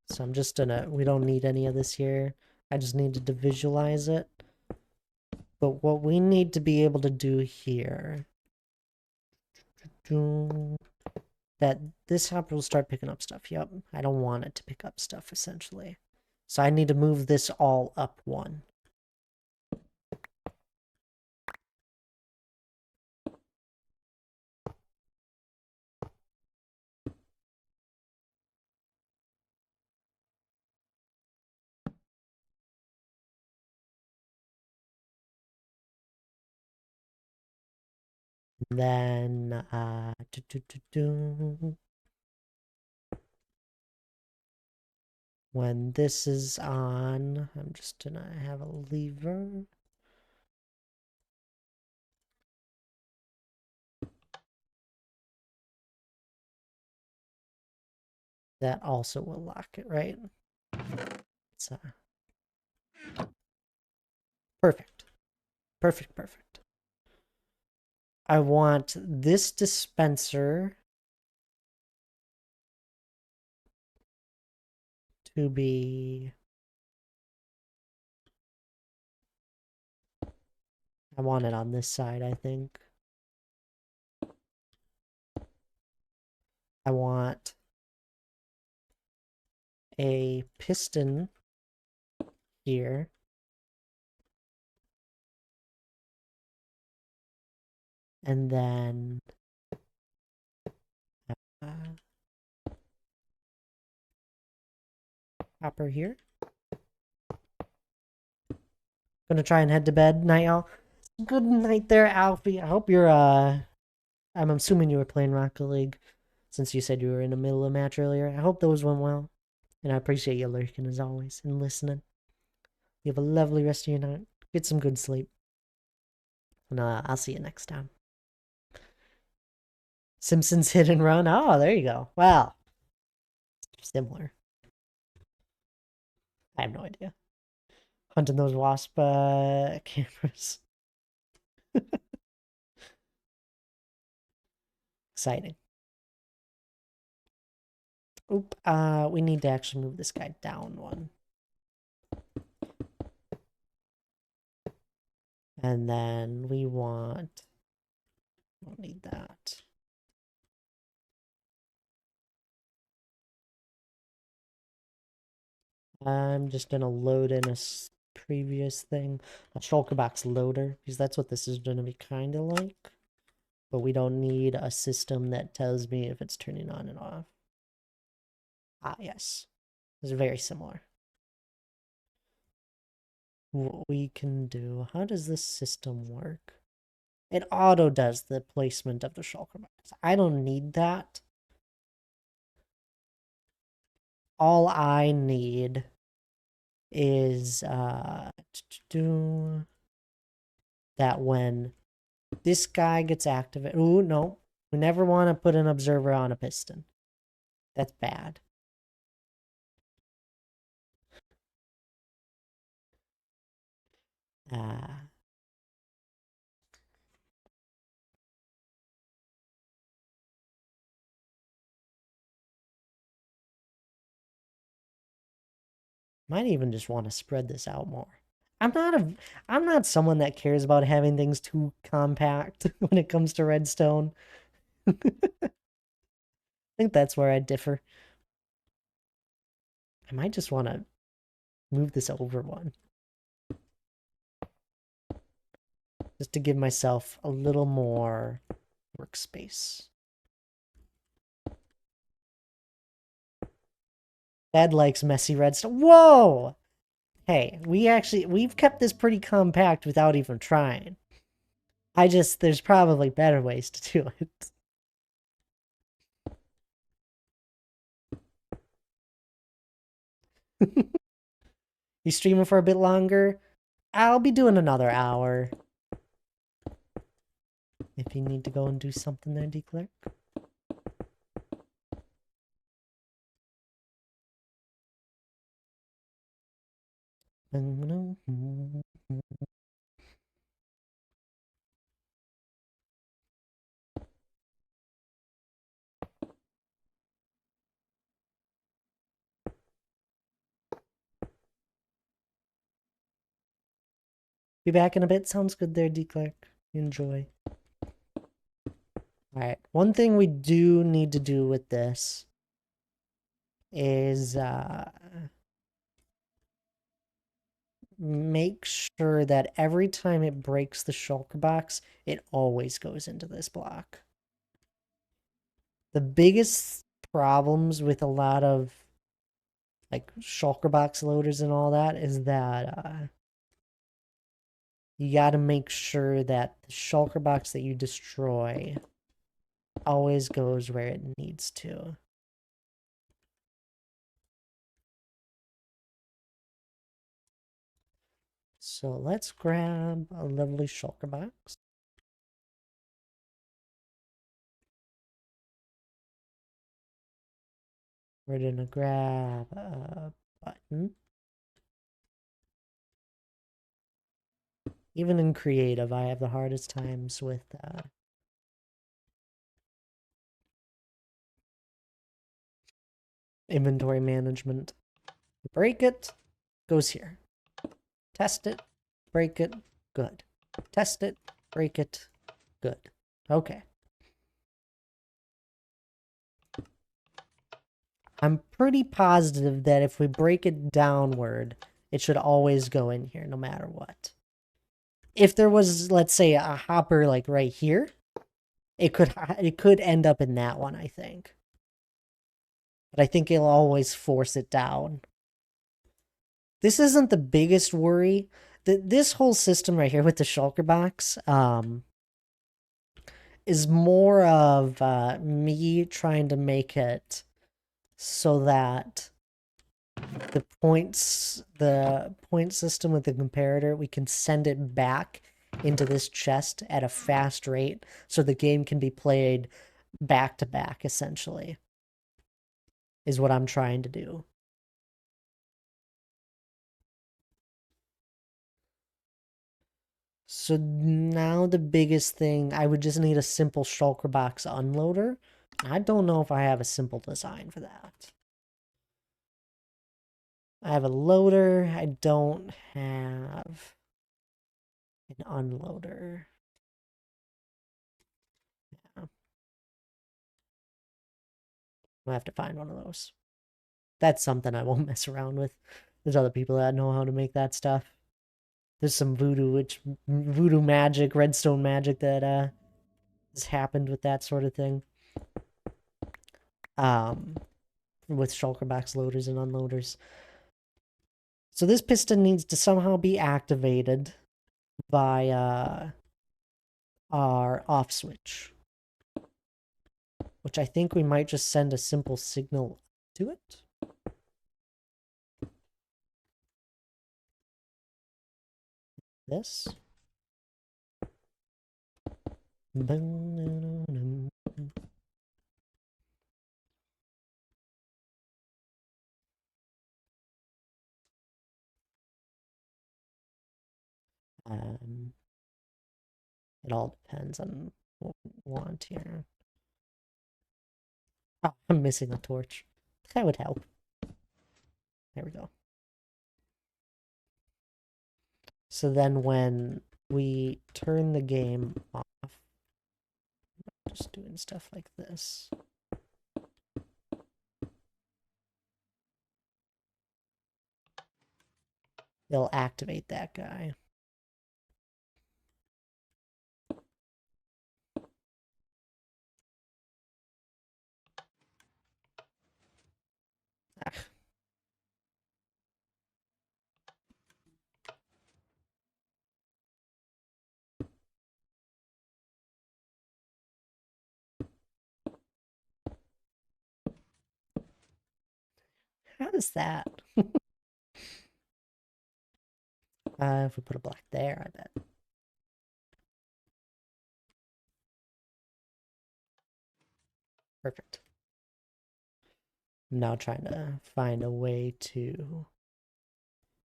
Speaker 1: So I'm just gonna, we don't need any of this here. I just needed to visualize it. But what we need to be able to do here, that this hopper will start picking up stuff. Yep, I don't want it to pick up stuff essentially. So I need to move this all up one. Then, when this is on, I'm just gonna have a lever. That also will lock it, right? It's perfect. Perfect, perfect. I want this dispenser to be, I want it on this side, I think. I want a piston here. And then hopper here. Gonna try and head to bed. Night, y'all. Good night there, Alfie. I hope you're, I'm assuming you were playing Rocket League since you said you were in the middle of a match earlier. I hope those went well. And I appreciate you lurking as always and listening. You have a lovely rest of your night. Get some good sleep. And I'll see you next time. Simpsons Hit and Run. Oh, there you go. Wow. Similar. I have no idea. Hunting those wasp cameras. Exciting. Oop. We need to actually move this guy down one. And then we want, don't need that. I'm just gonna load in a previous thing, a shulker box loader, because that's what this is gonna be kind of like. But we don't need a system that tells me if it's turning on and off. Ah, yes. It's very similar. What we can do, how does this system work? It auto does the placement of the shulker box. I don't need that. All I need is do that when this guy gets activated. Ooh, no. We never want to put an observer on a piston. That's bad. Uh, might even just want to spread this out more. I'm not a I'm not someone that cares about having things too compact when it comes to redstone. I think that's where I differ. I might just want to move this over one. Just to give myself a little more workspace. Dad likes messy redstone. Whoa! Hey, we've kept this pretty compact without even trying. There's probably better ways to do it. You streaming for a bit longer? I'll be doing another hour. If you need to go and do something there, Declerk. Be back in a bit. Sounds good there, Declerk. Enjoy. Alright, one thing we do need to do with this is make sure that every time it breaks the shulker box, it always goes into this block. The biggest problems with a lot of like shulker box loaders and all that is that you got to make sure that the shulker box that you destroy always goes where it needs to. So let's grab a lovely shulker box. We're gonna grab a button. Even in creative, I have the hardest times with inventory management. Break it, goes here. Test it, break it, good. Test it, break it, good. Okay. I'm pretty positive that if we break it downward, it should always go in here no matter what. If there was, let's say, a hopper like right here, it could end up in that one, I think. But I think it'll always force it down. This isn't the biggest worry. This whole system right here with the shulker box is more of me trying to make it so that the point system with the comparator, we can send it back into this chest at a fast rate so the game can be played back to back, essentially, is what I'm trying to do. So now the biggest thing, I would just need a simple shulker box unloader. I don't know if I have a simple design for that. I have a loader. I don't have an unloader. Yeah. I'll have to find one of those. That's something I won't mess around with. There's other people that know how to make that stuff. There's some voodoo magic, redstone magic that has happened with that sort of thing. Um, with shulker box loaders and unloaders. So this piston needs to somehow be activated by our off switch, which I think we might just send a simple signal to it. This. Um, it all depends on what we want here. Oh, I'm missing a torch. That would help. There we go. So then when we turn the game off, just doing stuff like this. It'll activate that guy. Ah. How does that? If we put a block there, I bet. Perfect. I'm now trying to find a way to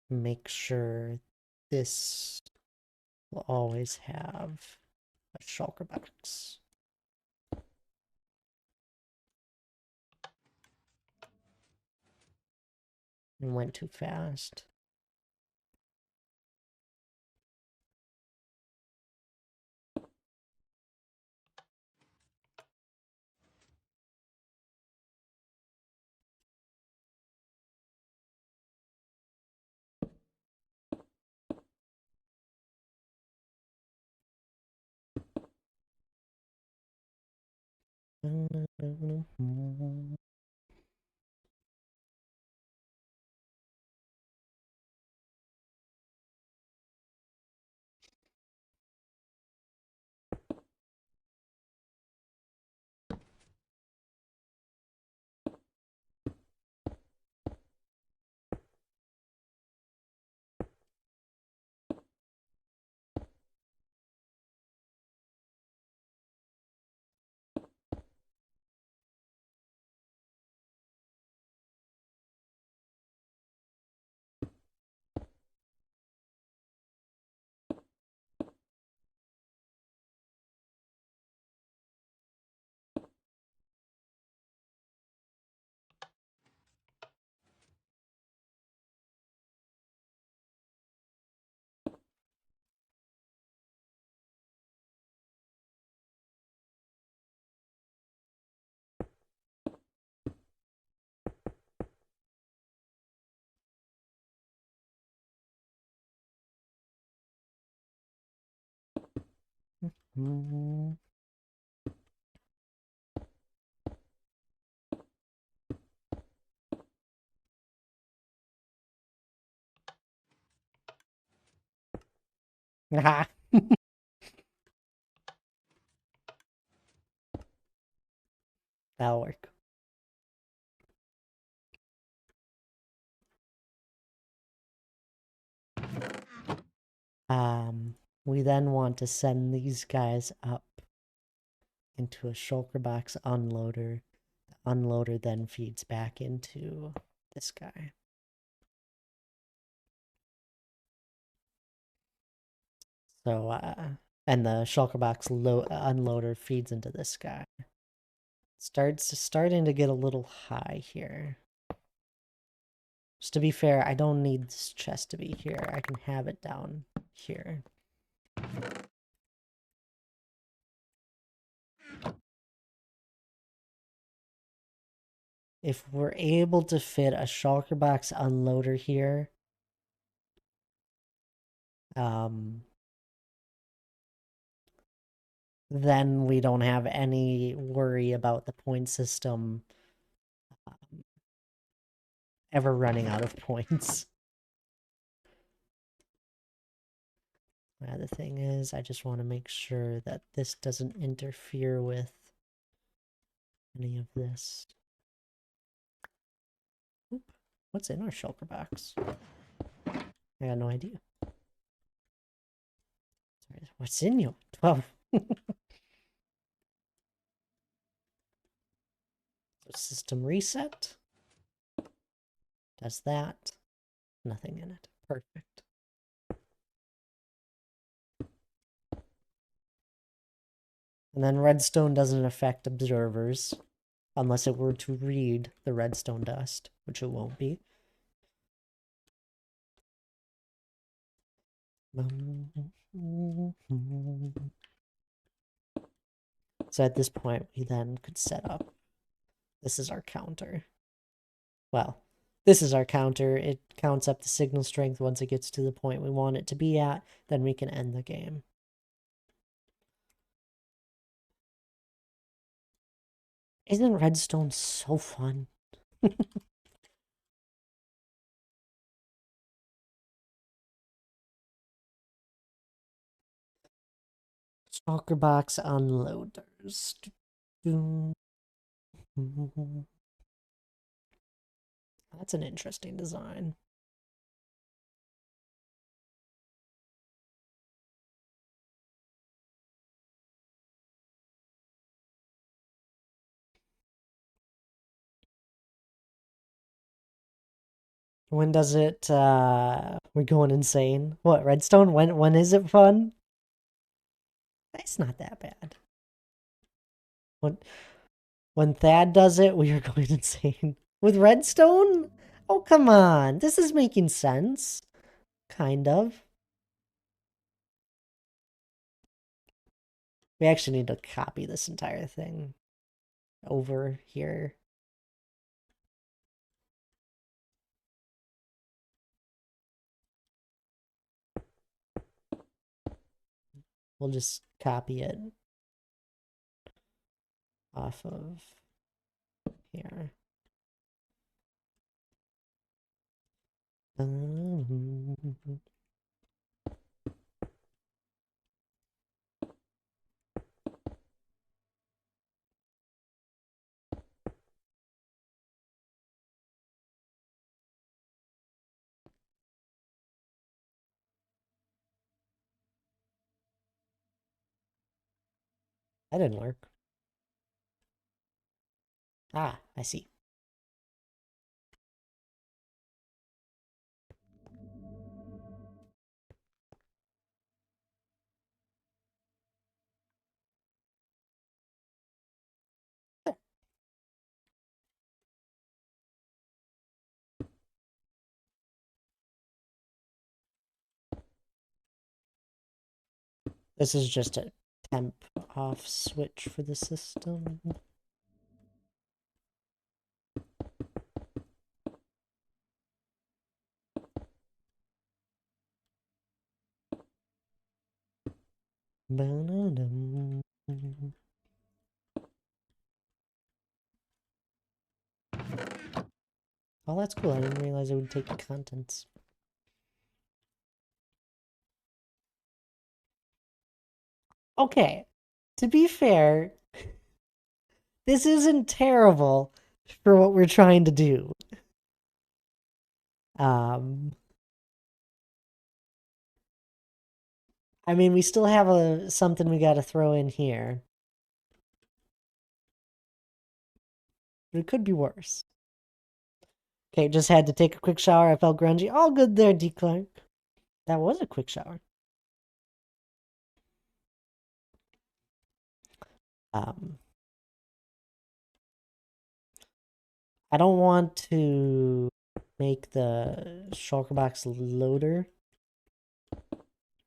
Speaker 1: make sure this will always have a shulker box. It went too fast. Ah. That'll work. We then want to send these guys up into a shulker box unloader. The unloader then feeds back into this guy. So, and the shulker box unloader feeds into this guy. Starting to get a little high here. Just to be fair, I don't need this chest to be here. I can have it down here. if we're able to fit a shulker box unloader here, then we don't have any worry about the point system ever running out of points. The other thing is, I just want to make sure that this doesn't interfere with any of this. Oop, what's in our shulker box? I got no idea. Sorry, what's in you? 12. System reset. Does that. Nothing in it. Perfect. And then redstone doesn't affect observers unless it were to read the redstone dust, which it won't be. So at this point, we then could set up. This is our counter. Well, this is our counter. It counts up the signal strength once it gets to the point we want it to be at. Then we can end the game. Isn't redstone so fun? Stalker box unloaders. That's an interesting design. When does it we're going insane? What, redstone? When is it fun? It's not that bad. When Thad does it, we are going insane. With redstone? Oh, come on. This is making sense. Kind of. We actually need to copy this entire thing over here. We'll just copy it off of here. That didn't work. Ah, I see. This is just a temp off switch for the system. Oh, that's cool. I didn't realize it would take contents. Okay, to be fair, this isn't terrible for what we're trying to do. I mean, we still have something we got to throw in here. But it could be worse. Okay, just had to take a quick shower. I felt grungy. All good there, D. Clark. That was a quick shower. I don't want to make the shulker box loader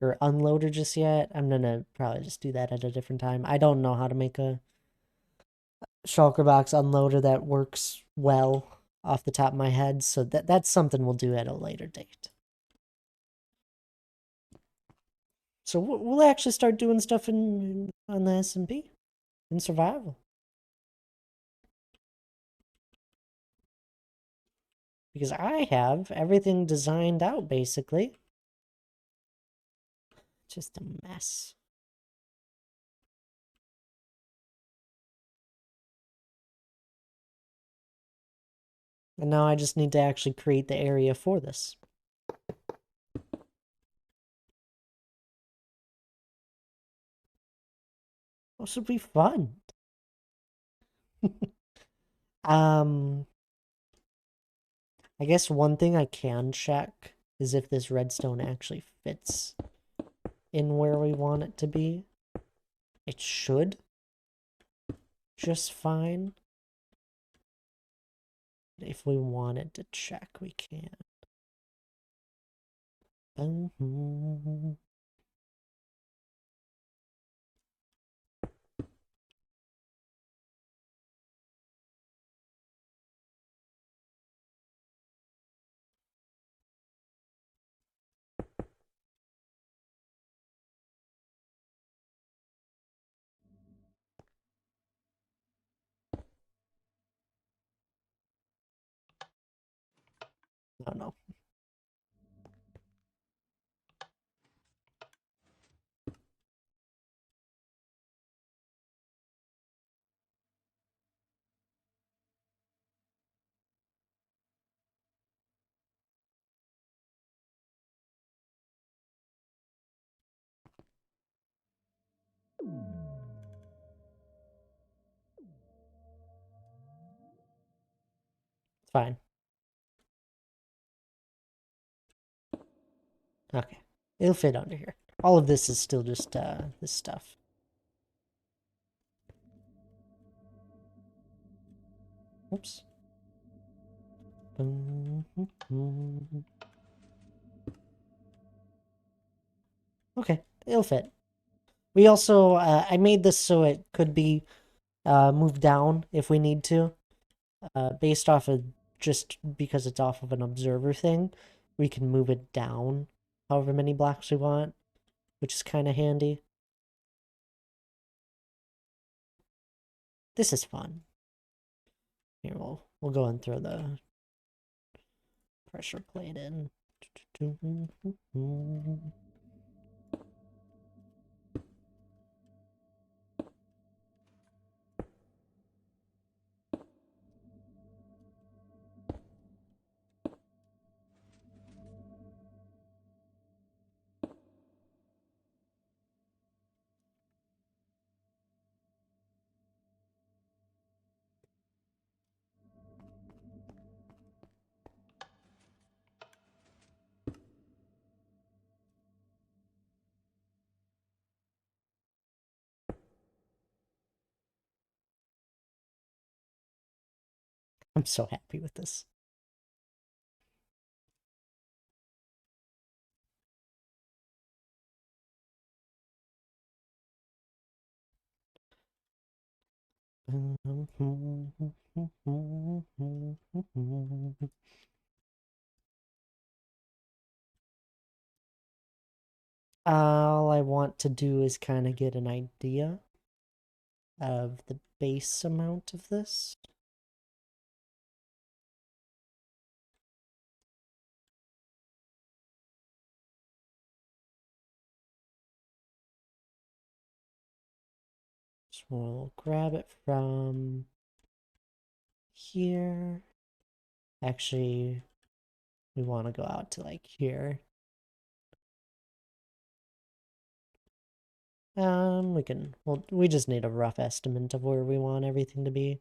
Speaker 1: or unloader just yet. I'm gonna probably just do that at a different time. I don't know how to make a shulker box unloader that works well off the top of my head, so that's something we'll do at a later date. So we'll actually start doing stuff on the SMP in survival. Because I have everything designed out, basically. Just a mess. And now I just need to actually create the area for this. This would be fun. I guess one thing I can check is if this redstone actually fits in where we want it to be. It should just fine. If we wanted to check, we can. I don't know. It's fine. Okay. It'll fit under here. All of this is still just this stuff. Oops. Okay, it'll fit. We also, I made this so it could be moved down if we need to. Based off of, just because it's off of an observer thing, we can move it down however many blocks we want, which is kind of handy. This is fun. Here, we'll go and throw the pressure plate in. I'm so happy with this. All I want to do is kind of get an idea of the base amount of this. So we'll grab it from here. Actually, we want to go out to like here. We just need a rough estimate of where we want everything to be.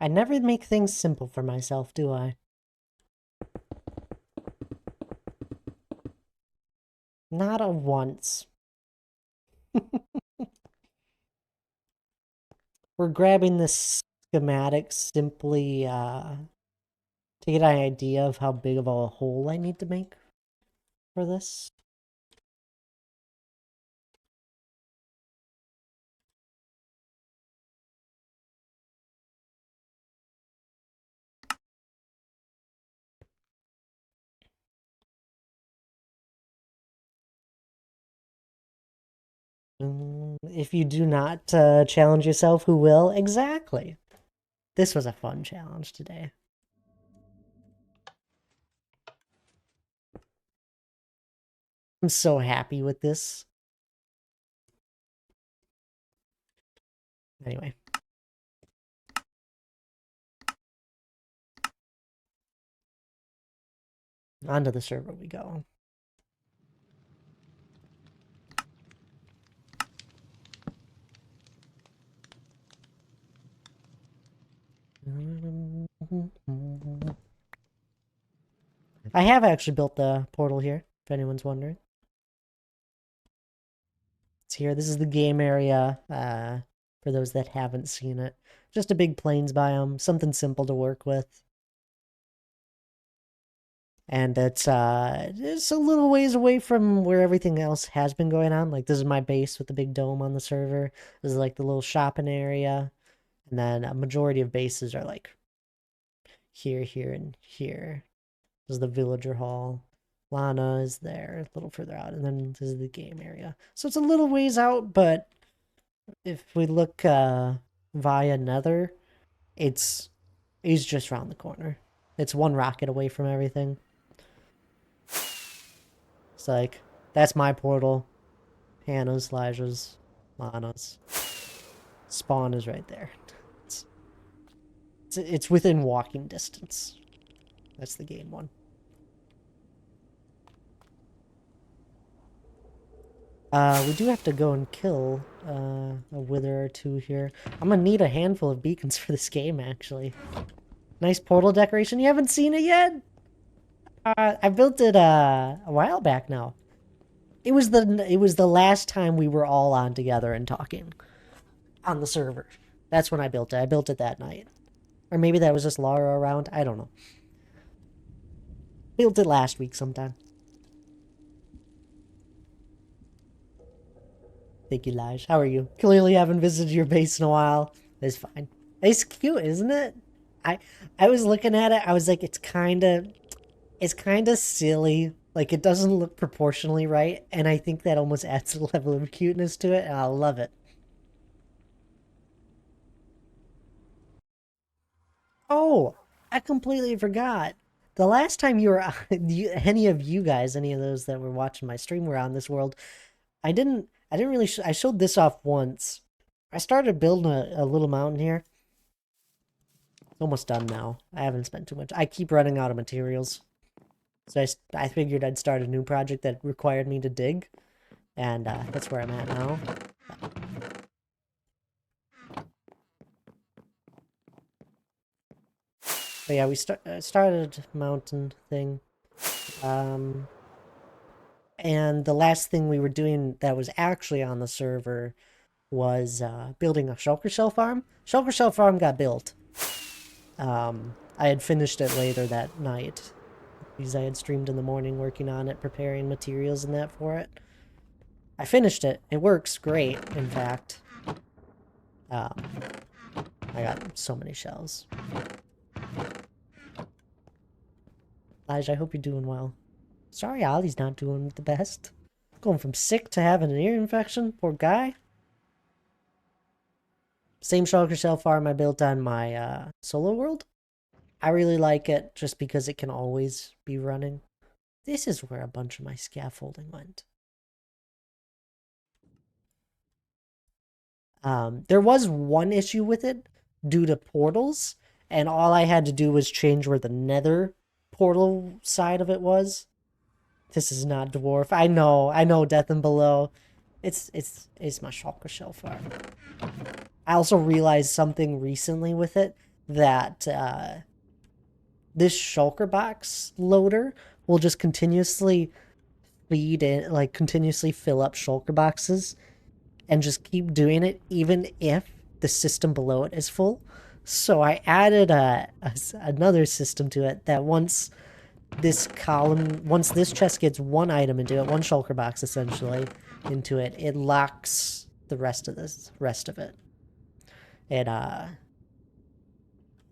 Speaker 1: I never make things simple for myself, do I? Not a once. We're grabbing this schematic simply to get an idea of how big of a hole I need to make for this. If you do not challenge yourself, who will? Exactly. This was a fun challenge today. I'm so happy with this. Anyway. Onto the server we go. I have actually built the portal here, if anyone's wondering. It's here. This is the game area, for those that haven't seen it. Just a big plains biome, something simple to work with. And it's a little ways away from where everything else has been going on. Like, this is my base with the big dome on the server. This is like the little shopping area. And then a majority of bases are like here, here, and here. This is the villager hall. Lana is there, a little further out, and then this is the game area. So it's a little ways out, but if we look via Nether, it's just around the corner. It's one rocket away from everything. It's like, that's my portal. Hannah's, Elijah's, Lana's. Spawn is right there. It's within walking distance. That's the game one. We do have to go and kill a wither or two here. I'm gonna need a handful of beacons for this game, actually. Nice portal decoration. You haven't seen it yet? I built it a while back now. It was the last time we were all on together and talking on the server. That's when I built it. I built it that night. Or maybe that was just Laura around. I don't know. Built it last week sometime. Thank you, Lige. How are you? Clearly haven't visited your base in a while. It's fine. It's cute, isn't it? I I was looking at it. I was like, it's kind of silly. Like, it doesn't look proportionally right, and I think that almost adds a level of cuteness to it, and I love it. Oh, I completely forgot. The last time you were any of you guys, any of those that were watching my stream were on this world, I didn't really, I showed this off once. I started building a little mountain here. It's almost done now. I haven't spent too much. I keep running out of materials. So I figured I'd start a new project that required me to dig. And that's where I'm at now. But yeah, we started mountain thing. And the last thing we were doing that was actually on the server was building a shulker shell farm. Shulker shell farm got built. I had finished it later that night because I had streamed in the morning working on it, preparing materials and that for it. I finished it. It works great, in fact. Um, I got so many shells. Elijah, I hope you're doing well. Sorry, Ollie's not doing the best. Going from sick to having an ear infection. Poor guy. Same shulker shell farm I built on my solo world. I really like it just because it can always be running. This is where a bunch of my scaffolding went. There was one issue with it due to portals, and all I had to do was change where the nether portal side of it was. This is not dwarf. I know, Death and Below. It's my shulker shell farm. I also realized something recently with it that this shulker box loader will just continuously feed in, like continuously fill up shulker boxes and just keep doing it even if the system below it is full. So I added another system to it that once this chest gets one item into it, one shulker box essentially into it, it locks the rest of it. It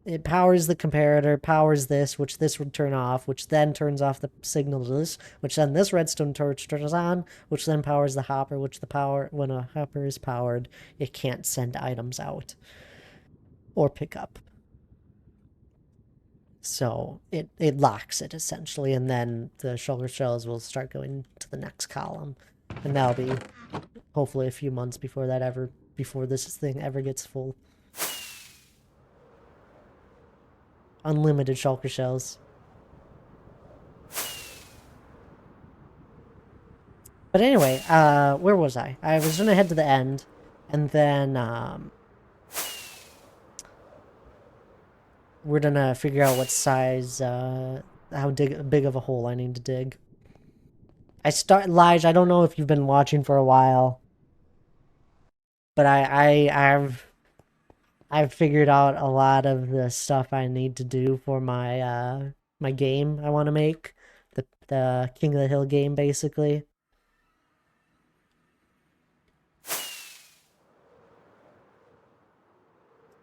Speaker 1: it powers the comparator, powers this, which this would turn off, which then turns off the signal to this, which then this redstone torch turns on, which then powers the hopper, which when a hopper is powered, it can't send items out or pick up. So it locks it essentially, and then the shoulder shells will start going to the next column. And that'll be hopefully a few months before this thing ever gets full. Unlimited shulker shells. But anyway, where was I? I was gonna head to the end, and then we're gonna figure out what size, how big of a hole I need to dig. Lige, I don't know if you've been watching for a while, but I've figured out a lot of the stuff I need to do for my game I want to make, the King of the Hill game, basically.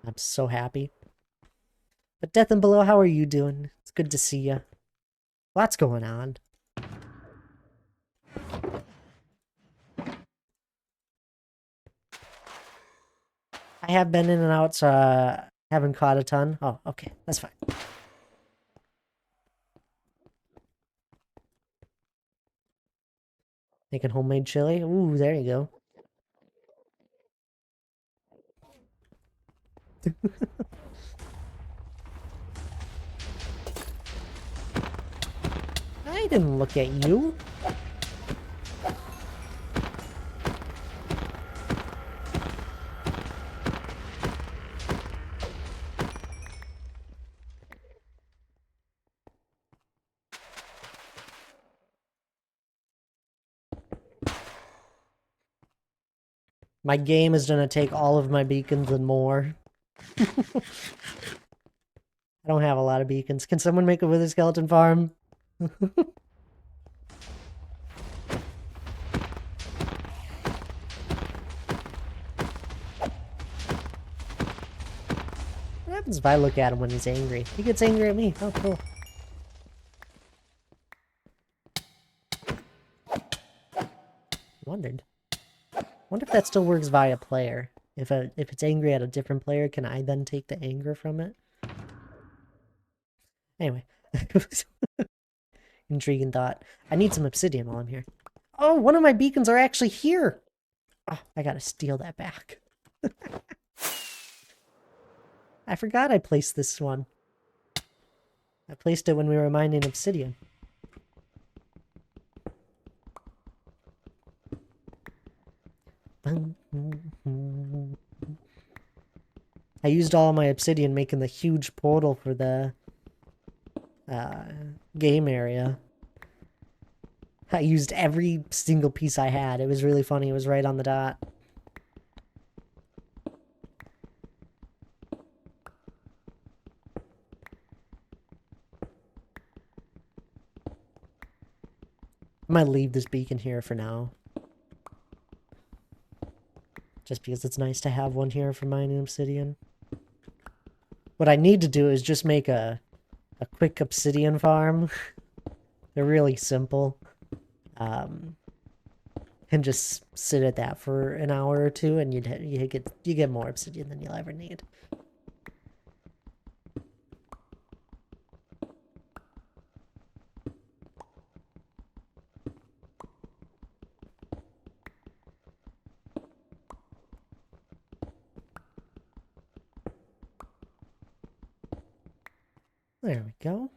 Speaker 1: I'm so happy. But Death and Below, how are you doing? It's good to see you. Lots going on. I have been in and out, so haven't caught a ton. Oh, okay, that's fine. Making homemade chili. Ooh, there you go. I didn't look at you. My game is gonna take all of my beacons and more. I don't have a lot of beacons. Can someone make a wither skeleton farm? What happens if I look at him when he's angry? He gets angry at me. Oh, cool. Wondered. Wonder if that still works via player. If it's angry at a different player, can I then take the anger from it? Anyway. Intriguing thought. I need some obsidian while I'm here. Oh, one of my beacons are actually here! Oh, I gotta steal that back. I forgot I placed this one. I placed it when we were mining obsidian. I used all my obsidian making the huge portal for the game area. I used every single piece I had. It was really funny. It was right on the dot. I might leave this beacon here for now. Just because it's nice to have one here for mining obsidian. What I need to do is just make a quick obsidian farm. They're really simple. And just sit at that for an hour or two, and you get more obsidian than you'll ever need. There we go.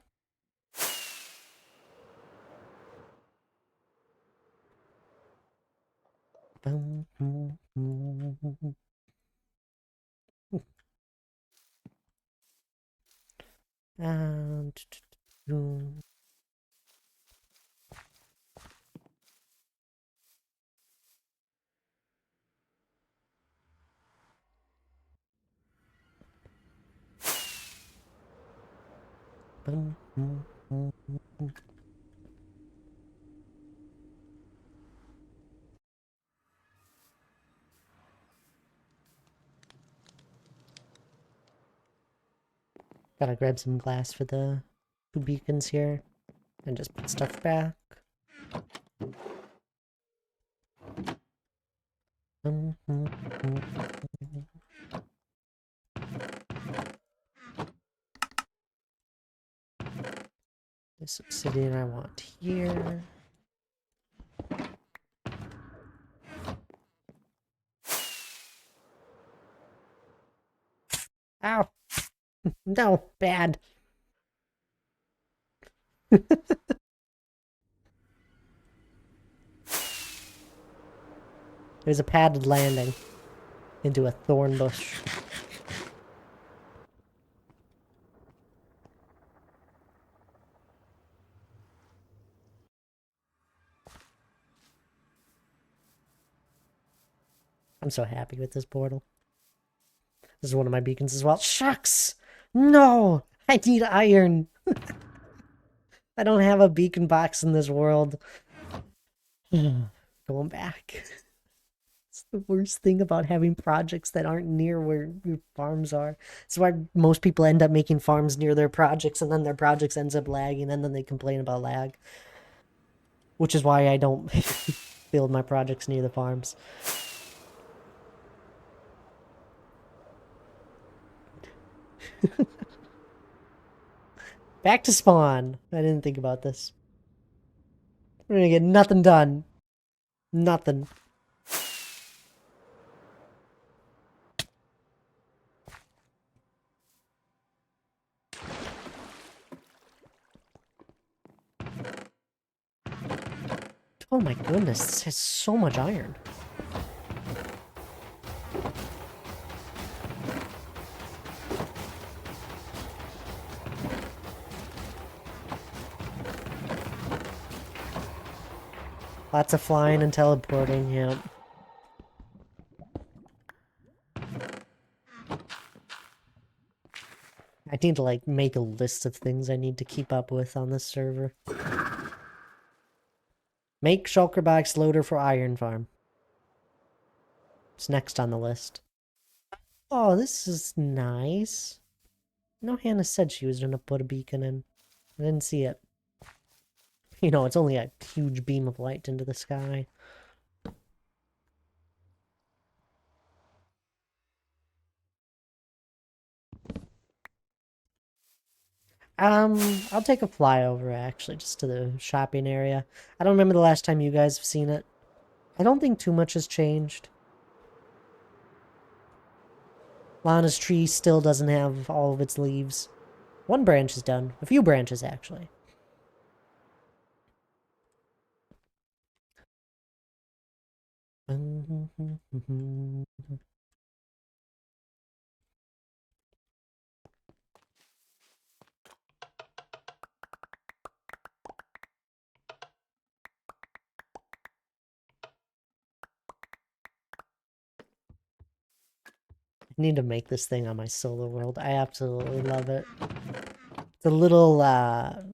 Speaker 1: Um, Gotta grab some glass for the two beacons here and just put stuff back. This obsidian I want here. Ow! No, bad. There's a padded landing into a thorn bush. I'm so happy with this portal. This is one of my beacons as well. Shucks! No! I need iron! I don't have a beacon box in this world. Going back. It's the worst thing about having projects that aren't near where your farms are. That's why most people end up making farms near their projects, and then their projects ends up lagging, and then they complain about lag. Which is why I don't build my projects near the farms. Back to spawn. I didn't think about this. We're gonna get nothing done. Nothing. Oh my goodness, this has so much iron. Lots of flying and teleporting, yep. I need to, like, make a list of things I need to keep up with on this server. Make shulker box loader for iron farm. It's next on the list. Oh, this is nice. No, Hannah said she was gonna put a beacon in. I didn't see it. You know, it's only a huge beam of light into the sky. I'll take a flyover, actually, just to the shopping area. I don't remember the last time you guys have seen it. I don't think too much has changed. Lana's tree still doesn't have all of its leaves. One branch is done. A few branches, actually. I need to make this thing on my solo world. I absolutely love it. The little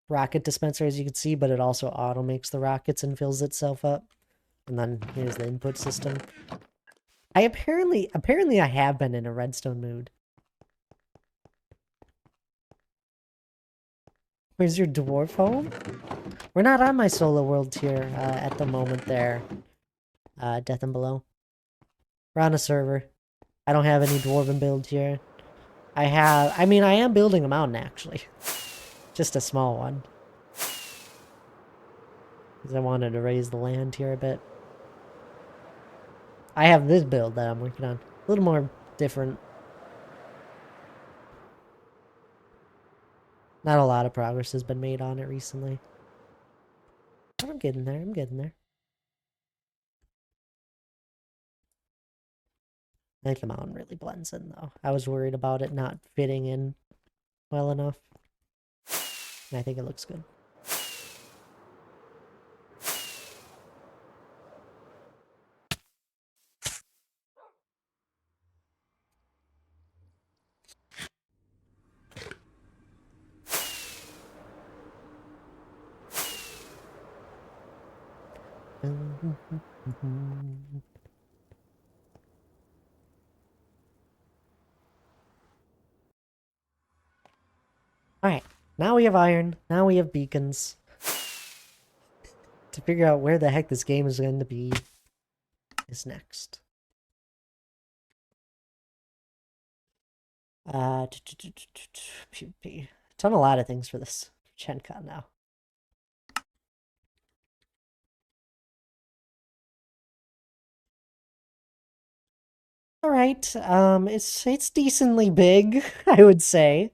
Speaker 1: rocket dispenser, as you can see, but it also auto makes the rockets and fills itself up. And then here's the input system. I apparently I have been in a redstone mood. Where's your dwarf home? We're not on my solo world tier at the moment there. Death and Below. We're on a server. I don't have any dwarven build here. I am building a mountain, actually. Just a small one. Because I wanted to raise the land here a bit. I have this build that I'm working on. A little more different. Not a lot of progress has been made on it recently. But I'm getting there, I'm getting there. I think the mountain really blends in, though. I was worried about it not fitting in well enough. And I think it looks good. Alright, now we have iron, now we have beacons. To figure out where the heck this game is going to be is next. PvP. Done a lot of things for this GenCon now. All right, it's decently big, I would say.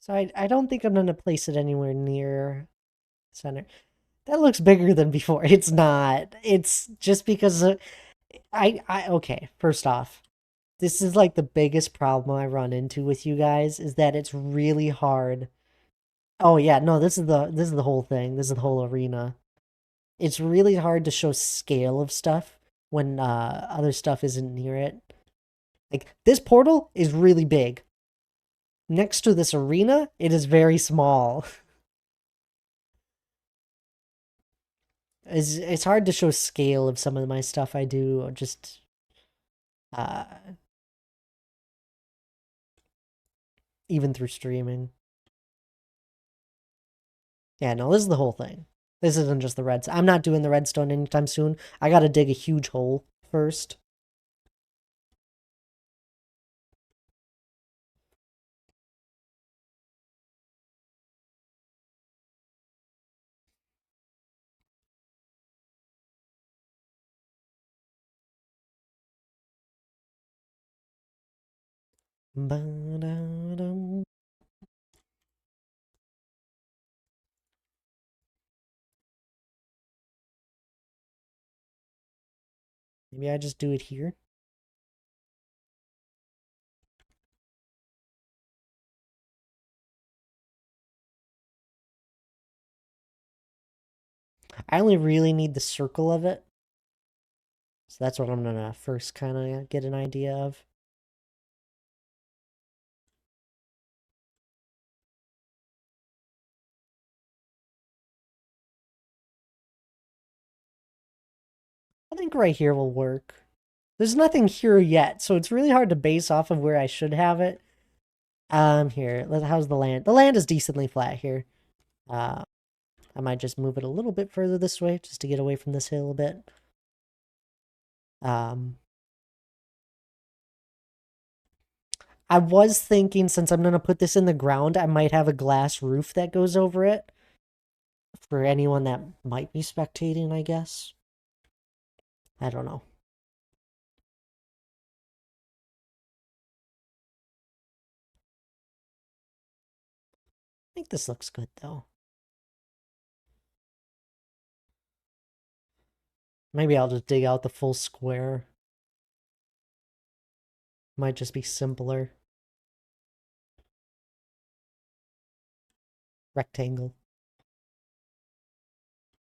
Speaker 1: So I don't think I'm gonna place it anywhere near center. That looks bigger than before. It's not. It's just because okay, first off, this is like the biggest problem I run into with you guys is that it's really hard. Oh yeah, no, this is the whole thing. This is the whole arena. It's really hard to show scale of stuff when other stuff isn't near it. Like this portal is really big. Next to this arena, it is very small. It's hard to show scale of some of my stuff I do, or just uh even through streaming. Yeah, no, this is the whole thing. This isn't just the redstone. I'm not doing the redstone anytime soon. I gotta dig a huge hole first. Ba-da-dum. Maybe I just do it here. I only really need the circle of it. So that's what I'm gonna first kind of get an idea of. I think right here will work. There's nothing here yet, so it's really hard to base off of where I should have it. Here, how's the land? The land is decently flat here. Uh, I might just move it a little bit further this way, just to get away from this hill a bit. I was thinking, since I'm gonna put this in the ground, I might have a glass roof that goes over it. For anyone that might be spectating, I guess. I don't know. I think this looks good, though. Maybe I'll just dig out the full square. Might just be simpler. Rectangle.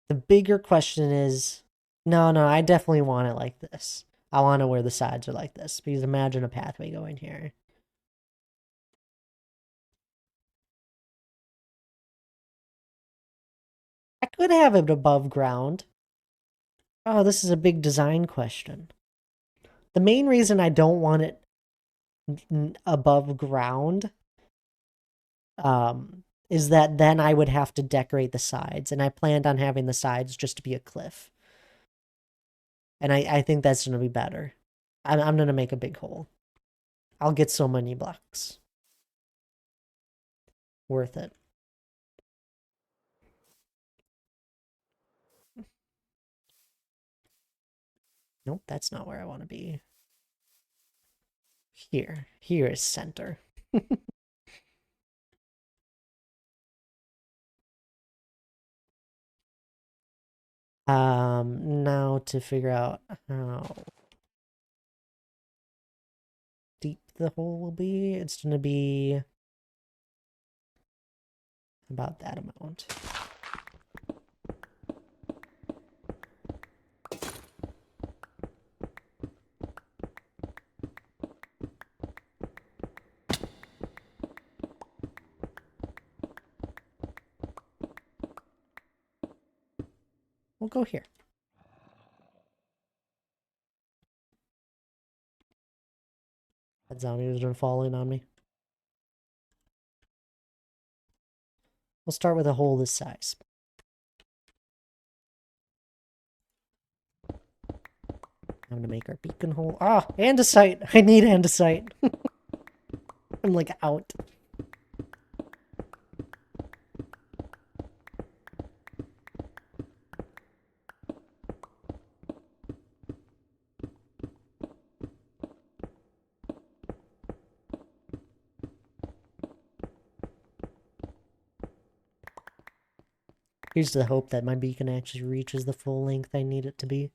Speaker 1: The bigger question is, no, I definitely want it like this. I want it where the sides are like this, because imagine a pathway going here. I could have it above ground. Oh, this is a big design question. The main reason I don't want it above ground is that then I would have to decorate the sides, and I planned on having the sides just to be a cliff. And I think that's going to be better. I'm going to make a big hole. I'll get so many blocks. Worth it. Nope, that's not where I want to be. Here. Here is center. Now to figure out how deep the hole will be, it's gonna be about that amount. We'll go here. That zombie was gonna fall in on me. We'll start with a hole this size. I'm gonna make our beacon hole. Ah, andesite! I need andesite. I'm like out. Here's the hope that my beacon actually reaches the full length I need it to be.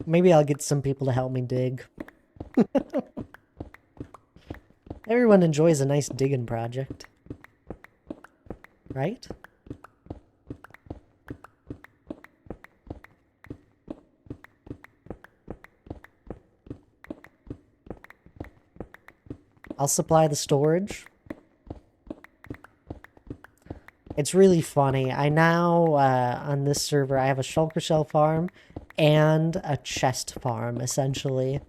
Speaker 1: Maybe I'll get some people to help me dig. Everyone enjoys a nice digging project. Right? I'll supply the storage. It's really funny. I now, on this server, I have a shulker shell farm and a chest farm, essentially.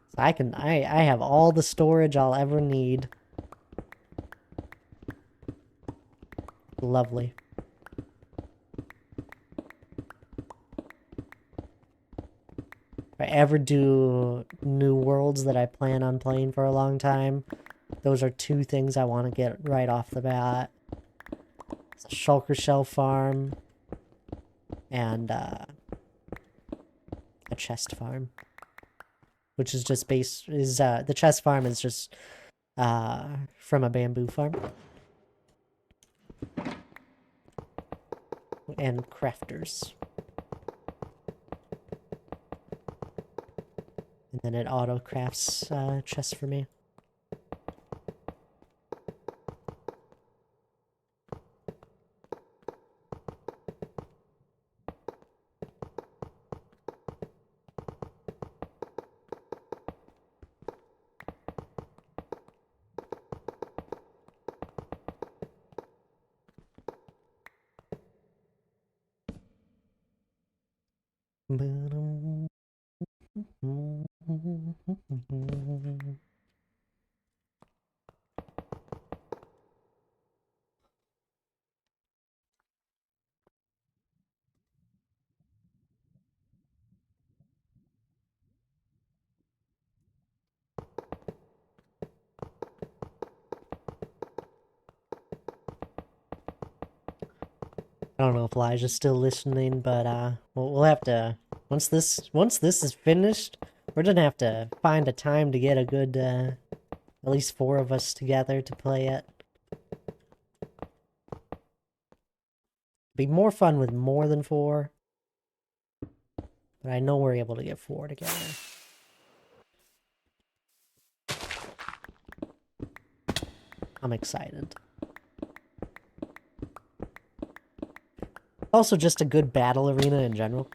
Speaker 1: So I have all the storage I'll ever need. Lovely. If I ever do new worlds that I plan on playing for a long time, those are two things I want to get right off the bat. It's a shulker shell farm and a chest farm, which is just the chest farm is just from a bamboo farm. And crafters. And then it auto crafts chests for me. I don't know if Elijah's still listening, but we'll have to once this is finished, we're gonna have to find a time to get a good at least 4 of us together to play it. Be more fun with more than 4, but I know we're able to get 4 together. I'm excited. Also, just a good battle arena in general.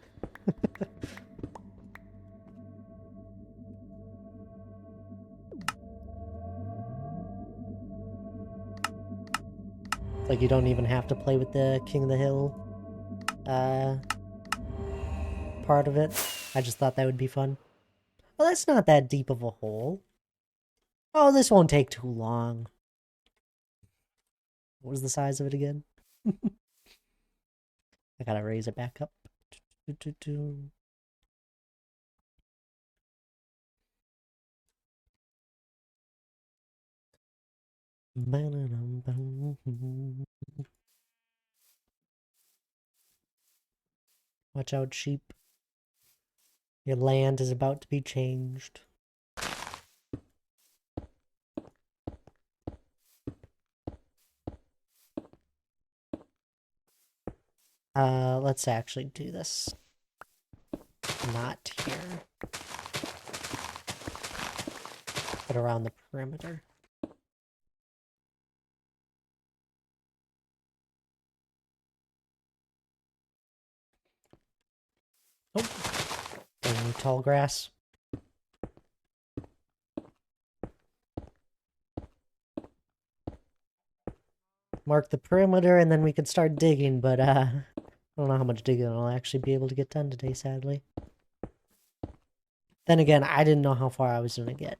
Speaker 1: Like, you don't even have to play with the King of the Hill part of it. I just thought that would be fun. Well, that's not that deep of a hole. Oh, this won't take too long. What was the size of it again? I gotta raise it back up. Watch out, sheep. Your land is about to be changed. Let's actually do this. Not here. But around the perimeter. Oh, any tall grass. Mark the perimeter and then we can start digging, but I don't know how much digging I'll actually be able to get done today, sadly. Then again, I didn't know how far I was gonna get.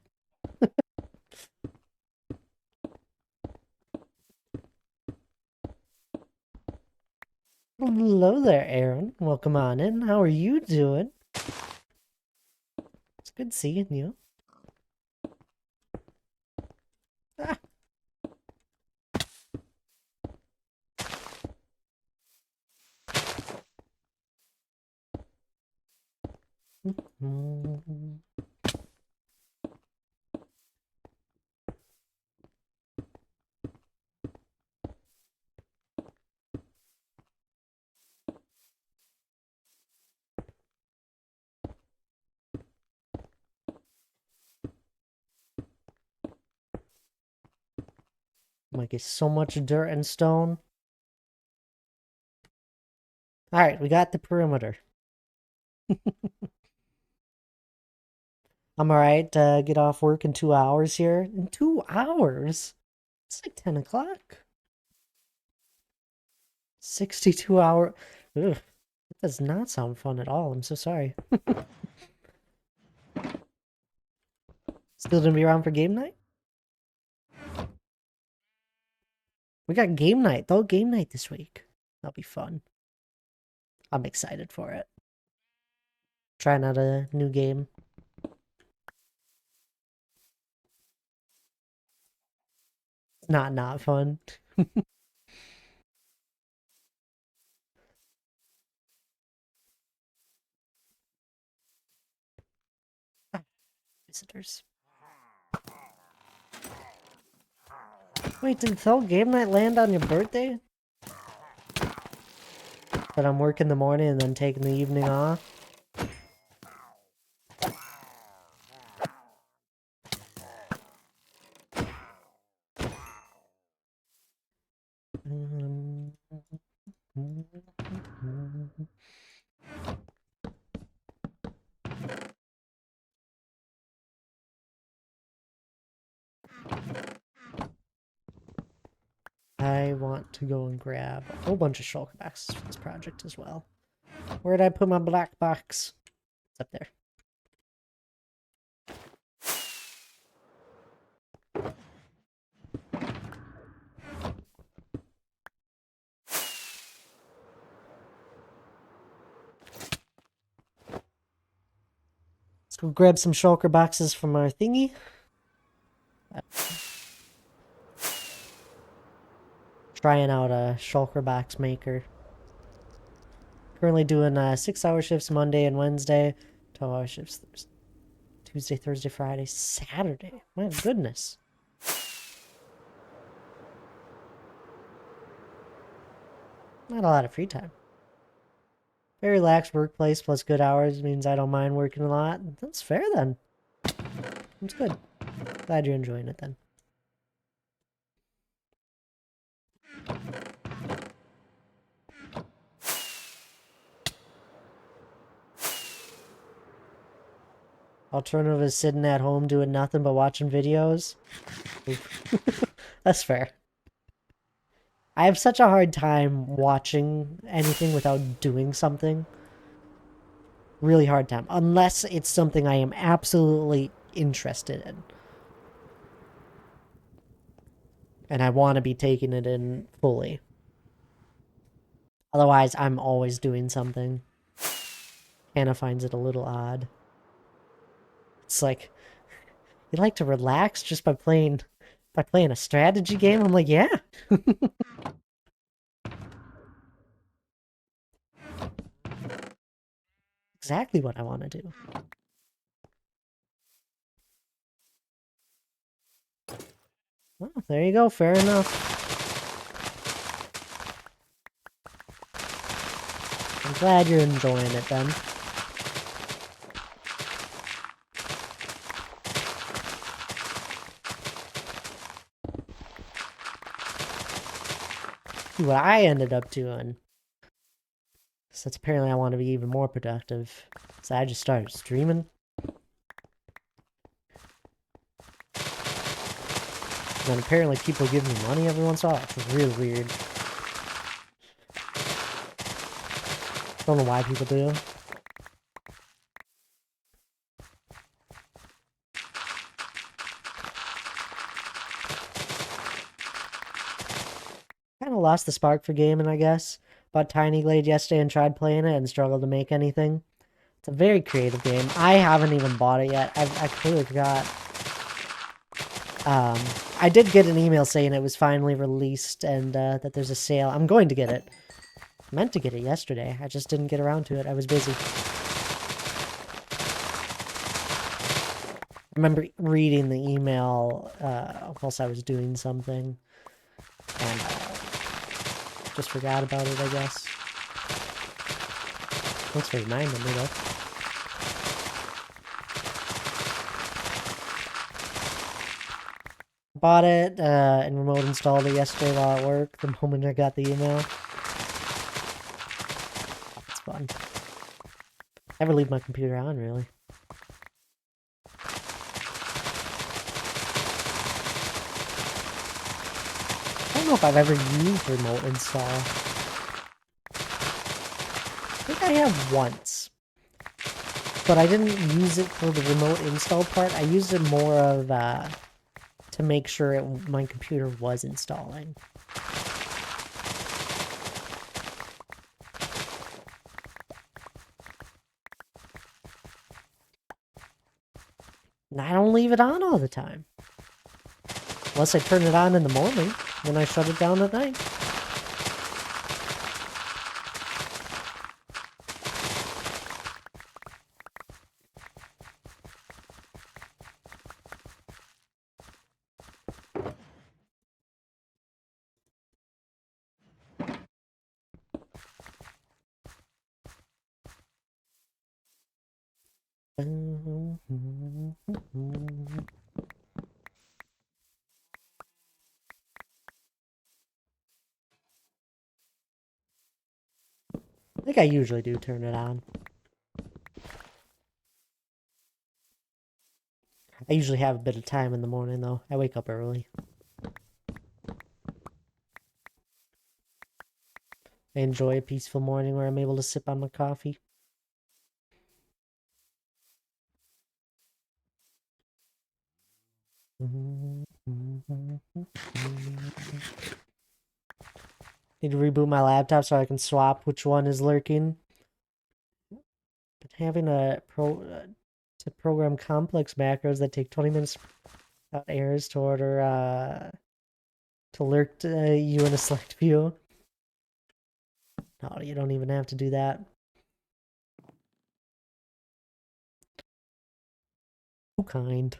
Speaker 1: Hello there, Aaron. Welcome on in. How are you doing? It's good seeing you. Ah. Might get so much dirt and stone. Alright, we got the perimeter. I'm alright, get off work in 2 hours here. In 2 hours? It's like 10 o'clock. 62 hour. Ugh, that does not sound fun at all. I'm so sorry. Still gonna be around for game night? We got game night, though. Game night this week. That'll be fun. I'm excited for it. Trying out a new game. Not fun. Visitors. Wait, did Thel Game Night land on your birthday? But I'm working the morning and then taking the evening off? I want to go and grab a whole bunch of shulker boxes for this project as well. Where did I put my black box? It's up there. Let's go grab some shulker boxes from our thingy. Trying out a shulker box maker. Currently doing 6-hour shifts Monday and Wednesday, 12-hour shifts Tuesday, Thursday, Friday, Saturday. My goodness. Not a lot of free time. Very relaxed workplace plus good hours means I don't mind working a lot. That's fair then. That's good. Glad you're enjoying it then. Alternative is sitting at home doing nothing but watching videos. That's fair. I have such a hard time watching anything without doing something. Really hard time. Unless it's something I am absolutely interested in. And I want to be taking it in fully. Otherwise, I'm always doing something. Hannah finds it a little odd. It's like, you like to relax just by playing a strategy game? I'm like, yeah. Exactly what I want to do. Well, there you go. Fair enough. I'm glad you're enjoying it then. What I ended up doing, so that's apparently I want to be even more productive. So I just started streaming. And then apparently people give me money every once in a while. It's really weird. Don't know why people do. Kind of lost the spark for gaming, I guess. Bought Tiny Glade yesterday and tried playing it and struggled to make anything. It's a very creative game. I haven't even bought it yet. I completely forgot. I did get an email saying it was finally released and that there's a sale. I'm going to get it. I meant to get it yesterday. I just didn't get around to it. I was busy. I remember reading the email whilst I was doing something. And just forgot about it, I guess. Thanks for reminding me, though. Bought it and remote installed it yesterday while at work, the moment I got the email. It's fun. Never leave my computer on, really. I don't know if I've ever used remote install. I think I have once. But I didn't use it for the remote install part. I used it more of to make sure my computer was installing. And I don't leave it on all the time. Unless I turn it on in the morning, then I shut it down at night. I think I usually do turn it on. I usually have a bit of time in the morning, though. I wake up early. I enjoy a peaceful morning where I'm able to sip on my coffee. Need to reboot my laptop so I can swap which one is lurking. But having to program complex macros that take 20 minutes without errors to order to lurk you in a select view. No, you don't even have to do that. Too kind.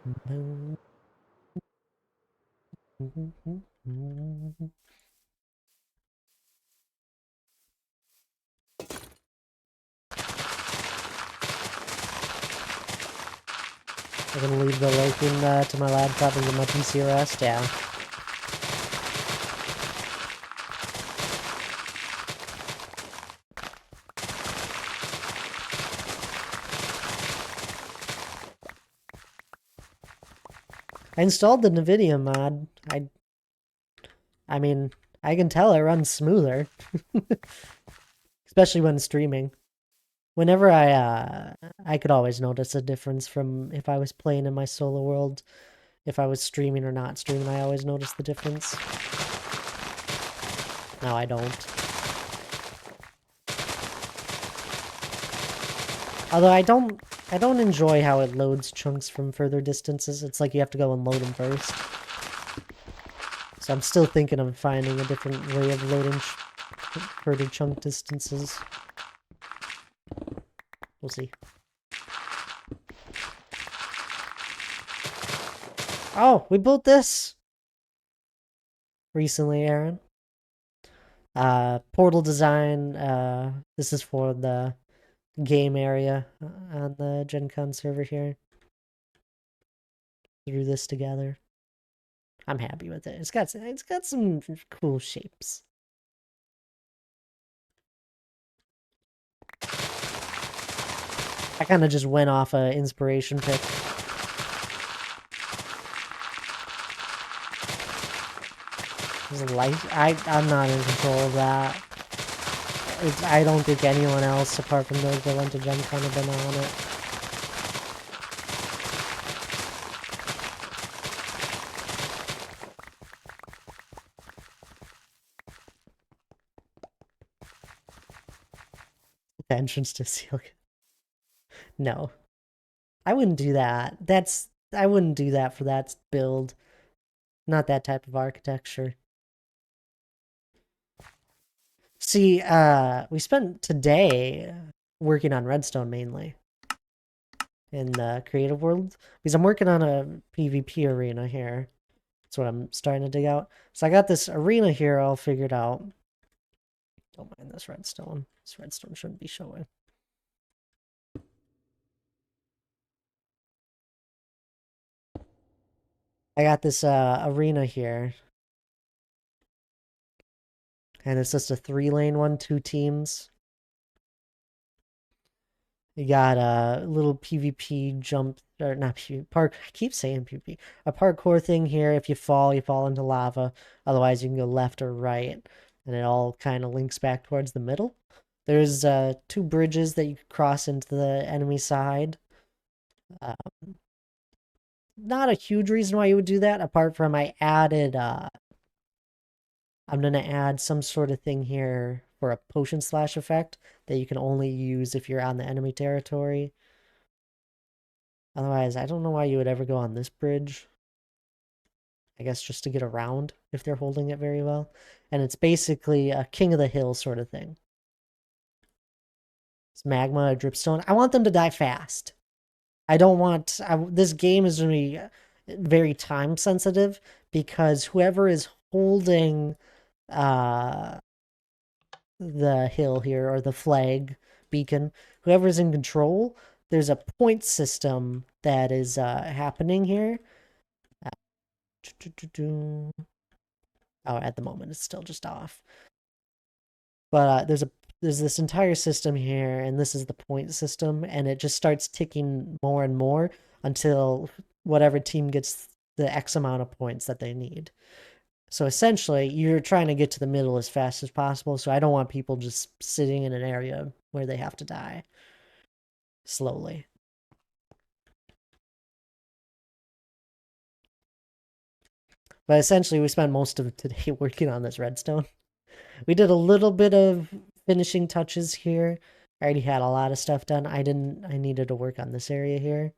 Speaker 1: I'm gonna leave the lurking to my laptop and get my PC rest. Yeah. I installed the NVIDIA mod. I mean, I can tell it runs smoother, especially when streaming. Whenever I could always notice a difference from if I was playing in my solo world, if I was streaming or not streaming, I always noticed the difference. Now I don't. Although I don't enjoy how it loads chunks from further distances. It's like you have to go and load them first. So I'm still thinking of finding a different way of loading further chunk distances. We'll see. Oh, we built this recently, Aaron. Portal design. This is for the game area on the Gen Con server here. Threw this together. I'm happy with it. It's got some cool shapes. I kind of just went off a inspiration pick. I'm not in control of that. I don't think anyone else, apart from those that went to Gen Con, have been on it. The entrance to Seal. No. I wouldn't do that. I wouldn't do that for that build. Not that type of architecture. See, we spent today working on redstone mainly in the creative world because I'm working on a PvP arena here. That's what I'm starting to dig out. So I got this arena here all figured out. Don't mind this redstone. This redstone shouldn't be showing. I got this arena here. And it's just a 3-lane one, 2 teams. You got a little PvP jump, or not PvP, park, I keep saying PvP. A parkour thing here. If you fall into lava. Otherwise, you can go left or right. And it all kind of links back towards the middle. There's 2 bridges that you could cross into the enemy side. Not a huge reason why you would do that, apart from I'm gonna add some sort of thing here for a potion slash effect that you can only use if you're on the enemy territory. Otherwise, I don't know why you would ever go on this bridge. I guess just to get around if they're holding it very well. And it's basically a king of the hill sort of thing. It's magma, a dripstone. I want them to die fast. I don't want... this game is going to be very time sensitive because whoever is holding the hill here, or the flag beacon, whoever's in control, there's a point system that is happening here. Oh, at the moment it's still just off. But there's this entire system here, and this is the point system, and it just starts ticking more and more until whatever team gets the X amount of points that they need. So essentially, you're trying to get to the middle as fast as possible, so I don't want people just sitting in an area where they have to die slowly. But essentially, we spent most of today working on this redstone. We did a little bit of finishing touches here. I already had a lot of stuff done. I needed to work on this area here.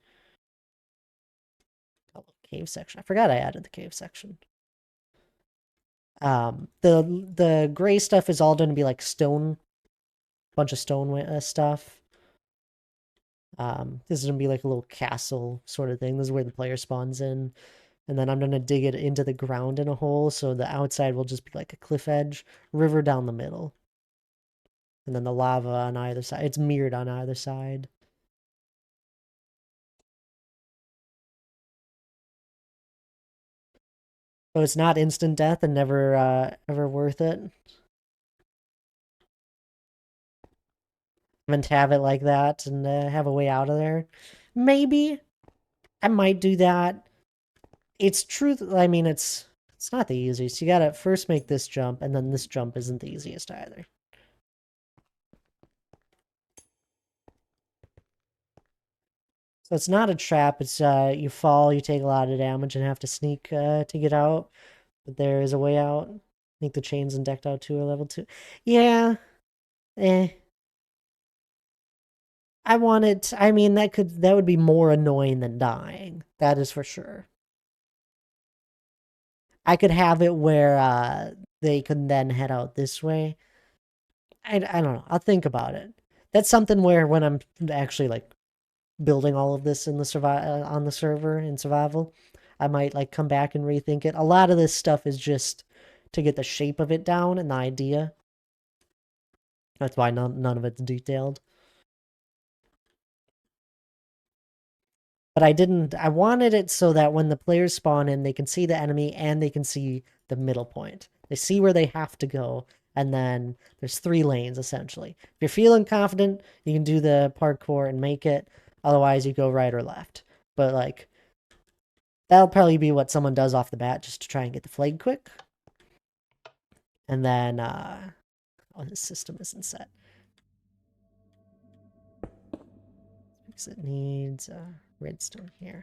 Speaker 1: Oh, cave section. I forgot I added the cave section. The gray stuff is all going to be like stone, bunch of stone stuff. This is going to be like a little castle sort of thing. This is where the player spawns in. And then I'm going to dig it into the ground in a hole, so the outside will just be like a cliff edge, river down the middle. And then the lava on either side. It's mirrored on either side. So it's not instant death and never ever worth it. And to have it like that and have a way out of there. Maybe I might do that It's true. I mean, it's not the easiest. You gotta first make this jump, and then this jump isn't the easiest either. So it's not a trap. It's you fall, you take a lot of damage, and have to sneak to get out. But there is a way out. I think the chains and decked out 2 are level 2. Yeah. Eh. I wanted. I mean, that would be more annoying than dying. That is for sure. I could have it where they could then head out this way. I don't know. I'll think about it. That's something where when I'm actually like building all of this in the on the server in survival, I might like come back and rethink it. A lot of this stuff is just to get the shape of it down and the idea. That's why none of it's detailed. But I wanted it so that when the players spawn in, they can see the enemy and they can see the middle point. They see where they have to go, and then there's 3 lanes essentially. If you're feeling confident, you can do the parkour and make it. Otherwise, you go right or left. But like, that'll probably be what someone does off the bat just to try and get the flag quick. And then, oh, this system isn't set. Because it needs redstone here.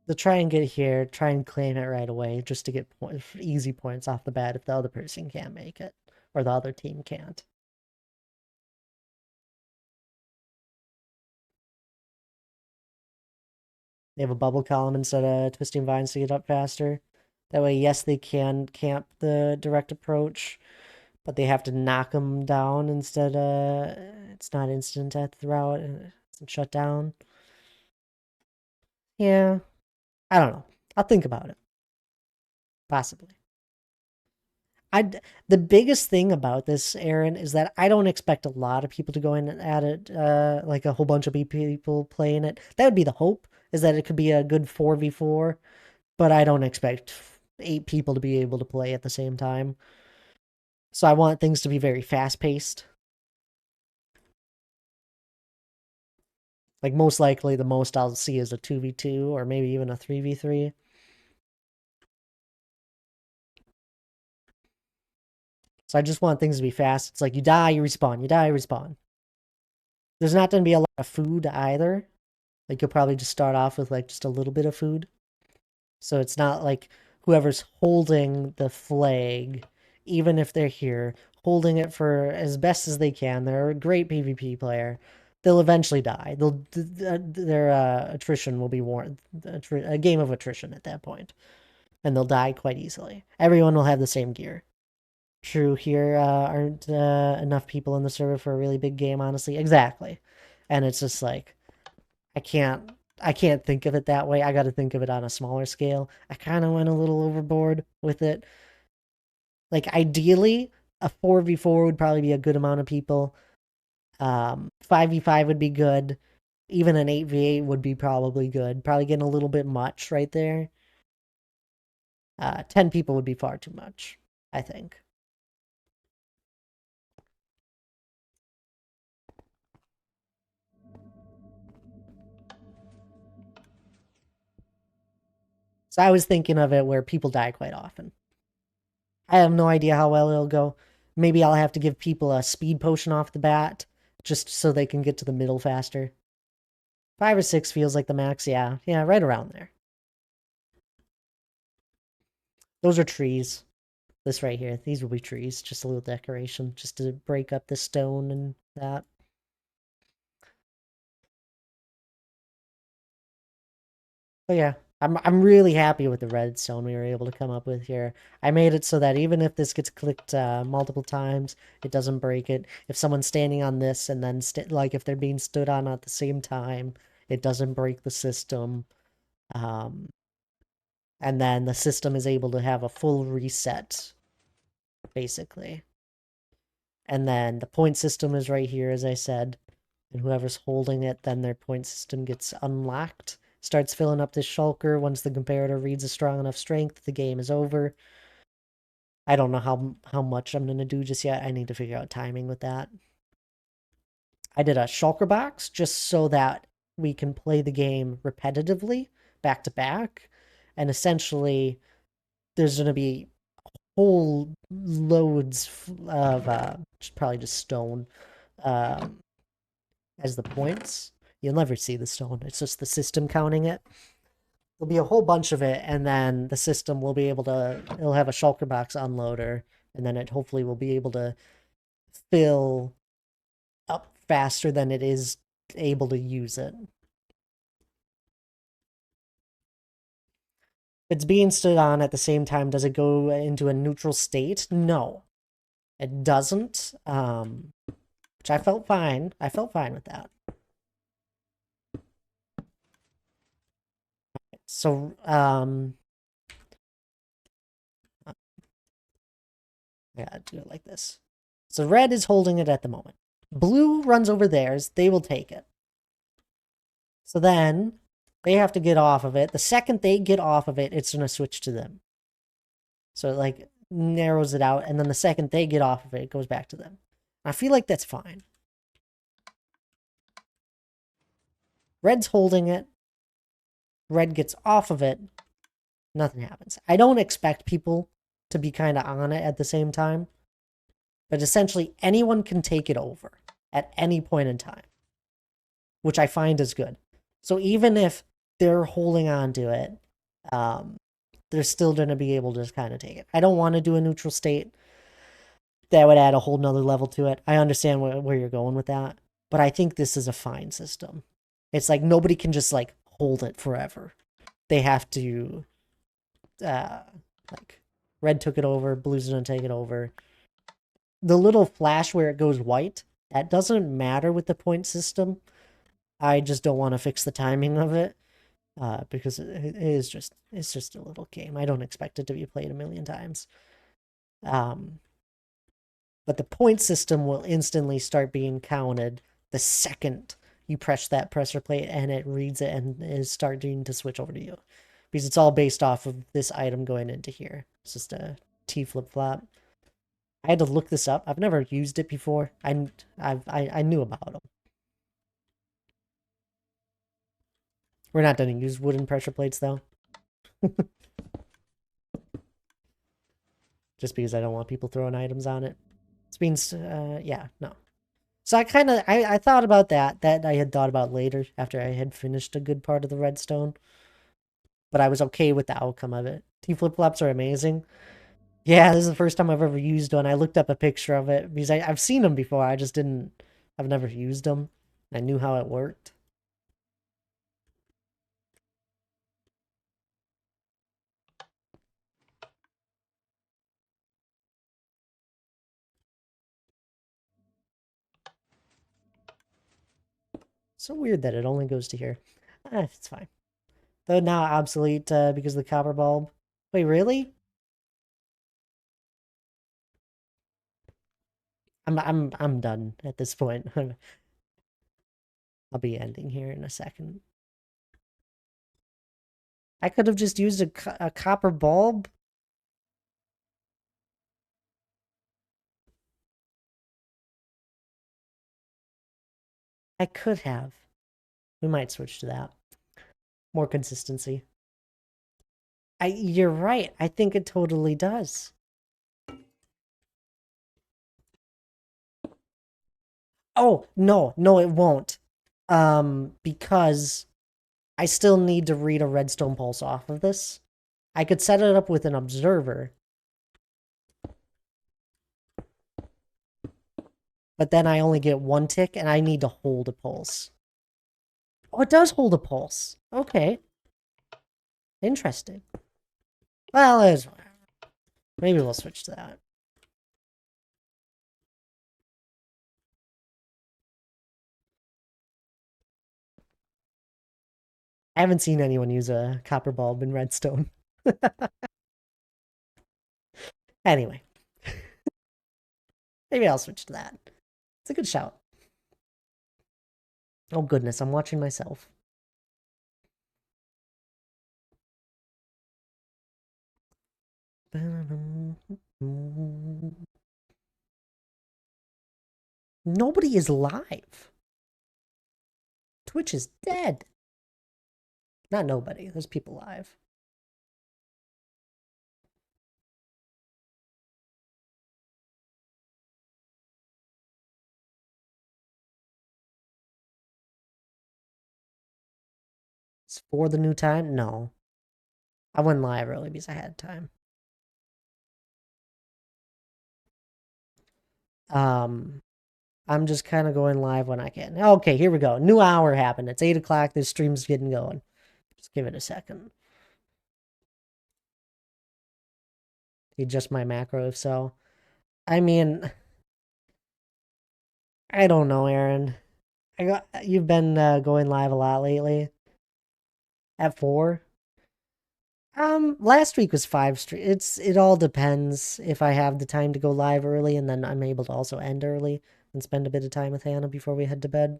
Speaker 1: They'll try and get here, try and claim it right away, just to get easy points off the bat if the other person can't make it, or the other team can't. They have a bubble column instead of twisting vines to get up faster. That way, yes, they can camp the direct approach, but they have to knock them down instead of it's not instant death throughout and it's shut down. Yeah, I don't know. I'll think about it. Possibly. I the biggest thing about this, Aaron, is that I don't expect a lot of people to go in at it, like a whole bunch of people playing it. That would be the hope, is that it could be a good 4v4, but I don't expect 8 people to be able to play at the same time. So I want things to be very fast paced. Like most likely the most I'll see is a 2v2 or maybe even a 3v3. So I just want things to be fast. It's like you die, you respawn, you die, you respawn. There's not going to be a lot of food either. Like you'll probably just start off with like just a little bit of food. So it's not like whoever's holding the flag, even if they're here, holding it for as best as they can. They're a great PvP player. They'll eventually die. Their attrition will be a game of attrition at that point, and they'll die quite easily. Everyone will have the same gear. True, here aren't enough people in the server for a really big game, honestly. Exactly, and it's just like I can't I can't think of it that way. I got to think of it on a smaller scale. I kind of went a little overboard with it. Like ideally, a 4v4 would probably be a good amount of people. 5v5 would be good. Even an 8v8 would be probably good. Probably getting a little bit much right there. 10 people would be far too much, I think. So I was thinking of it where people die quite often. I have no idea how well it'll go. Maybe I'll have to give people a speed potion off the bat just so they can get to the middle faster. 5 or 6 feels like the max. Yeah, yeah, right around there. Those are trees. This right here, these will be trees. Just a little decoration, just to break up the stone and that. But yeah, I'm really happy with the redstone we were able to come up with here. I made it so that even if this gets clicked multiple times, it doesn't break it. If someone's standing on this and then like if they're being stood on at the same time, it doesn't break the system. Um, And then the system is able to have a full reset, basically. And then the point system is right here, as I said. And whoever's holding it, then their point system gets unlocked. Starts filling up this shulker. Once the comparator reads a strong enough strength, the game is over. I don't know how much I'm going to do just yet. I need to figure out timing with that. I did a shulker box just so that we can play the game repetitively, back to back. And essentially, there's going to be whole loads of probably just stone um, as the points. You'll never see the stone. It's just the system counting it. There'll be a whole bunch of it, and then the system will be able to. It'll have a shulker box unloader, and then it hopefully will be able to fill up faster than it is able to use it. If it's being stood on at the same time, does it go into a neutral state? No, it doesn't. Which I felt fine. I felt fine with that. So, I gotta do it like this. So red is holding it at the moment. Blue runs over theirs. They will take it. So then they have to get off of it. The second they get off of it, it's going to switch to them. So it like narrows it out. And then the second they get off of it, it goes back to them. I feel like that's fine. Red's holding it. Red gets off of it. Nothing happens. I don't expect people to be kind of on it at the same time. But essentially, anyone can take it over at any point in time, which I find is good. So even if they're holding on to it, they're still going to be able to just kind of take it. I don't want to do a neutral state. That would add a whole nother level to it. I understand where you're going with that, but I think this is a fine system. It's like nobody can just like hold it forever. They have to, like, red took it over, blue's going to take it over. The little flash where it goes white, that doesn't matter with the point system. I just don't want to fix the timing of it because it's just a little game. I don't expect it to be played a million times. But the point system will instantly start being counted the second you press that pressure plate and it reads it and is starting to switch over to you. Because it's all based off of this item going into here. It's just a T flip-flop. I had to look this up. I've never used it before. I knew about them. We're not going to use wooden pressure plates, though. Just because I don't want people throwing items on it. It's being, yeah, no. So I thought about that. That I had thought about later after I had finished a good part of the redstone. But I was okay with the outcome of it. T flip-flops are amazing. Yeah, this is the first time I've ever used one. I looked up a picture of it because I've seen them before. I've never used them. I knew how it worked. So weird that it only goes to here. It's fine. Though now obsolete because of the copper bulb. Wait, really? I'm done at this point. I'll be ending here in a second. I could have just used a copper bulb. I could have. We might switch to that. More consistency. You're right. I think it totally does. Oh, no, it won't. Because I still need to read a redstone pulse off of this. I could set it up with an observer. But then I only get one tick and I need to hold a pulse. Oh, it does hold a pulse. Okay. Interesting. Well, maybe we'll switch to that. I haven't seen anyone use a copper bulb in redstone. Anyway, maybe I'll switch to that. It's a good shout. Oh goodness, I'm watching myself. Nobody is live. Twitch is dead. Not nobody. There's people live. It's for the new time? No. I went live early because I had time. I'm just kind of going live when I can. Okay, here we go. New hour happened. It's 8 o'clock. This stream's getting going. Just give it a second. Adjust my macro if so. I mean, I don't know, Aaron. You've been going live a lot lately. At 4? Last week was 5 stream. It all depends if I have the time to go live early and then I'm able to also end early and spend a bit of time with Hannah before we head to bed.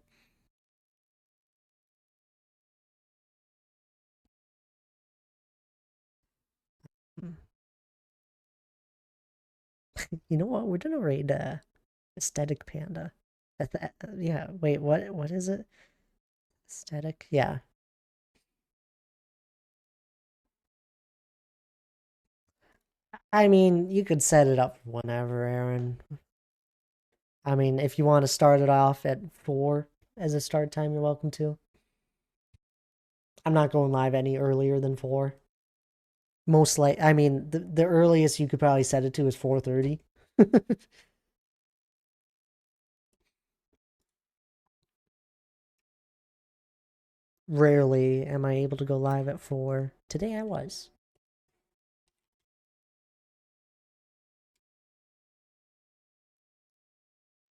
Speaker 1: You know what? We're gonna raid Aesthetic Panda. Yeah, wait, what is it? Aesthetic? Yeah. I mean, you could set it up whenever, Aaron. I mean, if you want to start it off at 4 as a start time, you're welcome to. I'm not going live any earlier than 4. Most like, I mean, the earliest you could probably set it to is 4:30. Rarely am I able to go live at 4. Today I was.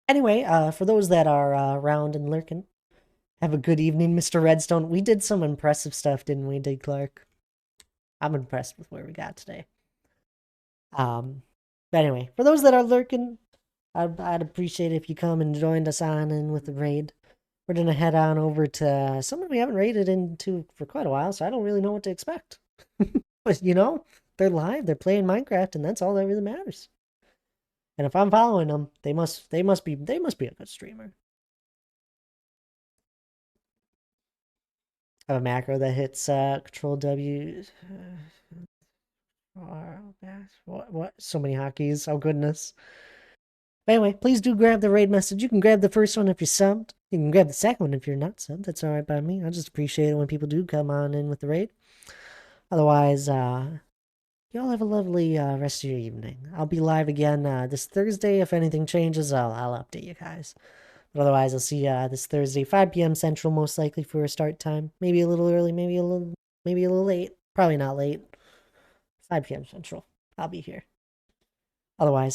Speaker 1: Anyway, for those that are around and lurking, have a good evening, Mr. Redstone. We did some impressive stuff, didn't we, Dig Clark? I'm impressed with where we got today. But anyway, for those that are lurking, I'd appreciate if you come and joined us on in with the raid. We're gonna head on over to someone we haven't raided into for quite a while, so I don't really know what to expect. But they're live, they're playing Minecraft, and that's all that really matters. And if I'm following them, they must be a good streamer. I have a macro that hits Control W. What? So many hotkeys. Oh goodness. But anyway, please do grab the raid message. You can grab the first one if you're subbed. You can grab the second one if you're not subbed. That's alright by me. I just appreciate it when people do come on in with the raid. Otherwise, y'all have a lovely rest of your evening. I'll be live again this Thursday. If anything changes, I'll update you guys. But otherwise, I'll see you this Thursday, 5 p.m. Central, most likely for a start time. Maybe a little early, maybe a little late. Probably not late. 5 p.m. Central. I'll be here. Otherwise,